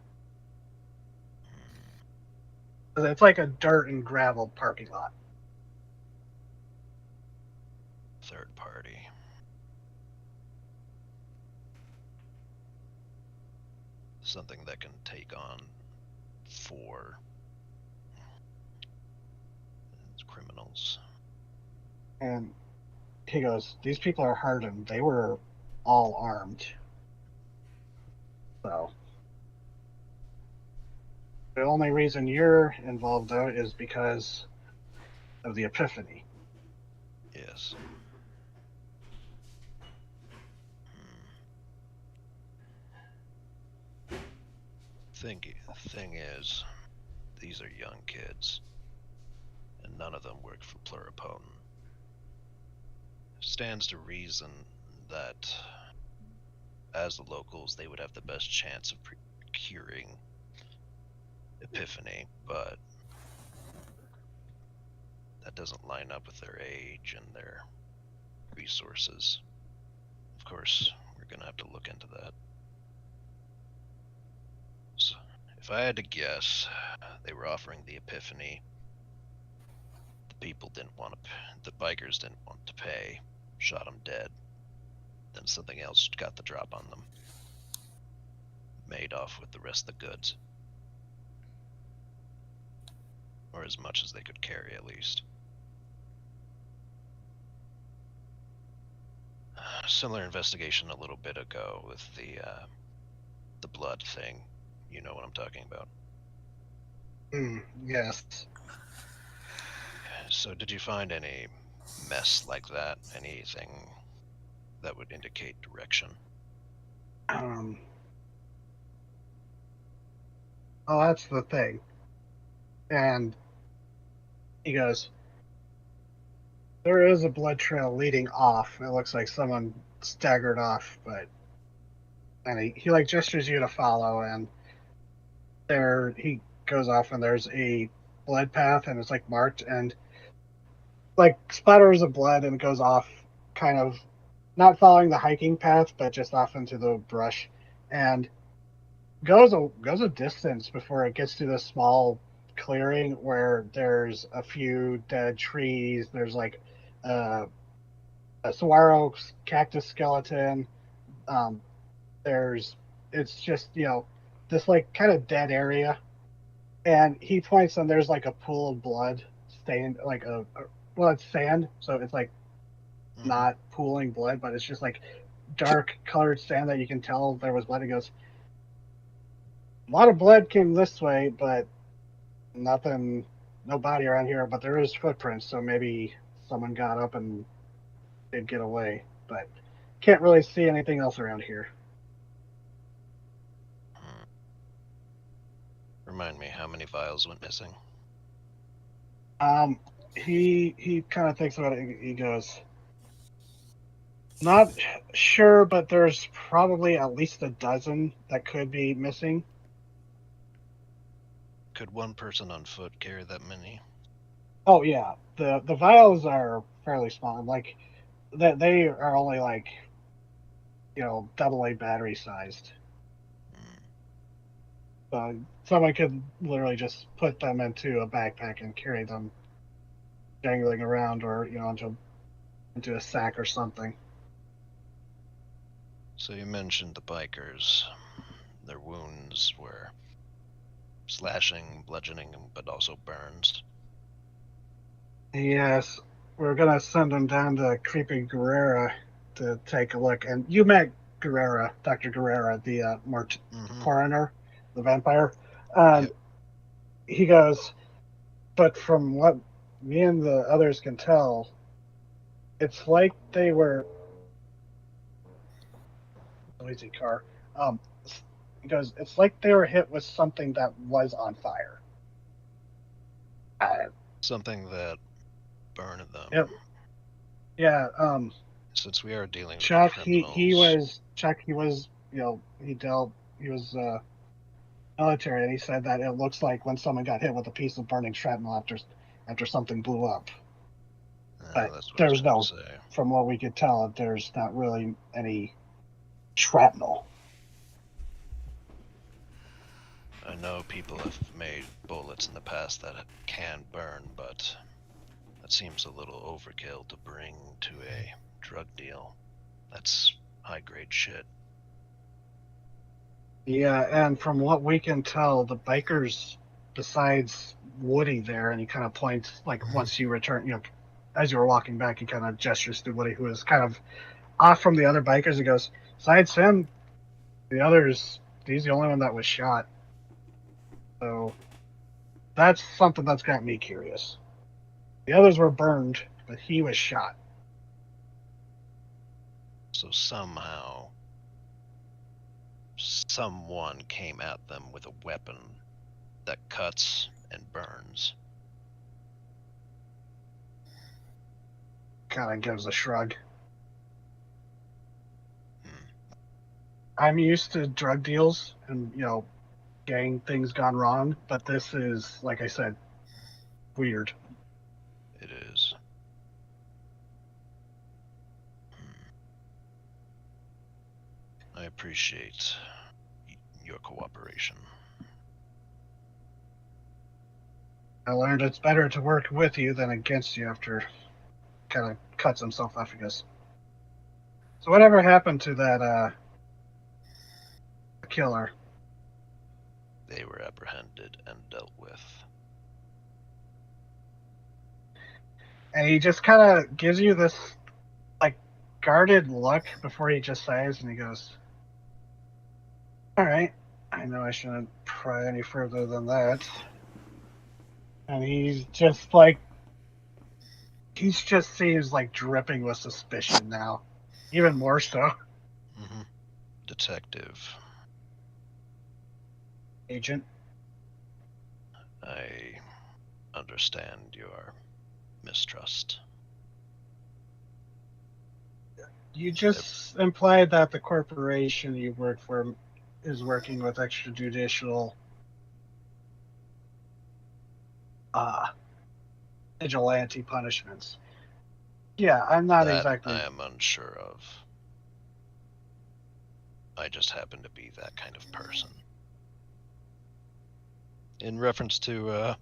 It's like a dirt and gravel parking lot. Third party. Something that can take on 4 criminals. And he goes, these people are hardened. They were all armed. So the only reason you're involved, though, is because of the Epiphany. Yes. Thing is, these are young kids, and none of them work for Pluripotent. Stands to reason that, as the locals, they would have the best chance of procuring Epiphany, but that doesn't line up with their age and their resources. Of course, we're gonna have to look into that. So, if I had to guess, they were offering the Epiphany. The people didn't want to. The bikers didn't want to pay. Shot them dead. Then something else got the drop on them. Made off with the rest of the goods, or as much as they could carry, at least. Similar investigation a little bit ago with the blood thing. You know what I'm talking about. Yes. So did you find any mess like that? Anything that would indicate direction? Oh, that's the thing. And he goes, there is a blood trail leading off. It looks like someone staggered off, but and he like gestures you to follow, and there he goes off, and there's a blood path, and it's like marked, and like splatters of blood, and it goes off, kind of not following the hiking path, but just off into the brush, and goes a distance before it gets to this small clearing where there's a few dead trees. There's like a saguaro cactus skeleton. There's it's just this like kind of dead area, and he points and there's like a pool of blood stained like well, it's sand, so it's like not pooling blood, but it's just like dark colored sand that you can tell there was blood. He goes, a lot of blood came this way, but nothing, no body around here. But there is footprints, so maybe someone got up and did get away. But can't really see anything else around here. Remind me, how many vials went missing? He kind of thinks about it. He goes, not sure, but there's probably at least a dozen that could be missing. Could one person on foot carry that many? Oh yeah, the vials are fairly small. Like they are only like AA battery sized. So someone could literally just put them into a backpack and carry them dangling around, or into a sack or something. So you mentioned the bikers. Their wounds were slashing, bludgeoning, but also burns. Yes, we're gonna send them down to Creepy Guerrera to take a look. And you met Guerrera, Dr. Guerrera, the coroner, the vampire. Yep. He goes, but from what me and the others can tell, it's like they were noisy car. He goes, it's like they were hit with something that was on fire. Something that burned them. Yep. Yeah. Since we are dealing Chuck, with criminals, he was military, and he said that it looks like when someone got hit with a piece of burning shrapnel after something blew up. But there's no, from what we could tell, there's not really any shrapnel. I know people have made bullets in the past that can burn, but that seems a little overkill to bring to a drug deal. That's high-grade shit. Yeah, and from what we can tell, the bikers, besides Woody there, and he kind of points, like, once you return, as you were walking back, he kind of gestures to Woody, who is kind of off from the other bikers. He goes, besides him, the others, he's the only one that was shot. So that's something that's got me curious. The others were burned, but he was shot. So somehow, someone came at them with a weapon that cuts and burns. Kind of gives a shrug. Hmm. I'm used to drug deals and, gang things gone wrong, but this is, like I said, weird. It is. I appreciate your cooperation. I learned it's better to work with you than against you after kind of cuts himself off, I guess. So whatever happened to that killer? They were apprehended and dealt with. And he just kind of gives you this, like, guarded look before he just says, and he goes, all right, I know I shouldn't pry any further than that. And he's just like, he just seems like dripping with suspicion now. Even more so. Mm-hmm. Detective, Agent. I understand your mistrust. You just implied that the corporation you work for is working with extrajudicial vigilante punishments. Yeah, I'm not That exactly. I am unsure of. I just happen to be that kind of person. In reference to,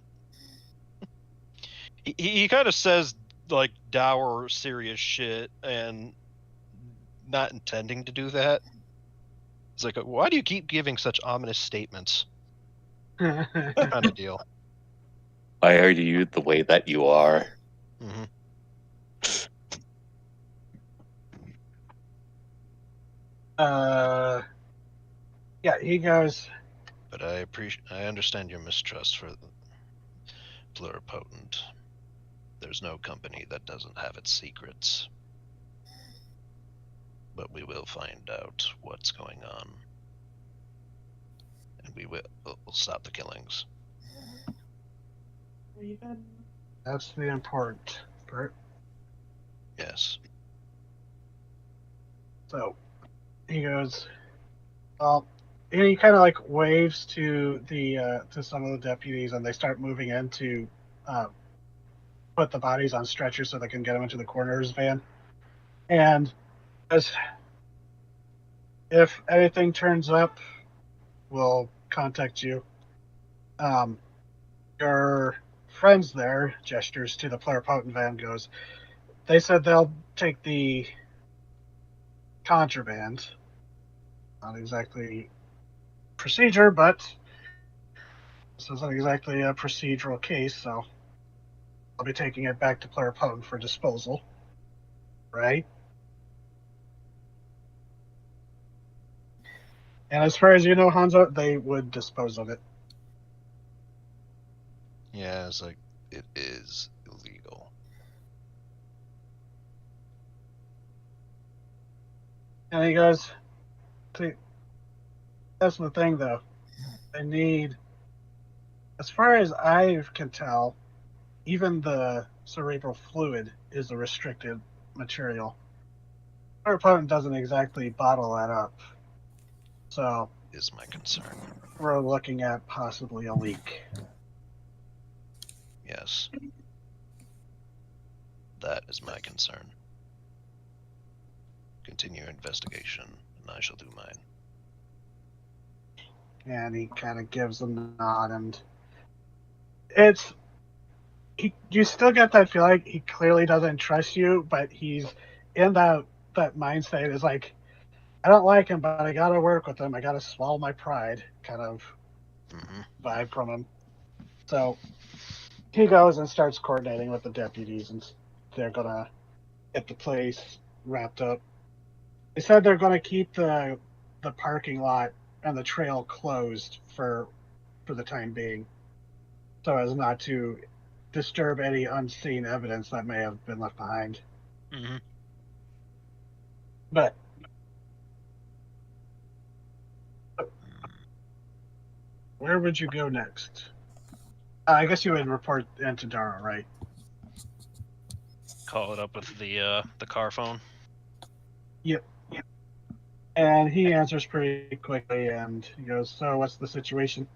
he kind of says like dour, serious shit, and not intending to do that. It's like, why do you keep giving such ominous statements? That kind of deal. Why are you the way that you are? Mm-hmm. Yeah, he goes, But I understand your mistrust for the pluripotent. There's no company that doesn't have its secrets. But we will find out what's going on. And we'll stop the killings. that's the important part. Yes. So he goes, well, and he kind of like waves to the to some of the deputies, and they start moving in to put the bodies on stretchers so they can get them into the coroner's van. And as if anything turns up, we'll contact you. Um, your friends there, gestures to the pluripotent van, goes, they said they'll take the contraband. Not exactly procedure, but this isn't exactly a procedural case, so I'll be taking it back to pluripotent for disposal. Right? And as far as you know, Hanzo, they would dispose of it. Yeah, it's like, it is illegal. And he goes, see, that's the thing, though. They need, as far as I can tell, even the cerebral fluid is a restricted material. Our opponent doesn't exactly bottle that up. So Is my concern. we're looking at possibly a leak. Yes. That is my concern. Continue your investigation, and I shall do mine. And he kind of gives a nod, and you still get that feeling he clearly doesn't trust you, but he's in that mindset is like, I don't like him, but I gotta work with him. I gotta swallow my pride kind of vibe from him. So he goes and starts coordinating with the deputies, and they're gonna get the place wrapped up. They said they're gonna keep the parking lot and the trail closed for the time being, so as not to disturb any unseen evidence that may have been left behind. Mm-hmm. But where would you go next? I guess you would report into Dara, right? Call it up with the car phone. Yep. And he answers pretty quickly, and he goes, "So, what's the situation?"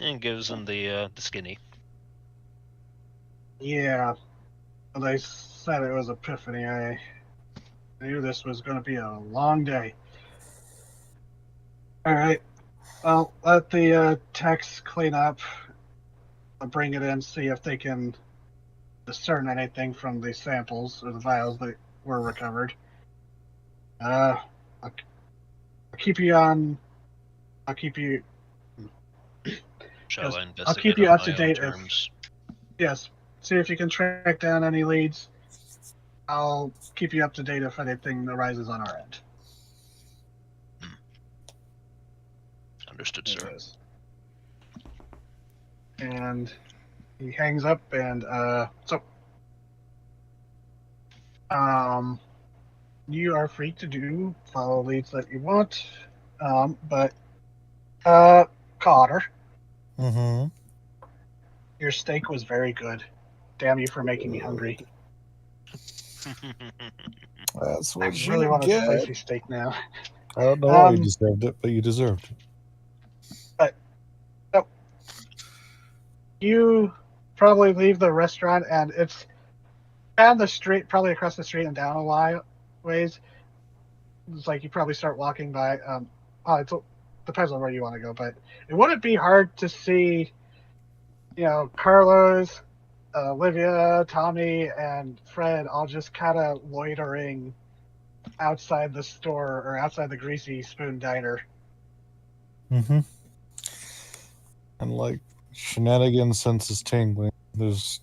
And gives him the skinny. Yeah. Well, they said it was Epiphany. I knew this was going to be a long day. All right. Well, let the techs clean up. I'll bring it in, see if they can discern anything from the samples or the vials that were recovered. I'll keep you on. I'll keep you. Shall Yes, I I'll investigate keep you on up to my own date. terms? Yes. See if you can track down any leads. I'll keep you up to date if anything arises on our end. Understood, sir. Yes. And he hangs up, and you are free to do follow leads that you want. But Cotter, Mm-hmm. your steak was very good. Damn you for making me hungry. That's I what really you want a get. spicy steak now. I don't know why you Um, deserved it, but you deserved it. You probably leave the restaurant, and it's down the street, probably across the street and down a ways. It's like you probably start walking by. It depends on where you want to go, but it wouldn't be hard to see, Carlos, Olivia, Tommy, and Fred all just kind of loitering outside the store or outside the Greasy Spoon Diner. Mm-hmm. And like shenanigans senses tingling. There's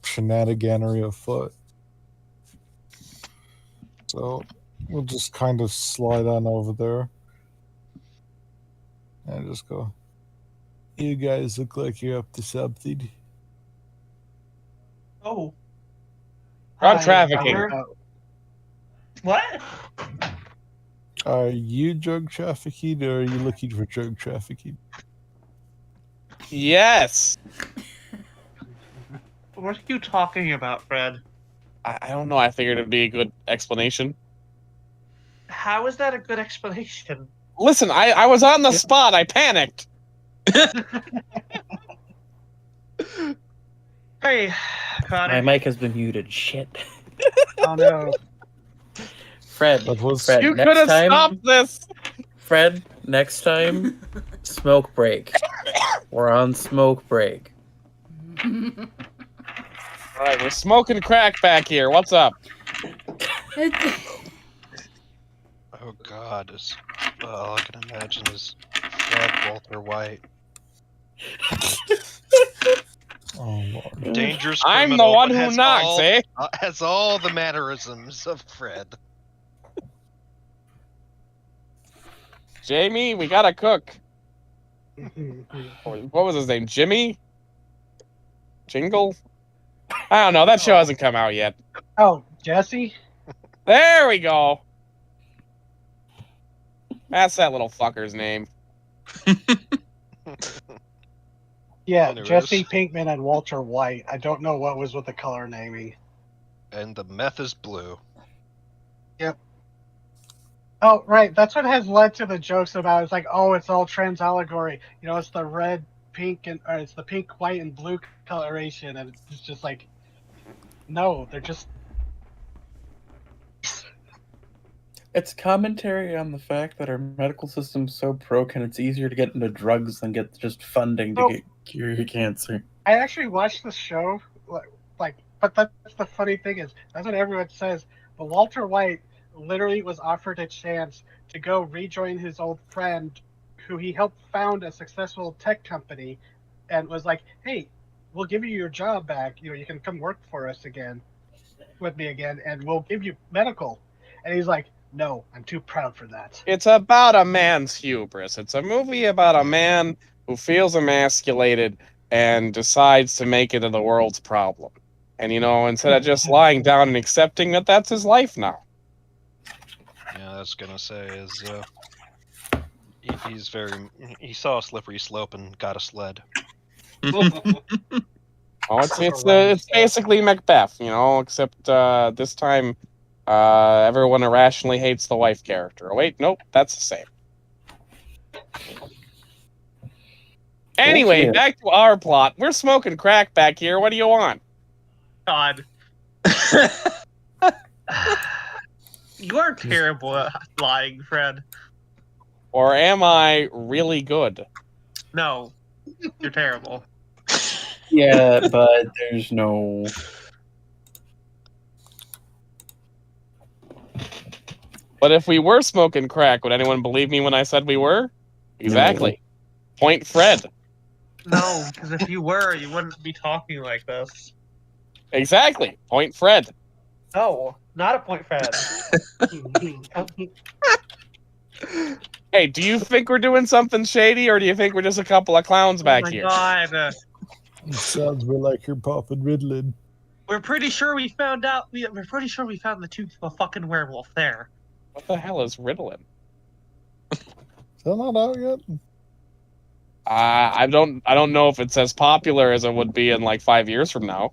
shenaniganery afoot. So we'll just kind of slide on over there and just go, "You guys look like you're up to something." Oh. Drug Hi, trafficking. brother. What? Are you drug trafficking or are you looking for drug trafficking? Yes. What are you talking about, Fred? I don't know. I figured it'd be a good explanation. How is that a good explanation? Listen, I was on the spot. I panicked. Hey, My Cotter. mic has been muted. Shit. Oh no. Fred, That was Fred, You could next have time, stopped this. Fred, next time, smoke break. We're on smoke break. All right, we're smoking crack back here. What's up? Oh God, all I can imagine is Fred Walter White. oh Lord. Dangerous I'm the criminal, one but who has knocks, all, eh? has all the mannerisms of Fred. Jamie, we gotta cook. What was his name? Jimmy? Jingle? I don't know. That show hasn't come out yet. Oh, Jesse? There we go. That's that little fucker's name. Yeah, Anyways. Jesse Pinkman and Walter White. I don't know what was with the color naming. And the meth is blue. Yep. Oh, right. That's what has led to the jokes about it's like, oh, it's all trans allegory. It's the red, pink, or it's the pink, white, and blue coloration, and it's just like, no, they're just. It's commentary on the fact that our medical system's so broken it's easier to get into drugs than get just funding to cure your cancer. I actually watched the show, but that's the funny thing is that's what everyone says. But Walter White literally was offered a chance to go rejoin his old friend, who he helped found a successful tech company, and was like, "Hey, we'll give you your job back. You can come work for us with me again, and we'll give you medical." And he's like, "No, I'm too proud for that." It's about a man's hubris. It's a movie about a man who feels emasculated and decides to make it the world's problem. And, instead of just lying down and accepting that that's his life now. Yeah, I was gonna say is he saw a slippery slope and got a sled. Oh, it's basically Macbeth, except this time everyone irrationally hates the wife character. Oh, wait, nope, that's the same. Anyway, Bullshit. back to our plot. We're smoking crack back here. What do you want? God. You are terrible at lying, Fred. Or am I really good? No, you're terrible. Yeah, but there's no. But if we were smoking crack, would anyone believe me when I said we were? Exactly. Point Fred. No, because if you were, you wouldn't be talking like this. Exactly. Point Fred. No, not a point, Fred. Hey, do you think we're doing something shady, or do you think we're just a couple of clowns Oh back my here? God. It sounds more like you're popping Ritalin. We're pretty sure we found out. We're pretty sure we found the tooth of a fucking werewolf there. What the hell is Ritalin? Is that not out yet? I don't know if it's as popular as it would be in like 5 years from now.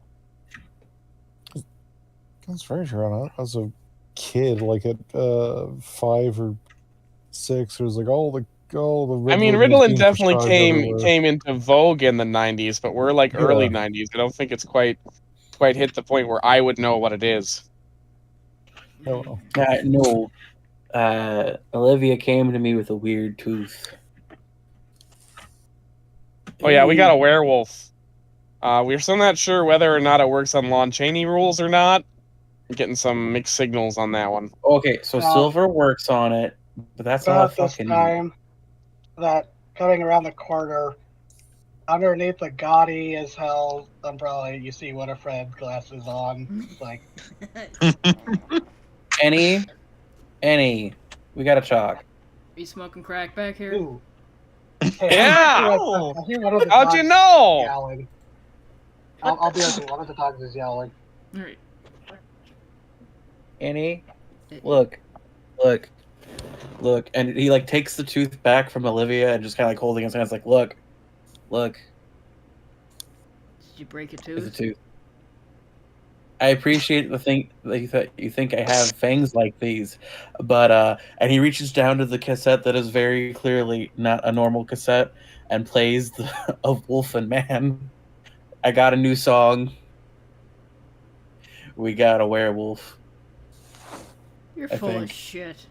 That's very true. As a kid, like at 5 or 6, it was like all the I mean, Ritalin was Ritalin being definitely prescribed came everywhere. into vogue in the 90s, but we're like early Yeah. 90s. I don't think it's quite hit the point where I would know what it is. Oh, well. No. Olivia came to me with a weird tooth. Oh yeah, we got a werewolf. We're still not sure whether or not it works on Lon Chaney rules or not. I'm getting some mixed signals on that one. Okay, so Silver works on it, but that's all I About this fucking time, that coming around the corner, underneath the gaudy as hell umbrella, you see Winifred glasses on. It's like, Any, we got a chalk. You smoking crack back here? ooh. Hey, Yeah! I hear one of the How'd you dogs know? yowling. I'll be honest, one of the dogs is yowling. All right. Annie, look, and he like takes the tooth back from Olivia and just kind of like holding his hands, like, look. Did you break a It's a tooth? tooth. I appreciate the thing that you think I have fangs like these, but and he reaches down to the cassette that is very clearly not a normal cassette and plays of Wolf and Man. I got a new song. We got a werewolf. You're I full of think. shit.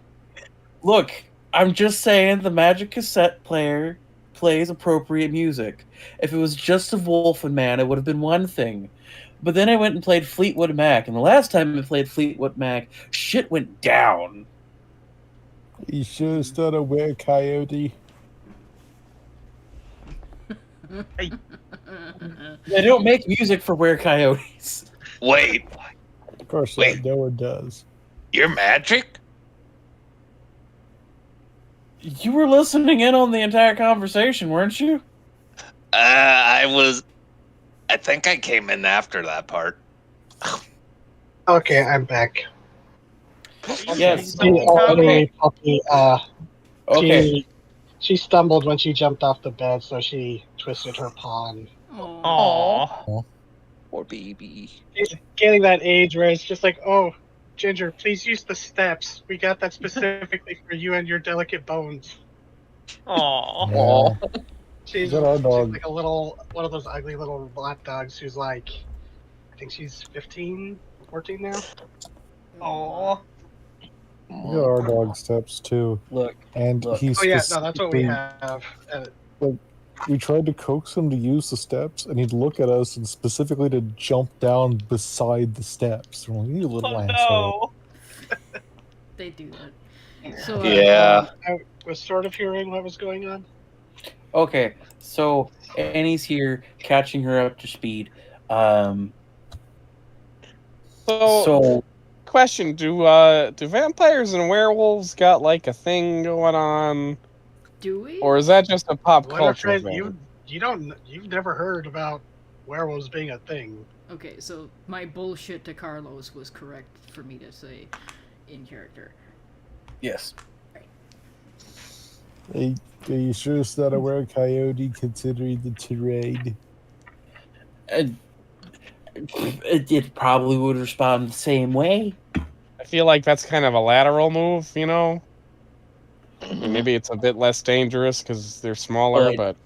Look, I'm just saying the magic cassette player plays appropriate music. If it was just of Wolf and Man, it would have been one thing. But then I went and played Fleetwood Mac, and the last time I played Fleetwood Mac, shit went down. You sure it's not a were coyote? They don't make music for Were Coyotes. Wait, Of course Wait. not. No one does. you're magic? You were listening in on the entire conversation, weren't you? I think I came in after that part. Okay, I'm back. Yes. Anyway, Puppy, Okay. she stumbled when she jumped off the bed, so she twisted her paw. And Aww. Poor baby. getting that age where it's just like, oh, Ginger, please use the steps. We got that specifically for you and your delicate bones. Aww. Yeah. She's Is that our dog? like one of those ugly little black dogs who's like, I think she's 15, 14 now. Aww. We got our dog steps too. Look. And Look. he's Oh yeah, no, that's what we have. We tried to coax him to use the steps, and he'd look at us and specifically to jump down beside the steps. We're like, you little Oh asshole. no. They do that. So, Yeah. I was sort of hearing what was going on. Okay, so Annie's here, catching her up to speed. So Question: Do vampires and werewolves got like a thing going on, do we? or is that just a pop What culture if thing? you've never heard about werewolves being a thing. Okay, so my bullshit to Carlos was correct for me to say in character. yes. Are you sure it's not a were coyote considering the terrain? It probably would respond the same way. I feel like that's kind of a lateral move, you know? I mean, maybe it's a bit less dangerous because they're smaller, but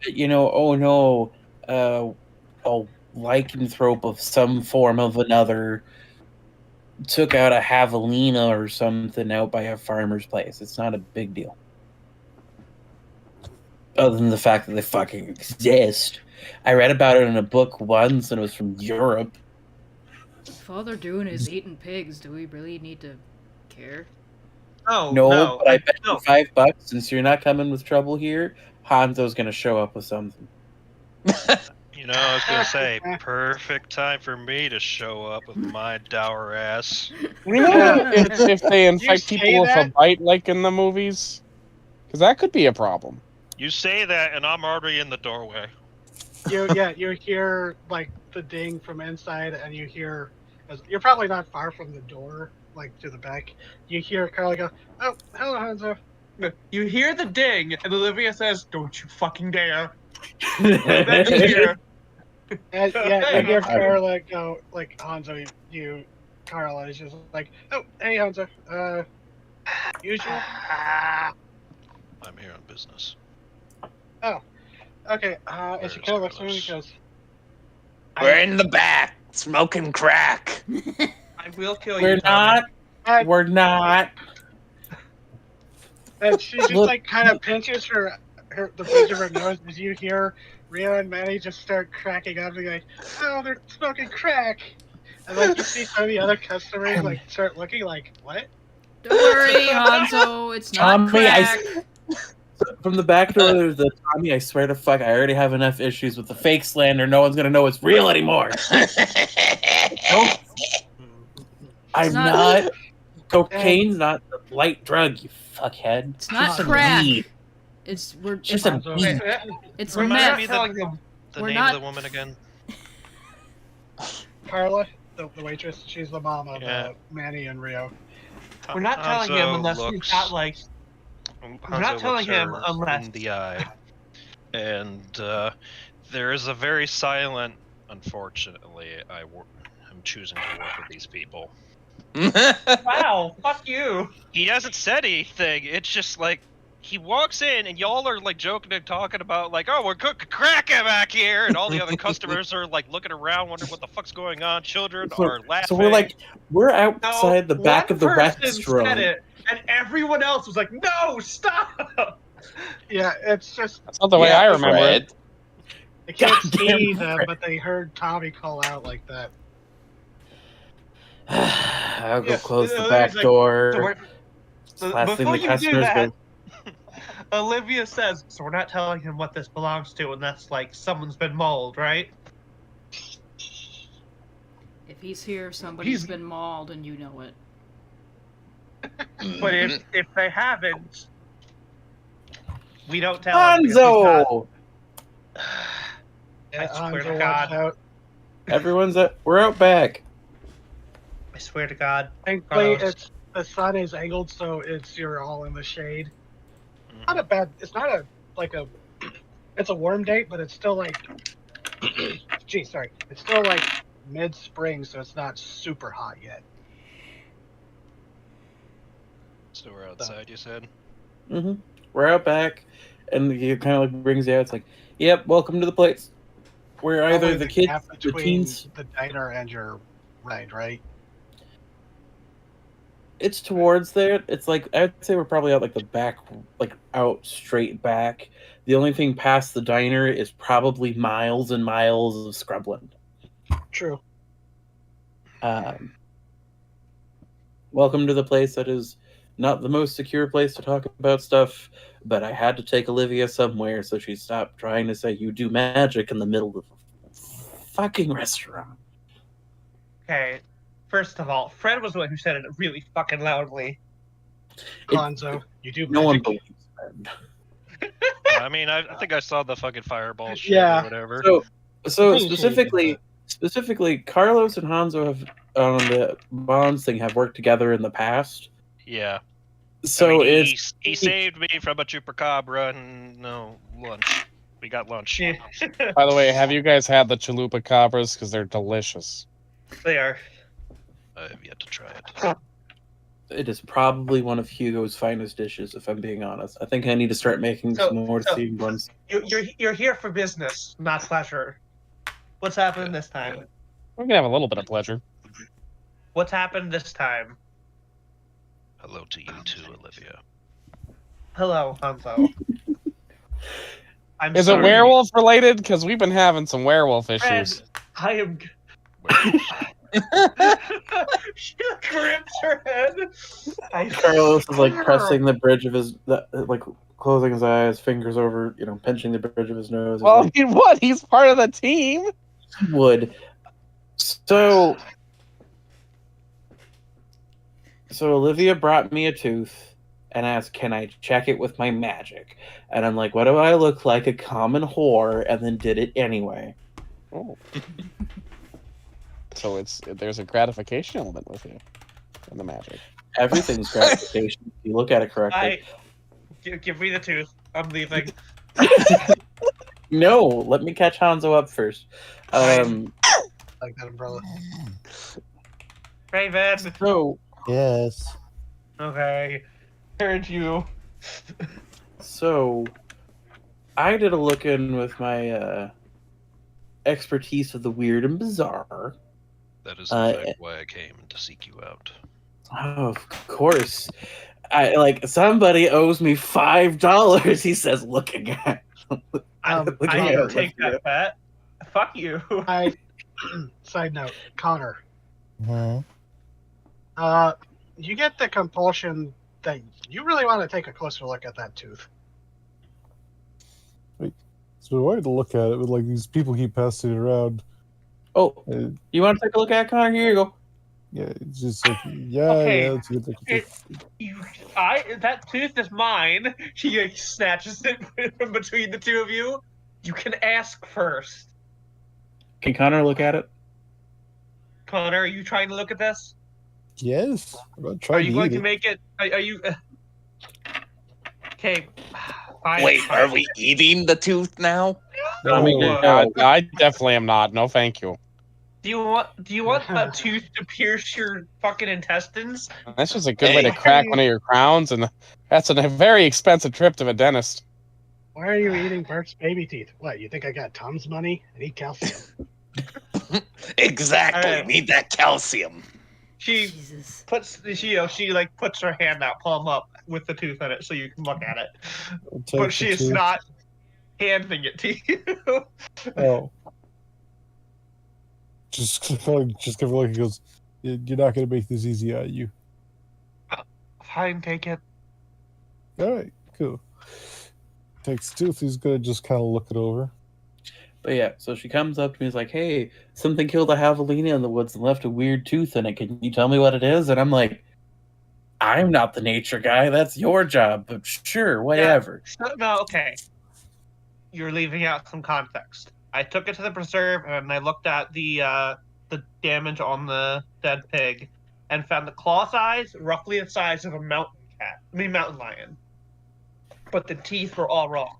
Oh no, a lycanthrope of some form of another took out a javelina or something out by a farmer's place. It's not a big deal. Other than the fact that they fucking exist. I read about it in a book once and it was from Europe. If all they're doing is eating pigs, do we really need to care? No, but I bet no. you $5, since you're not coming with trouble here, Hanzo's gonna show up with something. You know, I was gonna say, perfect time for me to show up with my dour ass. you know, if they infect say people with a that? bite like in the movies, because that could be a problem. You say that, and I'm already in the doorway. You hear like the ding from inside, and you hear, you're probably not far from the door, like to the back. You hear Carly go, "Oh, hello, Hanzo." You hear the ding, and Olivia says, "Don't you fucking dare!" Then you hear, And, yeah, you hear Carla go, like, "Hanzo, Carla is just like, oh, hey, Hanzo, usual." I'm here on business. Okay, and she kind of looks at me and goes, We're in the back, smoking crack. "I will kill you." We're not. And, We're not. and she just Look. like kind of pinches the bridge of her nose as you hear Rio and Manny just start cracking up and like, oh, they're smoking crack. And like you see some of the other customers like start looking like, what? Don't worry, Hanzo, it's not Tommy, crack. From the back door, there's the Tommy. I swear to fuck, I already have enough issues with the fake slander. No one's gonna know it's real anymore. I'm not. Cocaine's not a light drug, you fuckhead. It's not just crack. A weed. It's Just a Hanzo. weed. it's Remind me meth. telling them. The We're name not- of the woman again? Carla, the waitress, she's the mom of Yeah. Manny and Rio. We're not telling him Hanzo unless looks- he's got like. Hanzo not telling looks him her unless- in the eye, and there is a very silent. Unfortunately, I'm choosing to work with these people. Wow, fuck you. He hasn't said anything. It's just like he walks in, and y'all are like joking and talking about like, oh, we're cooking crack back here, and all the other customers are like looking around, wondering what the fuck's going on. Children are laughing. So we're outside the back of the One person restaurant. said it, and everyone else was like, "No, stop!" Yeah, it's just That's not the way I remember it. Fred. they can't Goddamn see them, Fred. but they heard Tommy call out like that. I'll go Yeah, close the it's back like- door. So we're- so Last thing before the you do customers that, go. Olivia says, "So we're not telling him what this belongs to, and that's like someone's been mauled, right?" If he's here, somebody's He's- been mauled and you know it. But if they haven't, we don't tell him. because he's not- Hanzo! Yeah, I swear to Hanzo God. walks out. We're out back. I swear to God. Thankfully, Carlos. the sun is angled, so you're all in the shade. Not a bad. It's not it's a warm date, but it's still like. Geez, sorry. It's still like mid-spring, so it's not super hot yet. So we're outside. You said. Mm-hmm. We're out back, and he kind of like brings you out. It's like, yep, welcome to the place. Where either Probably the kids, gap the between teens. the diner and your ride, right? It's towards there. It's like I'd say we're probably out like the back, like out straight back. The only thing past the diner is probably miles and miles of scrubland. True. Welcome to the place that is not the most secure place to talk about stuff, but I had to take Olivia somewhere, so she stopped trying to say you do magic in the middle of a fucking restaurant. Okay. First of all, Fred was the one who said it really fucking loudly. Hanzo, you do No one magic. believes that. I mean, I think I saw the fucking fireball shit Yeah. or whatever. So I think you specifically, Carlos and Hanzo have on the bonds thing have worked together in the past. Yeah. So I mean, it's he saved me from a chupacabra and no lunch. We got lunch. Yeah. By the way, have you guys had the chalupa cabras? Because they're delicious. They are. I have yet to try it. It is probably one of Hugo's finest dishes, if I'm being honest. I think I need to start making some more themed ones. You're here for business, not pleasure. What's happened this time? We can have a little bit of pleasure. What's happened this time? Hello to you too, Olivia. Hello, Hanzo. I'm Is sorry. it werewolf related? Because we've been having some werewolf Fred, issues. I am. Werewolves. She grips her head. Carlos is like pressing the bridge of his, like closing his eyes, fingers over, pinching the bridge of his nose. He's Well, like, I mean, what? He's part of the team. would. So Olivia brought me a tooth and asked, "Can I check it with my magic?" And I'm like, "What do I look like? A common whore?" And then did it anyway. Oh. So there's a gratification element with you in the magic. Everything's gratification if you look at it correctly. Give me the tooth. I'm leaving. No, let me catch Hanzo up first. Like that umbrella. Raven. So Yes. Okay. Heard you. So I did a look in with my expertise of the weird and bizarre. That is in fact why I came to seek you out. Oh, of course. I somebody owes me $5. He says, looking at. I Looking didn't at take that bet. Fuck you. Side note, Connor. Hmm. You get the compulsion that you really want to take a closer look at that tooth. So I had to look at it, but like these people keep passing it around. Oh, you want to take a look at it, Connor? Here you go. Yeah, it's just like Okay. Let's get the tooth. That tooth is mine. She snatches it from between the two of you. You can ask first. Can Connor look at it? Connor, are you trying to look at this? Yes. I'm not Are trying you to going eat to it. make it? Are you? Okay. Fine, Wait, fine. are we eating the tooth now? No. I definitely am not. No, thank you. Do you want a tooth to pierce your fucking intestines? That's just a good way to crack one of your crowns, and that's a very expensive trip to the dentist. Why are you eating Bert's baby teeth? What, you think I got Tom's money? I need calcium. Exactly. Alright. Need that calcium. She Jesus. puts puts her hand out, palm up, with the tooth in it, so you can look at it. I'll take But the she is tooth. not handing it to you. Oh. Just give her a look. He goes, "You're not going to make this easy, are you?" Fine, take it. All right, cool. Takes the tooth. He's going to just kind of look it over. But yeah, so she comes up to me and is like, "Hey, something killed a javelina in the woods and left a weird tooth in it. Can you tell me what it is?" And I'm like, "I'm not the nature guy. That's your job, but sure, whatever." No, okay. You're leaving out some context. I took it to the preserve and I looked at the damage on the dead pig and found the claw size roughly the size of a mountain lion. But the teeth were all wrong.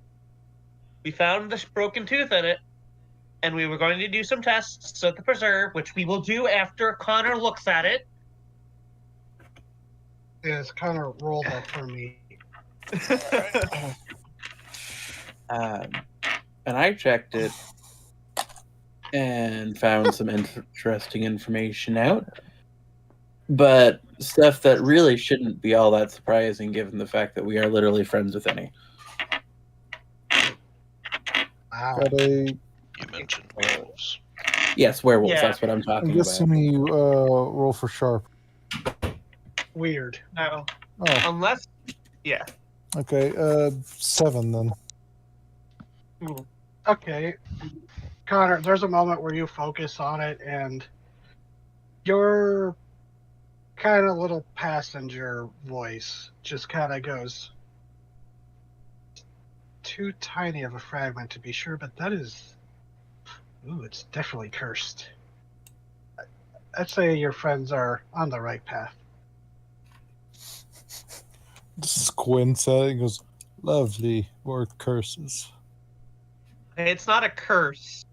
We found this broken tooth in it, and we were going to do some tests at the preserve, which we will do after Connor looks at it. Is Connor rolled up for me? And I checked it and found some interesting information out. But stuff that really shouldn't be all that surprising given the fact that we are literally friends with any. Wow. Got a. You mentioned werewolves. Yes, werewolves, Yeah. that's what I'm I'm talking guessing about. you roll for sharp. Weird. No, Oh, unless, yeah. okay. 7 then. Okay. Connor, there's a moment where you focus on it and your kind of little passenger voice just kind of goes, too tiny of a fragment to be sure, but that is... Ooh, it's definitely cursed. I'd say your friends are on the right path. Squints at it and goes, "Lovely. More curses." It's not a curse.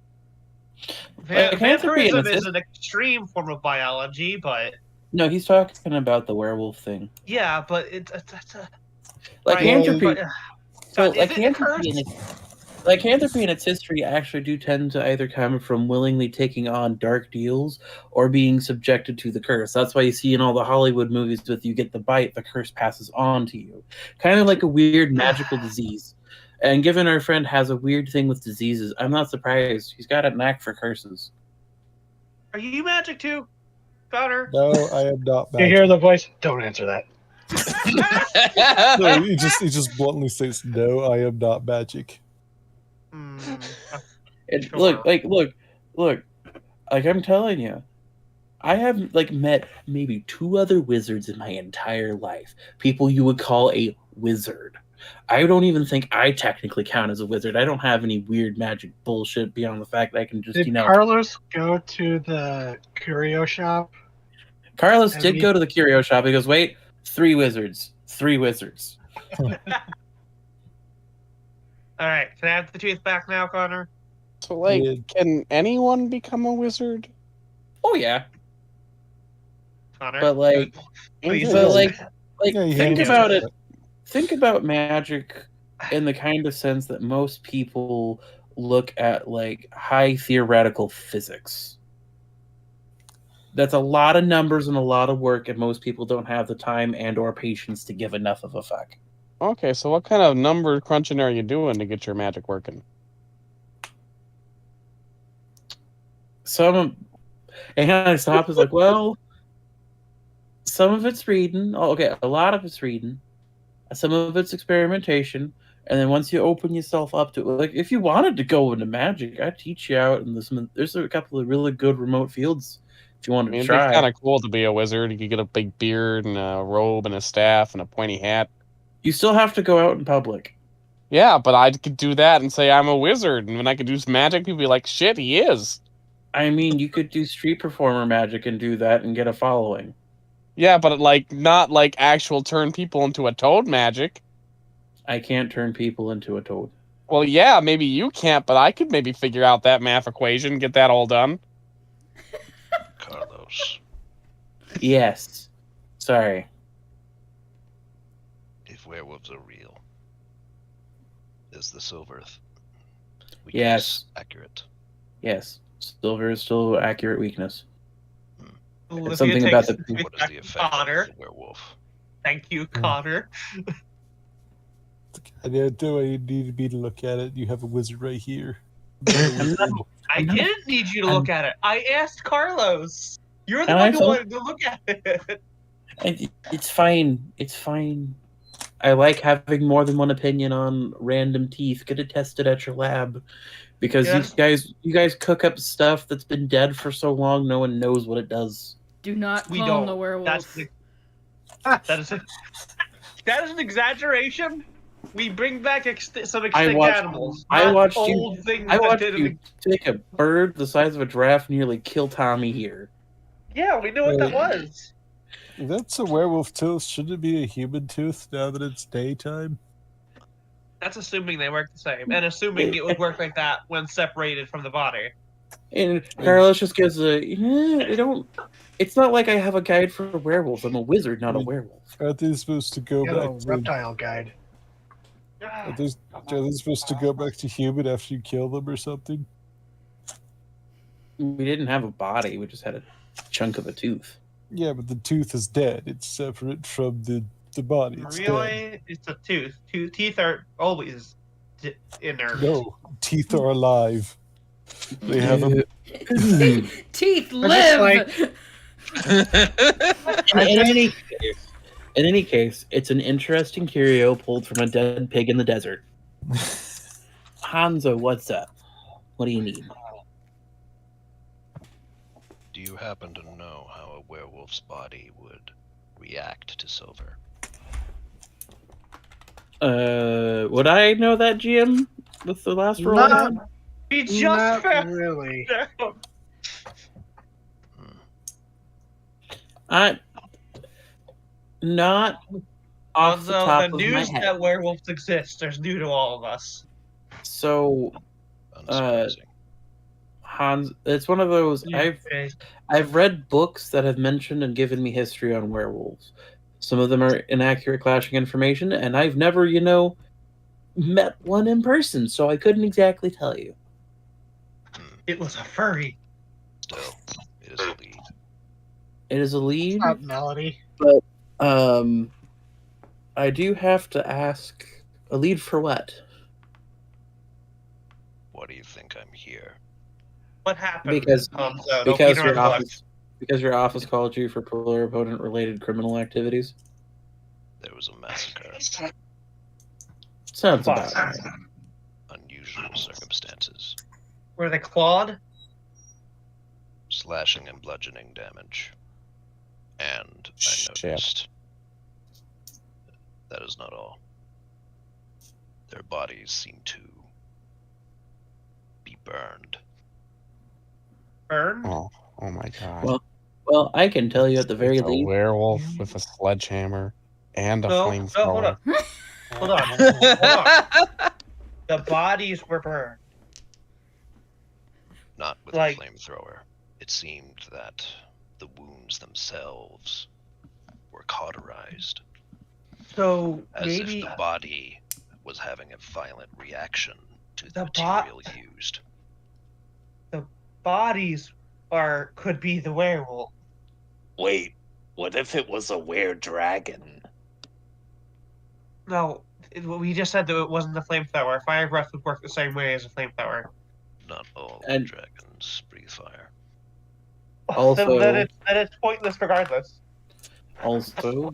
Lycanthropy in Vampirism its is an extreme form of biology, but No, he's talking about the werewolf thing. yeah, but it's a Lycanthropy. Right, So is it a curse? lycanthropy in its history actually do tend to either come from willingly taking on dark deals or being subjected to the curse. That's why you see in all the Hollywood movies with you get the bite, the curse passes on to you. Kind of like a weird magical disease. And given our friend has a weird thing with diseases, I'm not surprised. He's got a knack for curses. Are you magic too, Connor? No, I am not You magic. hear the voice? Don't answer that. No, he just bluntly says, "No, I am not magic." And Sure. look. Like I'm telling you, I have met maybe 2 other wizards in my entire life. People you would call a wizard. I don't even think I technically count as a wizard. I don't have any weird magic bullshit beyond the fact that I can just, Did Carlos go to the curio shop? Carlos and did he- go to the curio shop. He goes, "Wait, 3 wizards. 3 wizards." All right, can I have the tooth back now, Connor? So, like, Yeah. can anyone become a wizard? Oh yeah. Connor, But like please. but like Yeah, you think have to about do it. Think about magic in the kind of sense that most people look at like high theoretical physics. That's a lot of numbers and a lot of work, and most people don't have the time and or patience to give enough of a fuck. Okay, so what kind of number crunching are you doing to get your magic working? And I stop is like, well, some of it's reading. Oh, okay, a lot of it's reading. Some of it's experimentation. And then once you open yourself up to it, like if you wanted to go into magic, I'd teach you out. And there's a couple of really good remote fields if you I wanted mean, to it'd be try. kind of cool to be a wizard. You could get a big beard and a robe and a staff and a pointy hat. You still have to go out in public. Yeah, but I could do that and say I'm a wizard, and when I could do some magic, people be like, "Shit, he is." I mean, you could do street performer magic and do that and get a following. Yeah, but not like actual turn people into a toad magic. I can't turn people into a toad. Well, yeah, maybe you can't, but I could maybe figure out that math equation, get that all done. Carlos, Yes. Sorry. if werewolves are real, is the silver weakness Yes. accurate? Yes. Silver is still accurate weakness. Olivia something takes about the the- tooth What is back the from effect Connor. of the werewolf? Thank you, Connor. I don't know. I need me to look at it. You have a wizard right here. I didn't need you to look at it. I asked Carlos. You're the And one I who told- wanted to look at it. It's fine. It's fine. I like having more than one opinion on random teeth. Get it tested at your lab, because Yes. you guys cook up stuff that's been dead for so long. No one knows what it does. Do not We clone don't. the werewolf. That is an exaggeration. We bring back some I extinct watched- animals. I not watched you- old things I that watched didn't you take a bird the size of a giraffe, nearly kill Tommy here. Yeah, we know what that was. If that's a werewolf tooth, shouldn't it be a human tooth now that it's daytime? That's assuming they work the same, and assuming it would work like that when separated from the body. And Carlos just gives I don't. It's not like I have a guide for werewolves. I'm a wizard, not a werewolf. Aren't they supposed to go You got a back to? reptile guide. Are they supposed to go back to human after you kill them or something? We didn't have a body. We just had a chunk of a tooth. Yeah, but the tooth is dead. It's separate from the body. It's dead. Really? It's a tooth. Teeth are always inert. No, teeth are alive. They have a Teeth I just live. In any case, it's an interesting curio pulled from a dead pig in the desert. Hanzo, what's up? What do you need? Do you happen to know how a werewolf's body would react to silver? Would I know that, GM? With the last roll? Not- We just Not found really. out. Not off the Although top the of my news head. that werewolves exist is new to all of us. So, Unsurprising. Hans, it's one of those. I've read books that have mentioned and given me history on werewolves. Some of them are inaccurate, clashing information, and I've never, met one in person, so I couldn't exactly tell you. It was a furry. Still, it is a lead. It is a lead, Melody. but I do have to ask, a lead for what? What do you think I'm here? What happened? Because Because your office called you for player opponent related criminal activities. There was a massacre. Sounds about right. Unusual circumstances. Were they clawed? Slashing and bludgeoning damage. And I Shit. noticed that is not all. Their bodies seem to be burned. Burned? Oh my god. Well, I can tell you at the very a least. werewolf with a sledgehammer and a flamethrower. No, hold on. Hold on. The bodies were burned. Not with Like- a flamethrower. It seemed that the wounds themselves were cauterized, So as maybe if the body was having a violent reaction to the The material used. bodies could be the werewolf. Wait, what if it was a were-dragon? No, we just said that it wasn't a flamethrower. Fire breath would work the same way as a flamethrower. Not all And- dragons breathe fire. Also- then it's pointless regardless. Also,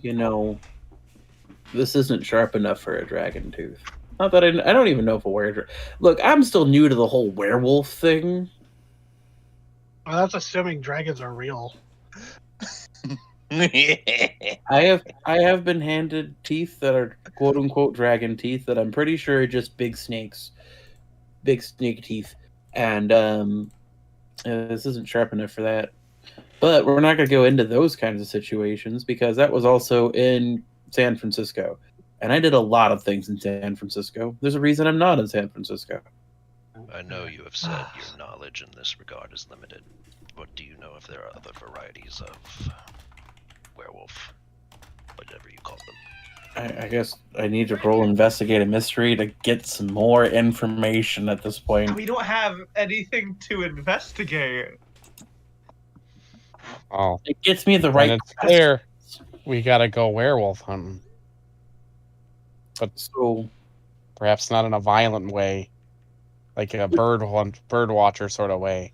this isn't sharp enough for a dragon tooth. Not that I don't even know if a werewolf. Look, I'm still new to the whole werewolf thing. Well, that's assuming dragons are real. I have been handed teeth that are quote unquote dragon teeth that I'm pretty sure are just big snakes, big snake teeth, and this isn't sharp enough for that. But we're not going to go into those kinds of situations because that was also in San Francisco, and I did a lot of things in San Francisco. There's a reason I'm not in San Francisco. I know you have said your knowledge in this regard is limited, but do you know if there are other varieties of werewolf, whatever you call them? I guess I need to roll investigate a mystery to get some more information at this point. We don't have anything to investigate. Oh, It gets me the and right. it's clear we gotta go werewolf hunting. So Perhaps not in a violent way, like a bird watcher sort of way.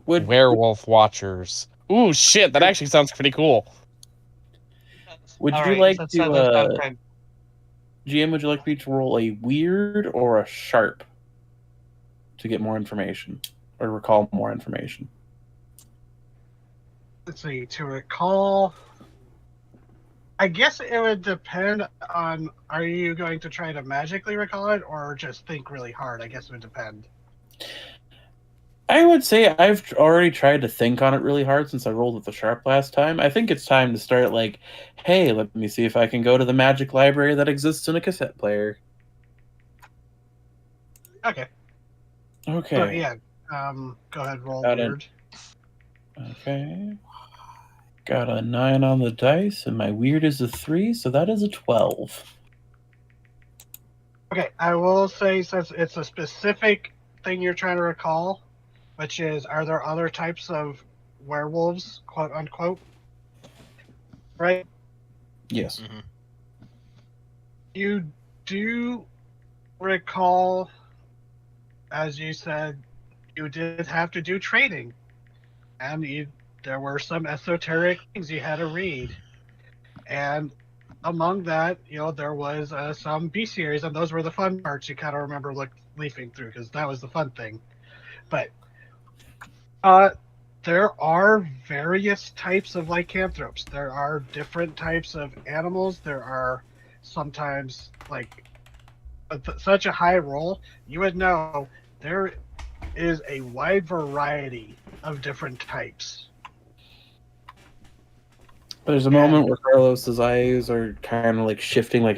would Werewolf watchers. Ooh, shit! That actually sounds pretty cool. would you Alright, like let's to set this down time. GM? Would you like me to roll a weird or a sharp to get more information or recall more information? Let's see, to recall. I guess it would depend on, are you going to try to magically recall it or just think really hard? I guess it would depend. I would say I've already tried to think on it really hard since I rolled with the sharp last time. I think it's time to start like, hey, let me see if I can go to the magic library that exists in a cassette player. Okay. Okay. So, yeah, go ahead, roll Got it. weird. Okay. Got a 9 on the dice, and my weird is a 3, so that is a 12. Okay, I will say, since it's a specific thing you're trying to recall, which is, are there other types of werewolves, quote unquote? Right? Yes. Mm-hmm. You do recall, as you said, you did have to do training, and there were some esoteric things you had to read, and among that, there was some B series, and those were the fun parts you kind of remember leafing through because that was the fun thing. But there are various types of lycanthropes. There are different types of animals. There are sometimes such a high roll, you would know there is a wide variety of different types. There's a moment where Carlos's eyes are kind of like shifting, like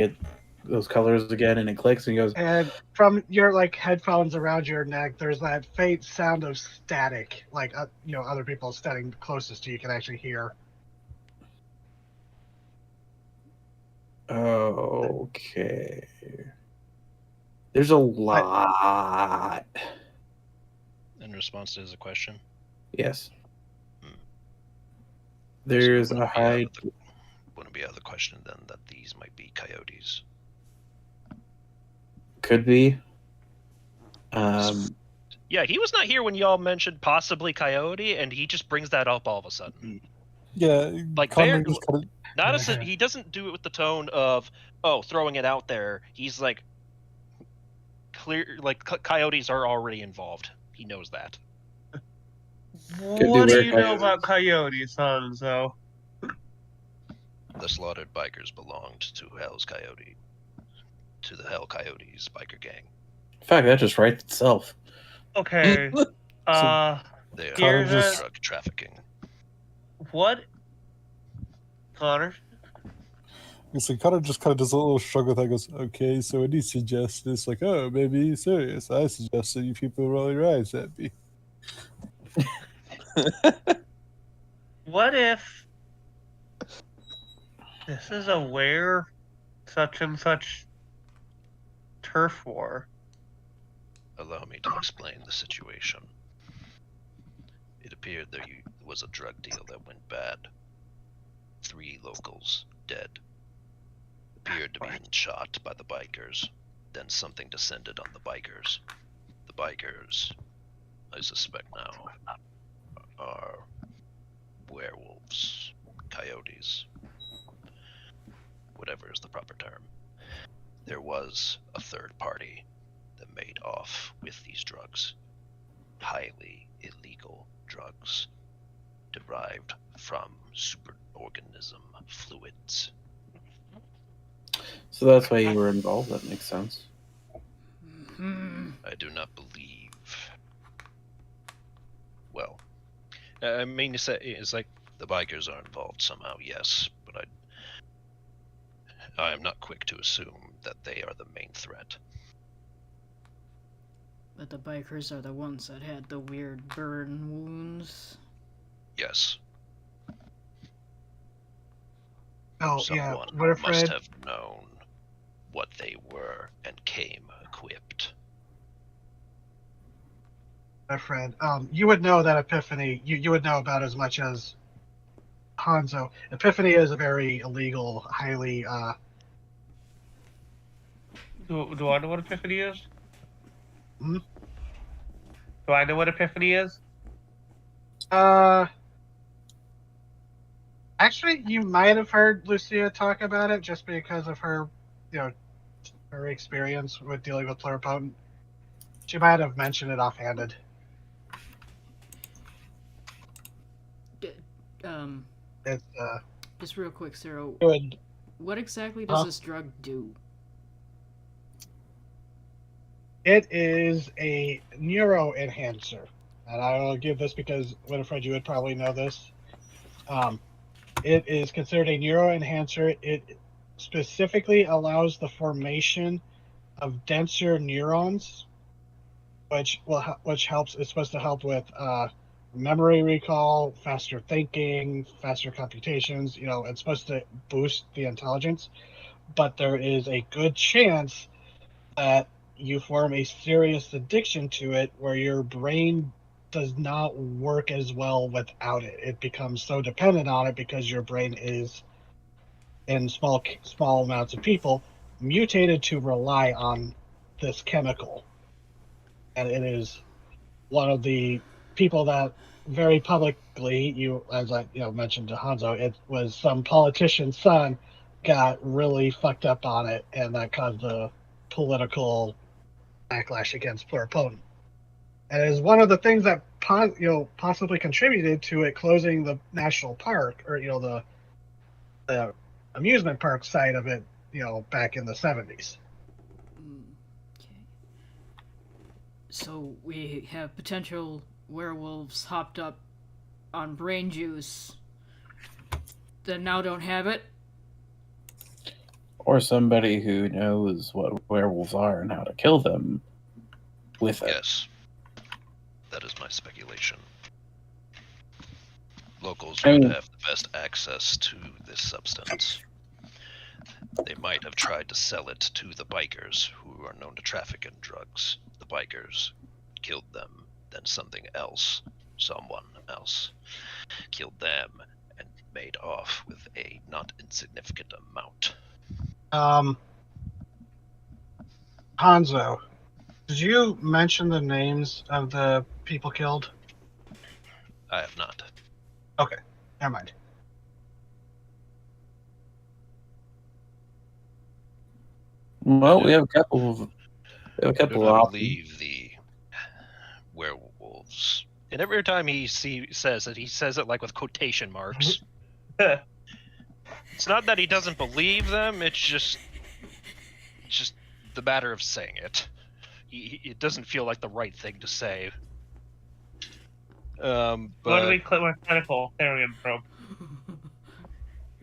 those colors again, and it clicks, and he goes, And from your like headphones around your neck, there's that faint sound of static, like other people standing closest to you can actually hear. "Okay, there's a lot." In response to his question, Yes, Hmm. there's So a high. wouldn't be out of the question then that these might be coyotes. Could be. Yeah, he was not here when y'all mentioned possibly coyote, and he just brings that up all of a sudden. Yeah, Like Connor very, just kind of not as he doesn't do it with the tone of throwing it out there. He's like clear, like coyotes are already involved. He knows that. What do where you know about coyotes, Hanzo? The slaughtered bikers belonged to Hell's Coyote, to the Hell Coyotes biker gang. In fact, that just writes itself. Okay. They are Here's a- drug trafficking. What? Connor? so Connor just kind of does a little shrug with that. Goes, okay, so any suggestion? It's like, oh, maybe he's serious. I suggest that you people roll your eyes at me. What if this is a where such and such turf war? Allow me to explain the situation. It appeared there was a drug deal that went bad. 3 locals dead. Appeared to be shot by the bikers. Then something descended on the bikers. The bikers, I suspect now, are werewolves, coyotes, whatever is the proper term. There was a third party that made off with these drugs. Highly illegal drugs derived from superorganism fluids. So that's why you were involved. That makes sense. I do not believe. Well, I mean, it's like the bikers are involved somehow, yes, but I am not quick to assume that they are the main threat. But the bikers are the ones that had the weird burn wounds. Yes. Oh, Someone yeah. Winifred, must have known what they were and came equipped. Winifred, you would know that Epiphany, you would know about as much as Hanzo. Epiphany is a very illegal, highly, Do I know what Epiphany is? Hmm? Do I know what Epiphany is? Actually, you might have heard Lucia talk about it just because of her, her experience with dealing with pluripotent. She might have mentioned it offhanded. It's Just real quick, Sarah. good. What exactly does this drug do? It is a neuro enhancer, and I will give this because Winifred, you would probably know this. It is considered a neuro enhancer. It specifically allows the formation of denser neurons, which helps. It's supposed to help with memory recall, faster thinking, faster computations. It's supposed to boost the intelligence, but there is a good chance that you form a serious addiction to it where your brain does not work as well without it. It becomes so dependent on it because your brain is, in small amounts of people, mutated to rely on this chemical. And it is one of the people that very publicly, as I mentioned to Hanzo, it was some politician's son got really fucked up on it, and that caused a political backlash against pluripotent. And it is one of the things that possibly contributed to it closing the national park, or the amusement park side of it, back in the 70s. Okay. So we have potential werewolves hopped up on brain juice that now don't have it? Or somebody who knows what werewolves are and how to kill them with it. Yes. That is my speculation. Locals I would mean- have the best access to this substance. They might have tried to sell it to the bikers, who are known to traffic in drugs. The bikers killed them, then someone else, killed them and made off with a not insignificant amount. Hanzo, did you mention the names of the people killed? I have not. Okay, never mind. Well, we have a couple of I do options. not believe the werewolves. And every time he says it, he says it like with quotation marks. It's not that he doesn't believe them, it's just the matter of saying it. It doesn't feel like the right thing to say. What do But we click with medical therium probe?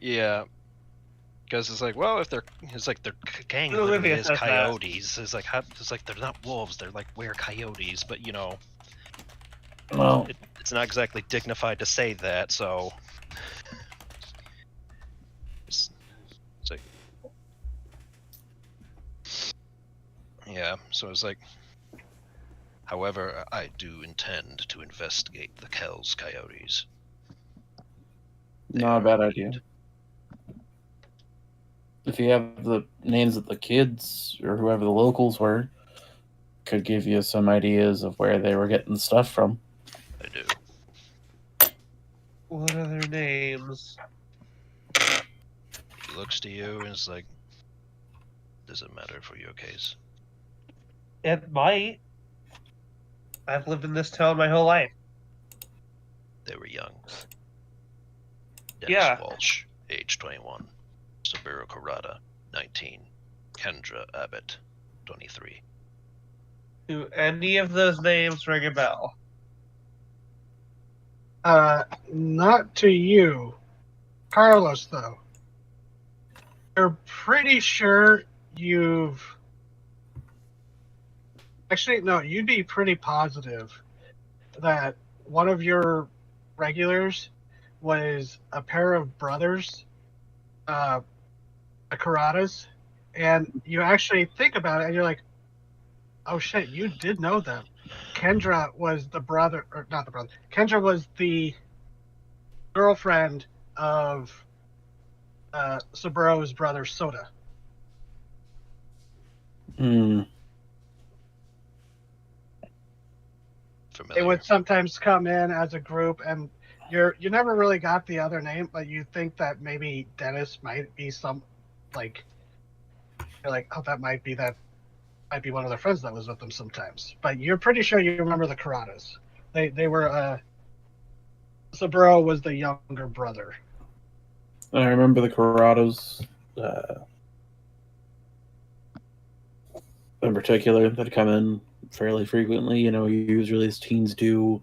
yeah, because it's like, well, if they're gang Olivia literally is says that. coyotes. It's like they're not wolves. They're like coyotes, but Well, it's not exactly dignified to say that. So it's like, yeah. So it's like, however, I do intend to investigate the Kells coyotes. They not a are bad indeed. idea. If you have the names of the kids or whoever the locals were, could give you some ideas of where they were getting stuff from. I do. What are their names? He looks to you and is like, does it matter for your case? It might. I've lived in this town my whole life. They were young. Dennis Yeah. Walsh, age 21. Saburo Karada, 19. Kendra Abbott, 23. Do any of those names ring a bell? Not to you. Carlos, though. You're pretty sure you've... Actually, no, you'd be pretty positive that one of your regulars was a pair of brothers, the Karatas, and you actually think about it and you're like, oh shit, you did know them. Kendra was the brother, or not the brother, Kendra was the girlfriend of Saburo's brother, Soda. Hmm. Familiar. They would sometimes come in as a group, and you never really got the other name, but you think that maybe Dennis might be some, like, you're like, oh, that might be one of their friends that was with them sometimes. But you're pretty sure you remember the Karatas. They were Saburo was the younger brother. I remember the Corrados in particular that come in fairly frequently. Usually as teens do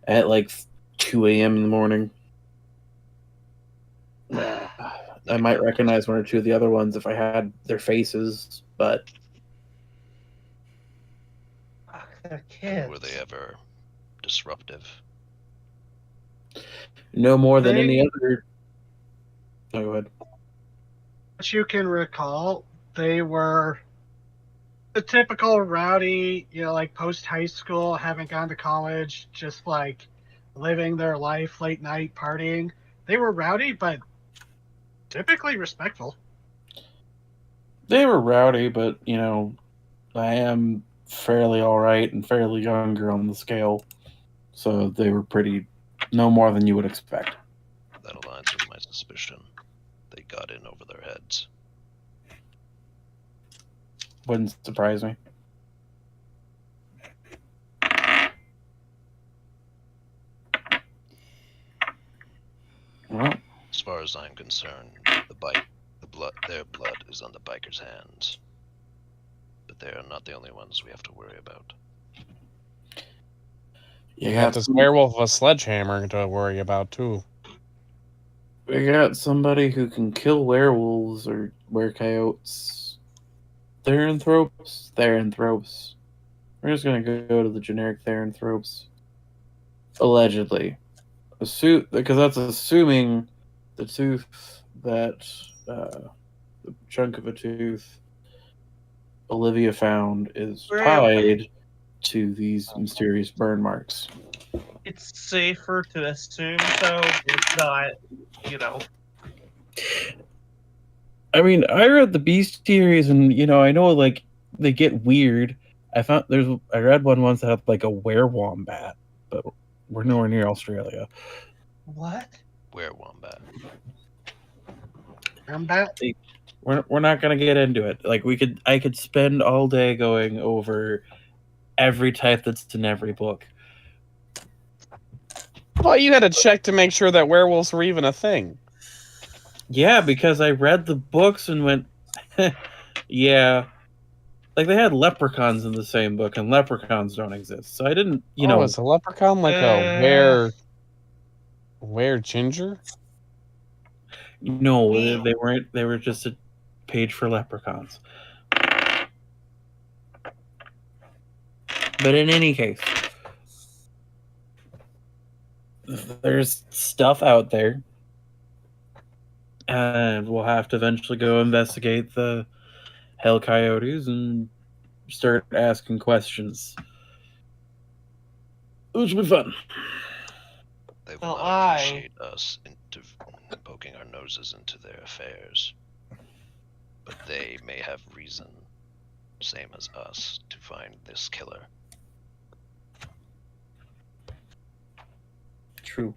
at like 2 a.m. in the morning. I might recognize one or two of the other ones if I had their faces, but They're kids. Were they ever disruptive? no more than any They- other. Oh, go ahead. What you can recall, they were the typical rowdy, like post high school, haven't gone to college, just like living their life, late night partying. They were rowdy, but typically respectful. They were rowdy, but I am fairly all right and fairly younger on the scale, so they were pretty no more than you would expect. That aligns with my suspicion. They got in over their heads. Wouldn't surprise me. Well, As far as I'm concerned, their blood is on the bikers' hands. But they are not the only ones we have to worry about. you You have have this to. werewolf with a sledgehammer to worry about too. We got somebody who can kill werewolves or were-coyotes. Theranthropes? Theranthropes. We're just gonna go to the generic Theranthropes. Allegedly. Because that's assuming the tooth that... the chunk of a tooth Olivia found is tied to these mysterious burn marks. It's safer to assume so. It's not, I mean, I read the bestiaries, and I know like they get weird. I read one once that had like a werewombat, but we're nowhere near Australia. What? Werewombat. Wombat? We're not gonna get into it. Like I could spend all day going over every type that's in every book. Well, you had to check to make sure that werewolves were even a thing. Yeah, because I read the books and went, yeah. Like they had leprechauns in the same book, and leprechauns don't exist. So I didn't, is a leprechaun like a were ginger? No, they weren't. They were just a page for leprechauns. But in any case, there's stuff out there, and we'll have to eventually go investigate the hell coyotes and start asking questions, which will be fun. They will Well, not appreciate us poking our noses into their affairs, but they may have reason, same as us, to find this killer. True.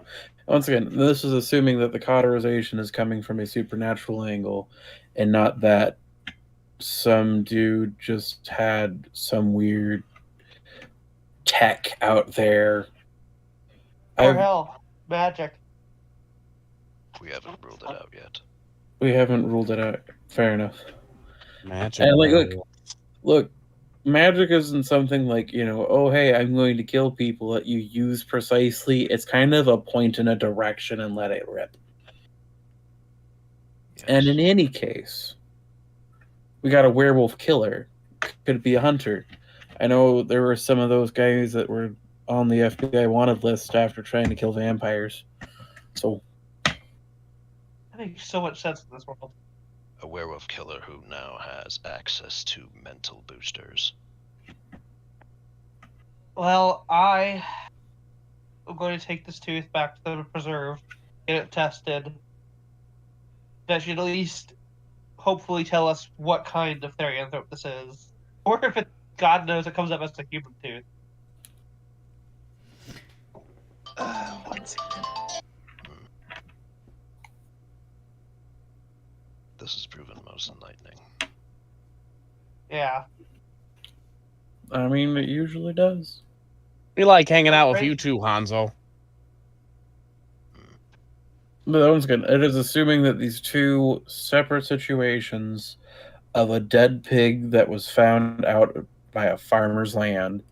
Once again, this is assuming that the cauterization is coming from a supernatural angle and not that some dude just had some weird tech out there. Or hell, magic. We haven't ruled it out yet. We haven't ruled it out. Fair enough. Magic. And look, magic isn't something like, oh, hey, I'm going to kill people that you use precisely. It's kind of a point in a direction and let it rip. Yes. And in any case, we got a werewolf killer. Could be a hunter. I know there were some of those guys that were on the FBI wanted list after trying to kill vampires. So that makes so much sense in this world. A werewolf killer who now has access to mental boosters. Well, I am going to take this tooth back to the preserve, get it tested. That should at least hopefully tell us what kind of Therianthrope this is. Or if it, God knows, it comes up as a human tooth. This has proven most enlightening. Yeah. I mean, it usually does. We like hanging out with you too, Hanzo. But once again, it is assuming that these two separate situations of a dead pig that was found out by a farmer's land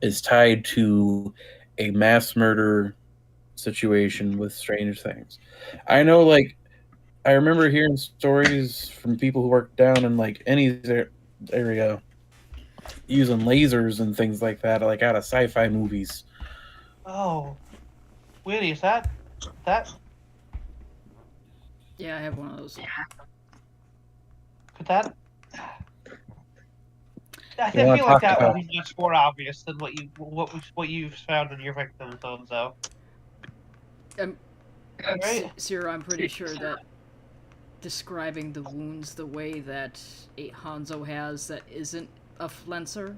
is tied to a mass murder situation with strange things. I know, I remember hearing stories from people who work down in, any area using lasers and things like that, out of sci-fi movies. Oh. Really, is that? Yeah, I have one of those. Could that? I feel like that would be much more obvious than what you've found in your victims, though. Right? Sir, I'm pretty sure that describing the wounds the way that a Hanzo has that isn't a flenser.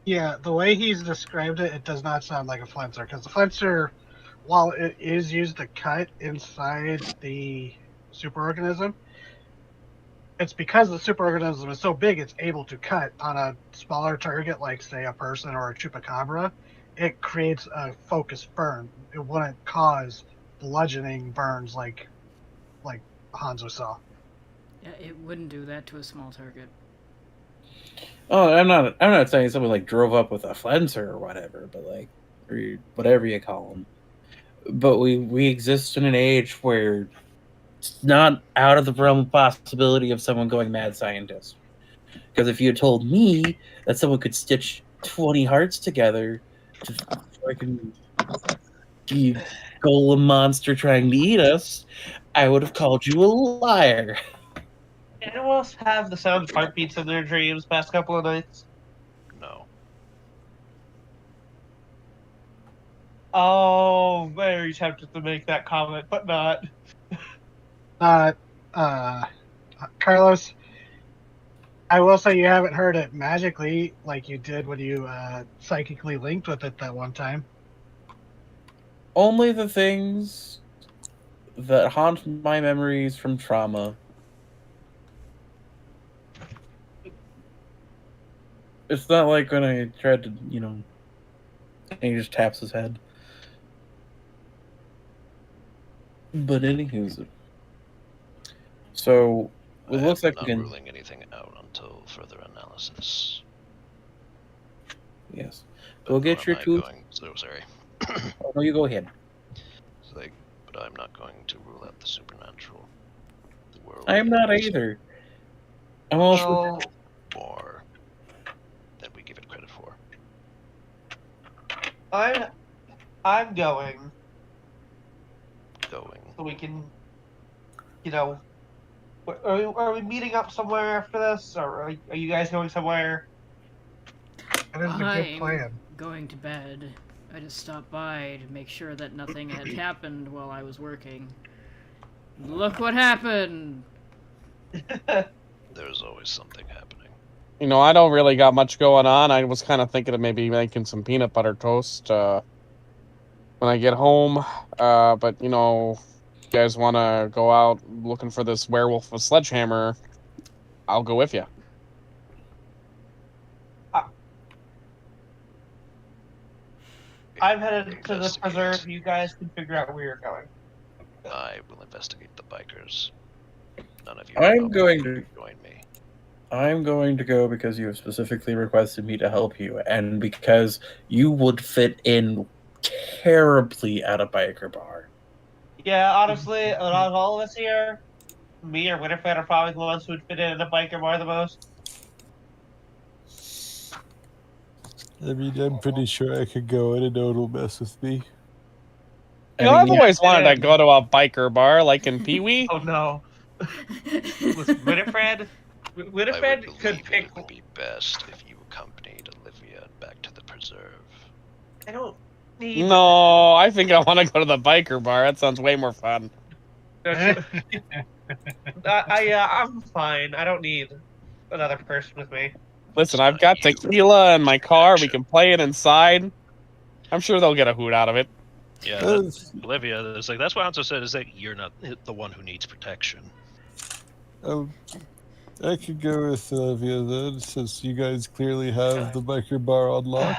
Yeah, the way he's described it, it does not sound like a flenser, because the flenser, while it is used to cut inside the superorganism, it's because the superorganism is so big, it's able to cut on a smaller target, like, say, a person or a chupacabra. It creates a focused burn. It wouldn't cause bludgeoning burns like Hanzo saw. Yeah, it wouldn't do that to a small target. Oh, I'm not saying someone drove up with a flenser or whatever, but or whatever you call them. but we exist in an age where it's not out of the realm of possibility of someone going mad scientist. Because if you had told me that someone could stitch 20 hearts together to fucking be golem monster trying to eat us, I would have called you a liar. Anyone else have the sound of heartbeats in their dreams past couple of nights? No. Oh, very tempted to make that comment, but not. Carlos, I will say you haven't heard it magically like you did when you psychically linked with it that one time. Only the things that haunt my memories from trauma. It's not like when I tried to, and he just taps his head. But anywho, so it looks like we not can. ruling anything out until further analysis. Yes, But we'll get your tooth. So sorry. Oh, no, you go ahead. It's like, but I'm not going to rule out the supernatural. The world I am not is either. I'm also. more than we give it credit for. I'm going. Going. So we can, are we meeting up somewhere after this, or are you guys going somewhere? That is a good I'm plan. going to bed. I just stopped by to make sure that nothing had happened while I was working. Look what happened! There's always something happening. I don't really got much going on. I was kind of thinking of maybe making some peanut butter toast when I get home. But you guys want to go out looking for this werewolf with sledgehammer, I'll go with you. I'm headed to the preserve. You guys can figure out where you're going. I will investigate the bikers. None of you I'm going to join me. I'm going to go because you have specifically requested me to help you, and because you would fit in terribly at a biker bar. Yeah, honestly, out of all of us here, me or Winifred are probably the ones who would fit in a biker bar the most. I mean, I'm pretty sure I could go and it'll mess with me. I've always wanted to go to a biker bar, like in Pee Wee. Oh no! Listen, Winifred could pick. It would be best if you accompanied Olivia back to the preserve. I don't need. No, I think I want to go to the biker bar. That sounds way more fun. I'm fine. I don't need another person with me. Listen, I've got tequila in my car. We can play it inside. I'm sure they'll get a hoot out of it. Yeah, Olivia, it's like that's what Hanzo said. Is that you're not the one who needs protection. I could go with Olivia then, since you guys clearly have the biker bar on lock.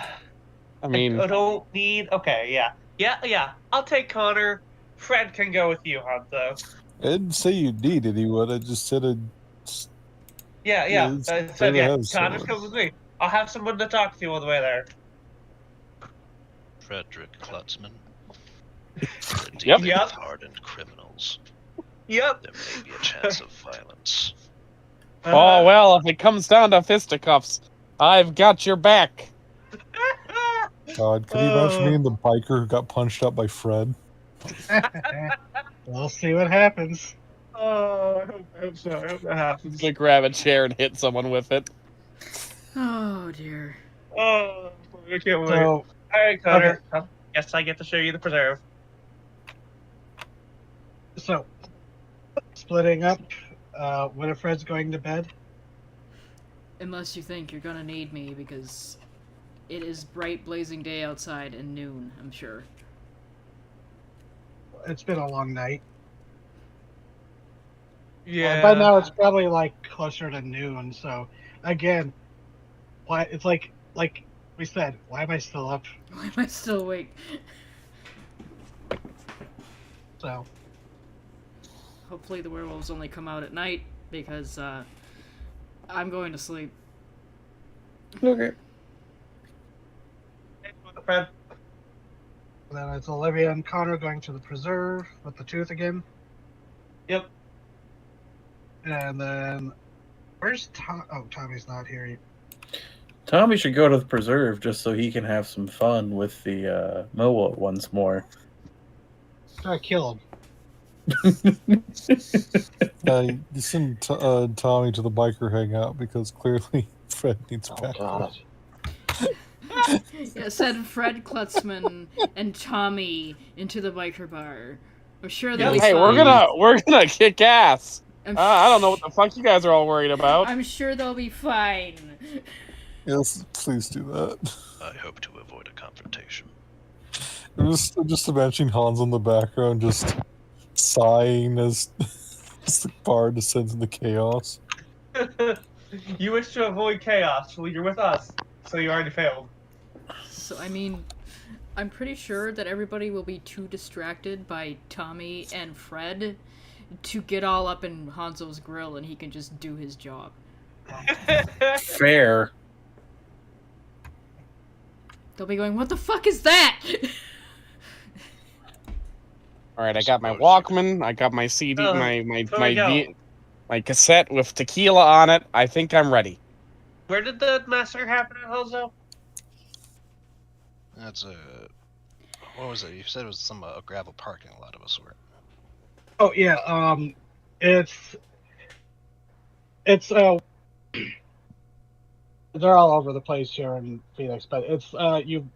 I mean, I don't need. Okay, yeah. I'll take Connor. Fred can go with you, Hanzo. I didn't say you need anyone. I just said I'd. Yeah. Connor comes with me. I'll have someone to talk to on the way there. Frederick Klutzman. Yep. With hardened criminals. Yep. There may be a chance of violence. Oh well, if it comes down to fisticuffs, I've got your back. God, could you imagine being the biker who got punched out by Fred? We'll see what happens. Oh, I hope so. I hope that happens. Gonna grab a chair and hit someone with it. Oh dear. Oh, I can't wait. So, All right, Connor. Okay. Guess I get to show you the preserve. So, splitting up. Winifred's going to bed. Unless you think you're gonna need me, because it is bright, blazing day outside and noon, I'm sure. It's been a long night. Yeah. By now it's probably like closer to noon. So, again, why it's like we said, why am I still up? Why am I still awake? So, hopefully the werewolves only come out at night, because I'm going to sleep. Okay. Fred. Then it's Olivia and Connor going to the preserve with the tooth again. Yep. And then, where's Tom? Oh, Tommy's not here. Tommy should go to the preserve just so he can have some fun with the Moa once more. Got killed. You send Tommy to the biker hangout because clearly Fred needs Oh backup. god. Yeah, send Fred Klutzman and Tommy into the biker bar. I'm sure they'll be Hey, fine. we're gonna kick ass. I'm I don't know what the fuck you guys are all worried about. I'm sure they'll be fine. Yes, please do that. I hope to avoid a confrontation. I'm just imagining Hans in the background just sighing as the bar descends into chaos. You wish to avoid chaos. Well, you're with us, so you already failed. So, I mean, I'm pretty sure that everybody will be too distracted by Tommy and Fred to get all up in Hanzo's grill and he can just do his job. Fair. They'll be going, what the fuck is that? All right, I got my Walkman. I got my CD, Oh, there we go. my cassette with tequila on it. I think I'm ready. Where did the massacre happen at Hozo? That's a. What was it? You said it was some gravel parking lot of a sort. Oh yeah, it's they're all over the place here in Phoenix, but it's you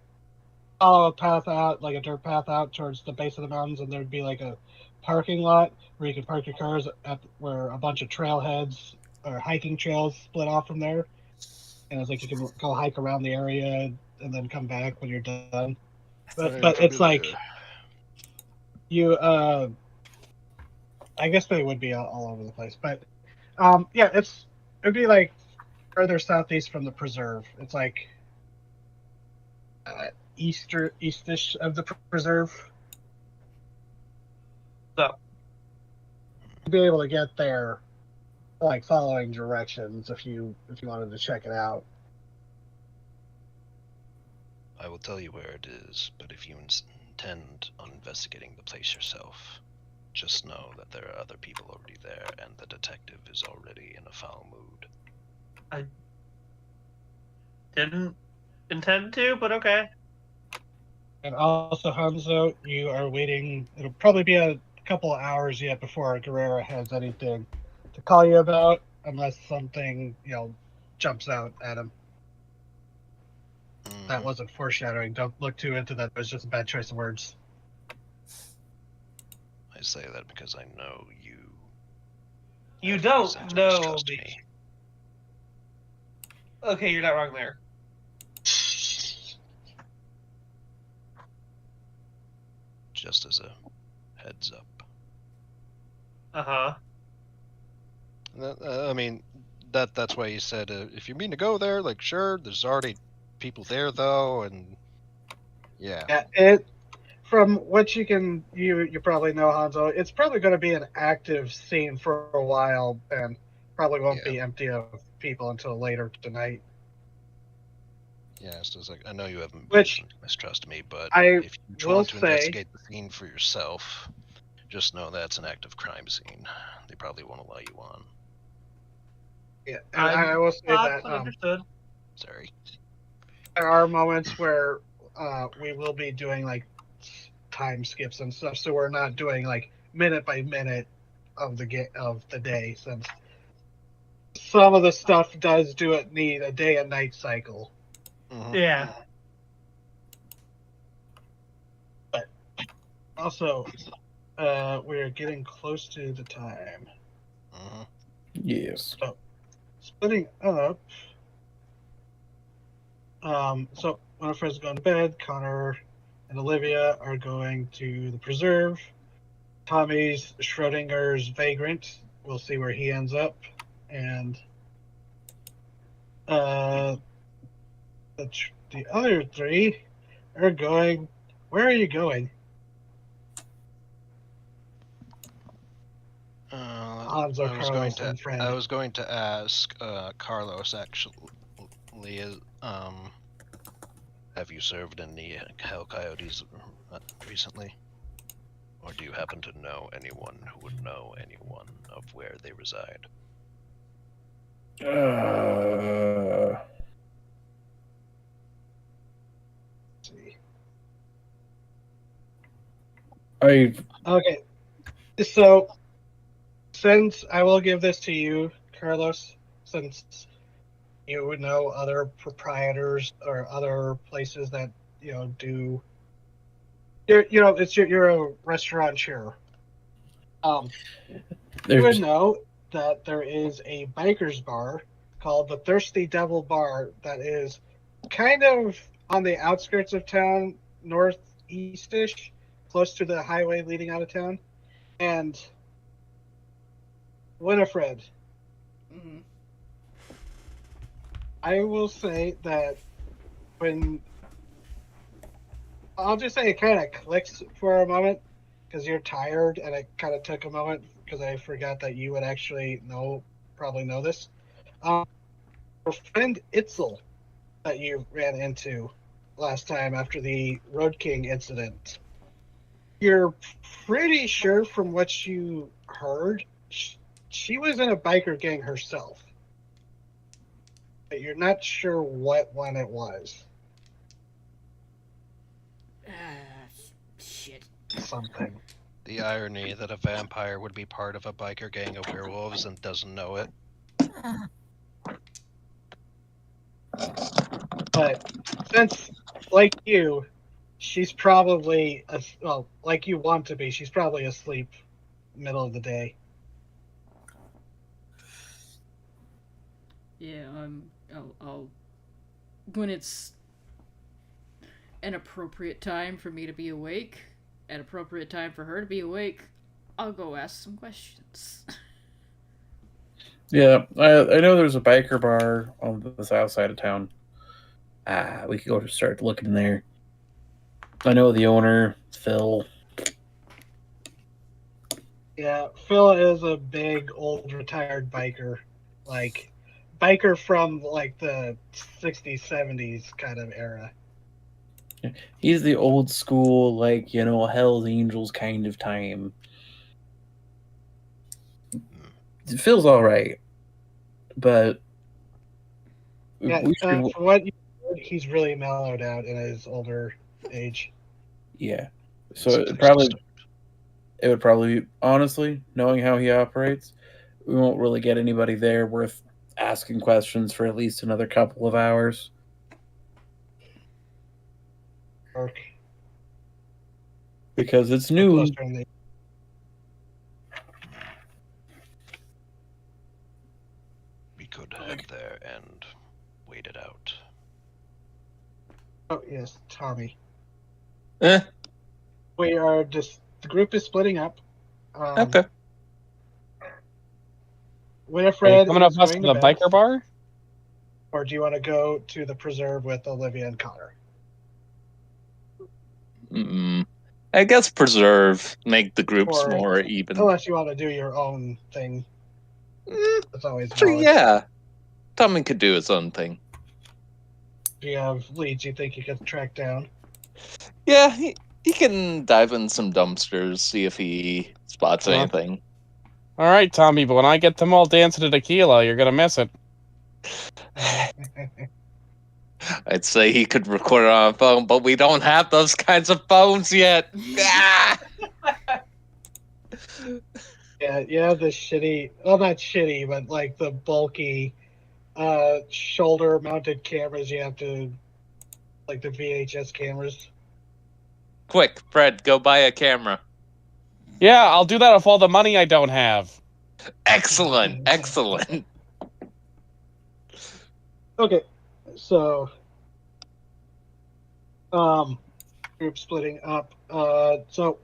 follow a path out, like a dirt path out towards the base of the mountains, and there'd be like a parking lot where you can park your cars at where a bunch of trailheads or hiking trails split off from there, and it's like you can go hike around the area and then come back when you're done. But it's like you I guess they would be all over the place, but yeah, it'd be like further southeast from the preserve. It's like eastish of the preserve. So, You'd be able to get there, like following directions if you wanted to check it out. I will tell you where it is, but if you intend on investigating the place yourself, just know that there are other people already there, and the detective is already in a foul mood. I didn't intend to, but okay. And also, Hanzo, you are waiting. It'll probably be a couple of hours yet before Guerrera has anything to call you about, unless something, jumps out at him. That wasn't foreshadowing. Don't look too into that. It was just a bad choice of words. I say that because I know you. You have don't reason to know mistrust me. Okay, you're not wrong there. Just as a heads up. Uh-huh. I mean, that's why you said if you mean to go there, like sure. There's already people there though, and yeah. Yeah, from what you probably know, Hanzo, it's probably going to be an active scene for a while, and probably won't be empty of people until later tonight. Yeah, so it's like I know you haven't Which mistrust me, but will if you want to say- investigate the scene for yourself, just know that's an active crime scene. They probably won't allow you on. Yeah, and I will say that understood. Sorry. there are moments where we will be doing like time skips and stuff, so we're not doing like minute by minute of the day, since some of the stuff does need a day and night cycle. Mm-hmm. Yeah. But also, we're getting close to the time. Mm-hmm. Yes. So, splitting up. So Winifred's going to bed. Connor and Olivia are going to the preserve. Tommy's Schrodinger's vagrant. We'll see where he ends up. And the other three are going. Where are you going? Hanzo, Carlos, and Fred. I was going to ask Carlos actually. Have you served in the Hell Coyotes recently? Or do you happen to know anyone who would know anyone of where they reside? Okay, so since I will give this to you, Carlos, since you would know other proprietors or other places that do. You're a restaurateur. You would know that there is a biker's bar called the Thirsty Devil Bar that is kind of on the outskirts of town, northeastish, close to the highway leading out of town. And Winifred, Mhm. I will say that when I'll just say it kind of clicks for a moment because you're tired, and it kind of took a moment because I forgot that you would actually probably know this. Your friend Itzel that you ran into last time after the Road King incident. You're pretty sure from what you heard, she was in a biker gang herself. But you're not sure what one it was. Shit. Something. The irony that a vampire would be part of a biker gang of werewolves and doesn't know it. But since, like you, she's probably, like you want to be, she's probably asleep middle of the day. Yeah, I'll when it's an appropriate time for me to be awake, an appropriate time for her to be awake, I'll go ask some questions. Yeah, I know there's a biker bar on the south side of town. We could go to start looking there. I know the owner, Phil. Yeah, Phil is a big old retired biker, like biker from like the 60s, 70s kind of era. He's the old school, like, Hell's Angels kind of time. Phil's all right, but Yeah, we should. from what you heard, he's really mellowed out in his older age. Yeah, It's so a place to start. it would probably, honestly, knowing how he operates, we won't really get anybody there worth asking questions for at least another couple of hours. Work Because it's new. closer in the We could head there and wait it out. Oh yes, Tommy. Eh, We are just the group is splitting up. okay. Winifred coming up is us going to to the bed, biker bar? or do you want to go to the preserve with Olivia and Connor? I guess preserve, make the groups Or more even. unless you want to do your own thing. That's always Sure, valid. yeah. Tommy could do his own thing. Do you have leads you think you could track down? Yeah, he can dive in some dumpsters, see if he spots anything. All right, Tommy, but when I get them all dancing to tequila, you're gonna miss it. I'd say he could record it on a phone, but we don't have those kinds of phones yet. Ah! Yeah, the shitty, well, not shitty, but like the bulky shoulder-mounted cameras you have to, like the VHS cameras. Quick, Fred, go buy a camera. Yeah, I'll do that with all the money I don't have. Excellent, excellent. Okay, so group splitting up. So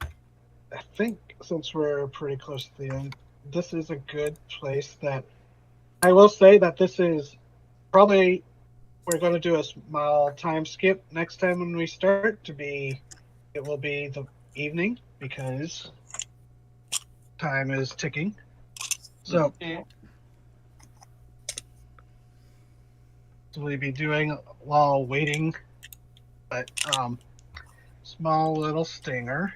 I think since we're pretty close to the end, this is a good place that I will say that this is probably we're going to do a small time skip next time when we start it will be the evening because time is ticking. So we'll be doing while waiting but small little stinger.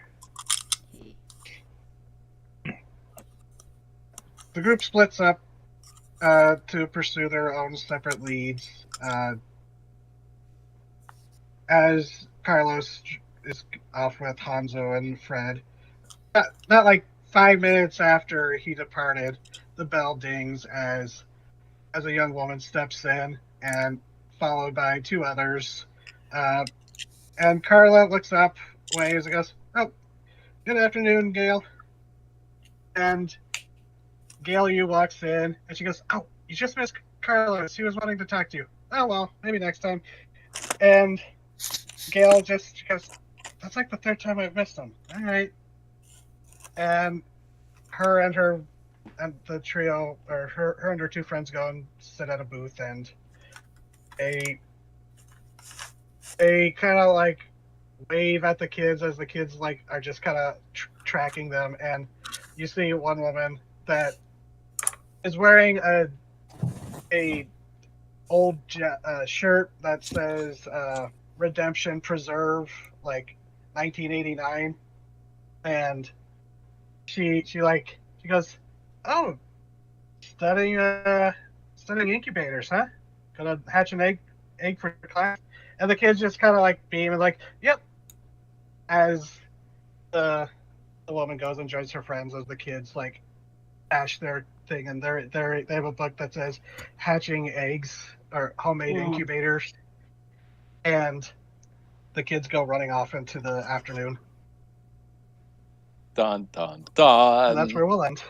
The group splits up to pursue their own separate leads. As Carlos is off with Hanzo and Fred. Not like 5 minutes after he departed, the bell dings as a young woman steps in, and followed by two others. And Carla looks up, waves, and goes, "Oh, good afternoon, Gail." And Gail Yu walks in, and she goes, "Oh, you just missed Carla. She was wanting to talk to you." "Oh, well, maybe next time." And Gail just goes, "That's like the third time I've missed him." "All right." And her and the trio, or her and her two friends, go and sit at a booth, and they kind of like wave at the kids as the kids like are just kind of tracking them, and you see one woman that is wearing a old shirt that says Redemption Preserve, like 1989, and she goes, "Oh, studying incubators, huh? Gonna hatch an egg for class?" And the kids just kind of like beam and like, "Yep." As the woman goes and joins her friends, as the kids like hash their thing, and they have a book that says hatching eggs or homemade incubators, and the kids go running off into the afternoon. Dun dun And that's dun. where we'll end.